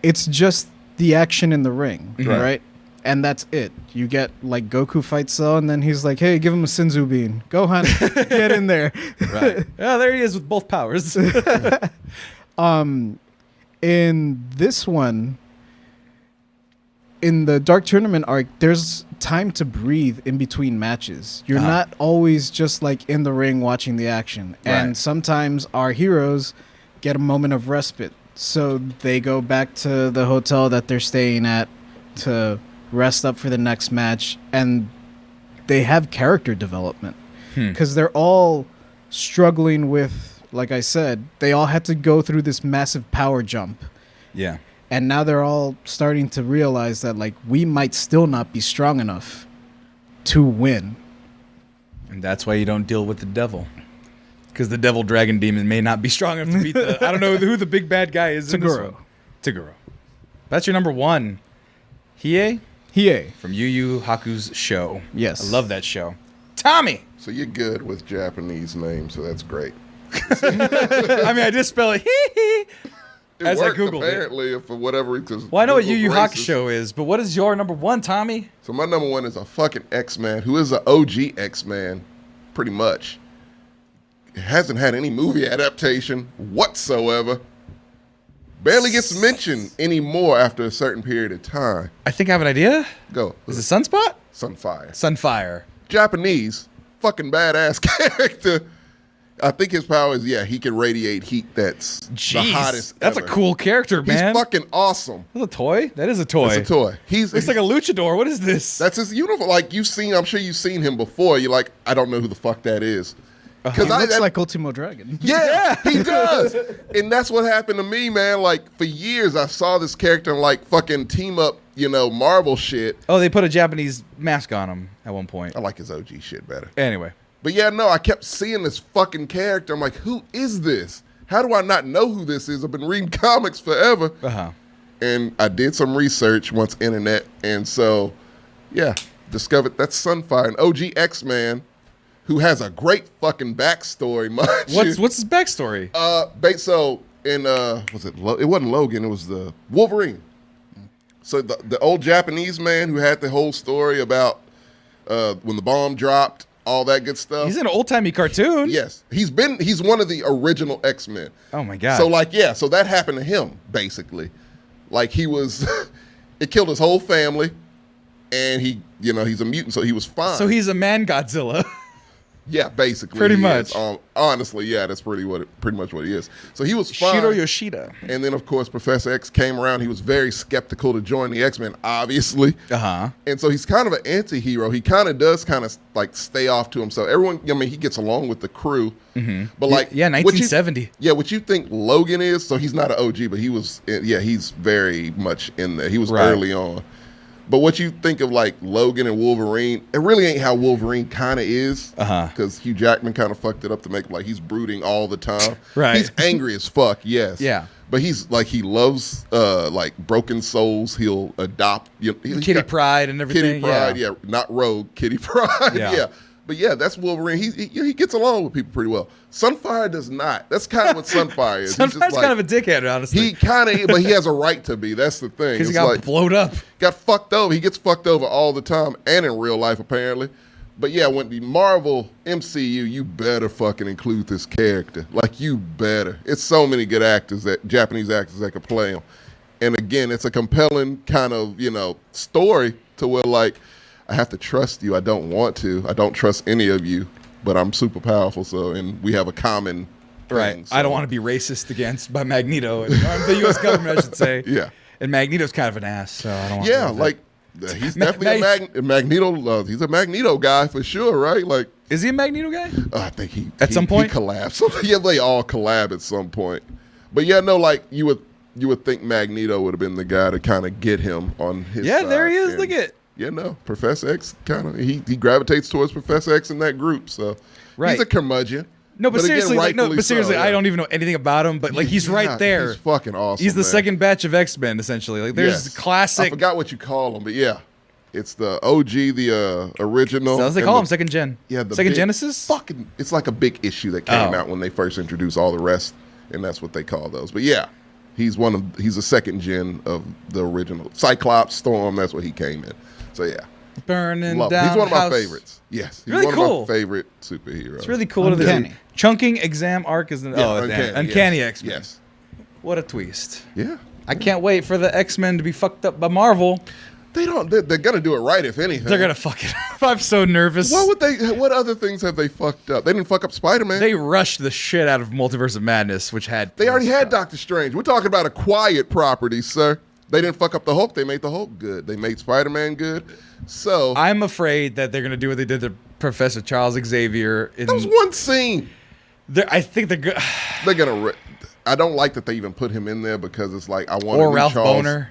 it's just the action in the ring, right? And that's it. You get like Goku fights Cell, and then he's like, "Hey, give him a Senzu bean. Gohan, get in there." Right. Yeah, there he is with both powers. In this one, in the Dark Tournament arc, there's time to breathe in between matches. You're not always just like in the ring watching the action. Right. And sometimes our heroes get a moment of respite. So they go back to the hotel that they're staying at to rest up for the next match. And they have character development. Because they're all struggling with, like I said, they all had to go through this massive power jump. Yeah. And now they're all starting to realize that, like, we might still not be strong enough to win. And that's why you don't deal with the devil. Because the devil dragon demon may not be strong enough to beat the... I don't know who the big bad guy is. Toguro. Toguro. That's your number one. Hiei? Hiei. From Yu Yu Haku's show. Yes. I love that show. Tommy! So you're good with Japanese names, so that's great. I mean, I just spell it hee. It As worked, I Googled apparently, for whatever reason. Well, I know what Yu Yu Hakusho is, but what is your number one, Tommy? So my number one is a fucking X-Man, who is an OG X-Man, pretty much. Hasn't had any movie adaptation whatsoever. Barely gets mentioned anymore after a certain period of time. I think I have an idea. Go. Is it Sunspot? Sunfire. Sunfire. Japanese, fucking badass character. I think his power is, he can radiate heat that's the hottest That's ever. a cool character, man. He's fucking awesome. That's a toy? That is a toy. It's a toy. Looks like a luchador. What is this? That's his uniform. Like, I'm sure you've seen him before. You're like, I don't know who the fuck that is. He looks like Ultimo Dragon. Yeah, he does. And that's what happened to me, man. Like, for years, I saw this character in, like, fucking team-up, Marvel shit. Oh, they put a Japanese mask on him at one point. I like his OG shit better. Anyway. But yeah, no, I kept seeing this fucking character. I'm like, who is this? How do I not know who this is? I've been reading comics forever. And I did some research once internet. And so, discovered that's Sunfire, an OG X-Man who has a great fucking backstory. What's his backstory? So in it wasn't Logan, it was the Wolverine. So the old Japanese man who had the whole story about when the bomb dropped, all that good stuff. He's in an old-timey cartoon. Yes. He's one of the original X-Men. Oh my god. So so that happened to him, basically. Like he was it killed his whole family, and he's a mutant, so he was fine. So he's a man Godzilla. Yeah, basically. Pretty much. Honestly, yeah, that's pretty much what he is. So he was fine. Shiro Yoshida. And then, of course, Professor X came around. He was very skeptical to join the X-Men, obviously. And so he's kind of an anti-hero. He kind of does like stay off to himself. Everyone, he gets along with the crew. But like... Yeah, 1970. What you think Logan is, so he's not an OG, but he was... Yeah, he's very much in there. He was early on. But what you think of like Logan and Wolverine, it really ain't how Wolverine kind of is. Because Hugh Jackman kind of fucked it up to make like he's brooding all the time. Right. He's angry as fuck, yes. Yeah. But he's like, he loves like broken souls. He'll adopt. Kitty Pryde and everything. Kitty Pryde, yeah. Not Rogue, Kitty Pryde, Yeah. But yeah, that's Wolverine. He gets along with people pretty well. Sunfire does not. That's kind of what Sunfire is. Sunfire's kind of a dickhead, honestly. He kind of, but he has a right to be. That's the thing. Because he got blowed up. Got fucked over. He gets fucked over all the time, and in real life, apparently. But yeah, when the Marvel MCU, you better fucking include this character. Like, you better. It's so many good Japanese actors that could play him. And again, it's a compelling kind of, story to where, like, I have to trust you. I don't want to. I don't trust any of you, but I'm super powerful. And we have a common thing. Right. So. I don't want to be racist by Magneto and the U.S. government, I should say. Yeah. And Magneto's kind of an ass, so I don't want Yeah, like he's definitely a Magneto. He's a Magneto guy for sure, right? Like, is he a Magneto guy? I think he at some point he collabs. Yeah, they all collab at some point. But yeah, no, like you would think Magneto would have been the guy to kind of get him on his side. There he is. Look at. Yeah, no, Professor X kind of he gravitates towards Professor X in that group. So he's a curmudgeon. No, but seriously, yeah. I don't even know anything about him. But like, he's right there. He's fucking awesome. He's the second batch of X-Men, essentially. Like, there's classic. I forgot what you call him, but yeah, it's the OG, the original. So they call him second gen. Yeah, the second Genesis. Fucking, it's like a big issue that came out when they first introduced all the rest, and that's what they call those. But yeah, he's a second gen of the original Cyclops, Storm. That's what he came in. So yeah. Burning down. He's one of my favorites. Yes, he's really one cool. of my favorite superheroes. It's really cool. Uncanny. Chunking exam arc is Uncanny X-Men. Yes. What a twist. Yeah. I can't wait for the X-Men to be fucked up by Marvel. They're gonna do it right, if anything. They're gonna fuck it up. I'm so nervous. What other things have they fucked up? They didn't fuck up Spider-Man. They rushed the shit out of Multiverse of Madness, which had. They already had Doctor Strange. We're talking about a quiet property, sir. They didn't fuck up the Hulk. They made the Hulk good. They made Spider-Man good. So I'm afraid that they're gonna do what they did to Professor Charles Xavier. That was one scene. I think they're good. They're gonna. I don't like that they even put him in there because it's like I want. Or Ralph Boner.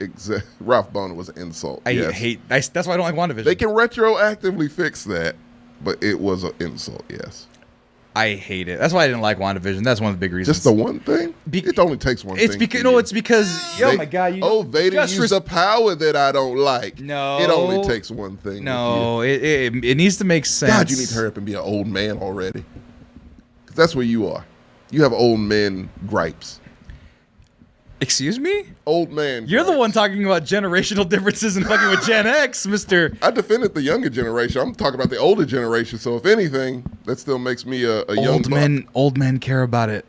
Ralph Boner was an insult. That's why I don't like WandaVision. They can retroactively fix that, but it was an insult. Yes. I hate it. That's why I didn't like WandaVision. That's one of the big reasons. Just the one thing? It only takes one thing. It's because oh my god, they didn't use the power that I don't like. No. It only takes one thing. No, it needs to make sense. God, you need to hurry up and be an old man already. Because that's where you are. You have old man gripes. Excuse me? Old man. You're the one talking about generational differences and fucking with Gen X, Mr. I defended the younger generation. I'm talking about the older generation. So if anything, that still makes me a young buck. Old men care about it.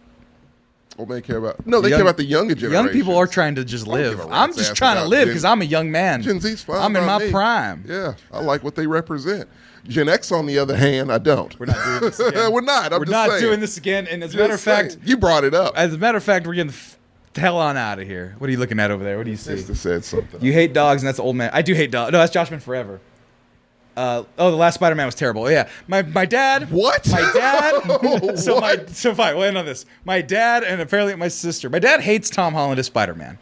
Old men care about. No, they care about the younger generation. Young people are trying to just live. I'm just trying to live because I'm a young man. Gen Z's fine. I'm in my prime. Yeah, I like what they represent. Gen X, on the other hand, I don't. We're not doing this again. We're not. We're not doing this again. And as a matter of fact, you brought it up. As a matter of fact, we're getting the hell on out of here. What are you looking at over there? What do you see? Sister said something. You hate dogs, and that's old man. I do hate dogs. No, that's Joshman Forever. The last Spider-Man was terrible. Yeah, my dad. What? My dad. So fine. We'll end on this. My dad and apparently my sister. My dad hates Tom Holland as Spider-Man.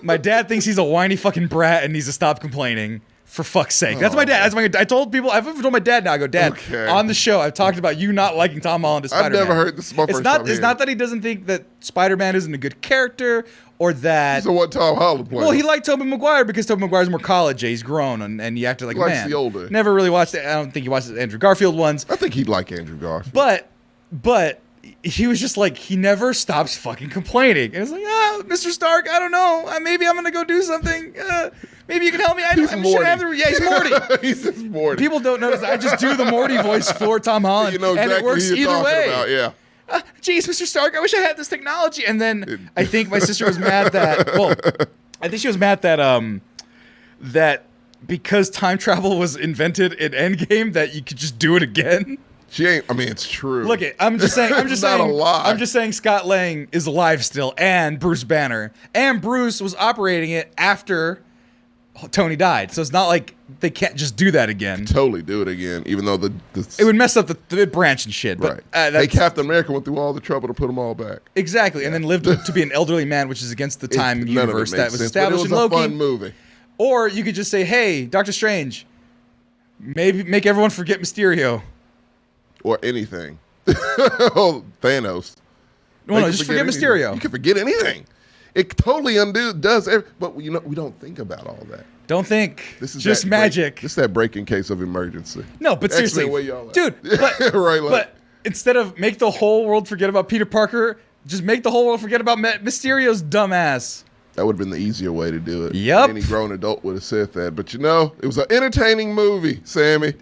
My dad thinks he's a whiny fucking brat and needs to stop complaining. For fuck's sake. That's my dad. I told people, I've told my dad now, I go, Dad, on the show, I've talked about you not liking Tom Holland as Spider-Man. I've never heard this. It's not that he doesn't think that Spider-Man isn't a good character or that. So what Tom Holland played? Well, he liked Tobey Maguire because Tobey Maguire's more college. He's grown and he acted like a man. The older. Never really watched it. I don't think he watched the Andrew Garfield ones. I think he'd like Andrew Garfield. But he was just like, he never stops fucking complaining. And it's like, Mr. Stark, I don't know. Maybe I'm going to go do something. Maybe you can help me. He's Morty. He's Morty. He's just Morty. People don't notice. I just do the Morty voice for Tom Holland. You know exactly and it works who you're either way. About, yeah. Geez, Mr. Stark, I wish I had this technology. And then I think my sister was mad that, I think she was mad that, that because time travel was invented in Endgame, that you could just do it again. She ain't. I mean, it's true. Look, I'm just saying. Not a lie. I'm just saying. Scott Lang is alive still, and Bruce Banner, and Bruce was operating it after Tony died. So it's not like they can't just do that again. Totally do it again, even though it would mess up the branch and shit. But, right. Hey, Captain America went through all the trouble to put them all back. Exactly, and then lived to be an elderly man, which is against the time universe that was established in Loki. It was a fun movie. Or you could just say, "Hey, Doctor Strange, maybe make everyone forget Mysterio." Or anything. Thanos. No, just forget Mysterio. You can forget anything. It totally does. But we don't think about all that. Don't think. This is just magic. This is that breaking case of emergency. No, but seriously, dude. But instead of make the whole world forget about Peter Parker, just make the whole world forget about Mysterio's dumbass. That would have been the easier way to do it. Yep. Any grown adult would have said that. But it was an entertaining movie, Sammy.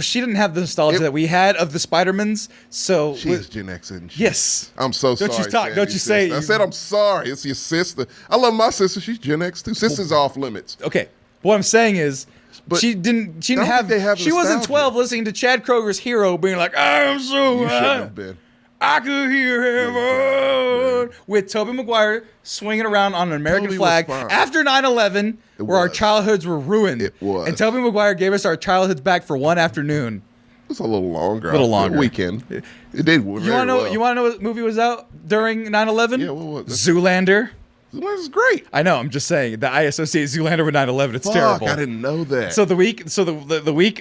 She didn't have the nostalgia that we had of the Spider-Mans, so she's Gen X, isn't she? Yes. I'm so sorry. Don't you say? I said I'm sorry. It's your sister. I love my sister. She's Gen X too. Sister's off limits. Okay. What I'm saying is, she wasn't 12 listening to Chad Kroger's Hero, being like, "I'm so." You shouldn't have been. I could hear heaven with Tobey Maguire swinging around on an American flag after 9/11, where our childhoods were ruined. It was. And Tobey Maguire gave us our childhoods back for one afternoon. It was a little longer. Weekend. It did. You want to know? You want to know what movie was out during 9/11? Yeah, what was it? Zoolander. Zoolander's great. I know. I'm just saying that I associate Zoolander with 9/11. It's terrible. I didn't know that. So the week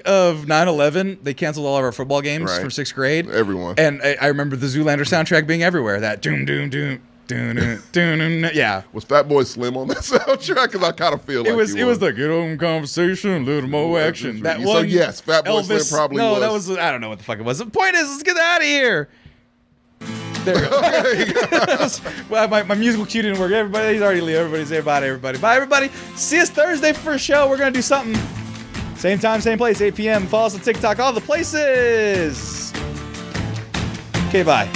of 9/11, they canceled all of our football games from 6th grade. Everyone. And I remember the Zoolander soundtrack being everywhere. That doom doom doom. Yeah. Was Fatboy Slim on that soundtrack? Because I kind of feel like it was the get home conversation, a little more action. That so one. Yes, Fatboy Slim probably was. No, that was I don't know what the fuck it was. The point is, let's get out of here. There we go. Well, my musical cue didn't work. Everybody's already leave. Everybody's say bye to everybody. Bye everybody. See us Thursday for a show. We're gonna do something. Same time, same place, 8 p.m. Follow us on TikTok, all the places. Okay, bye.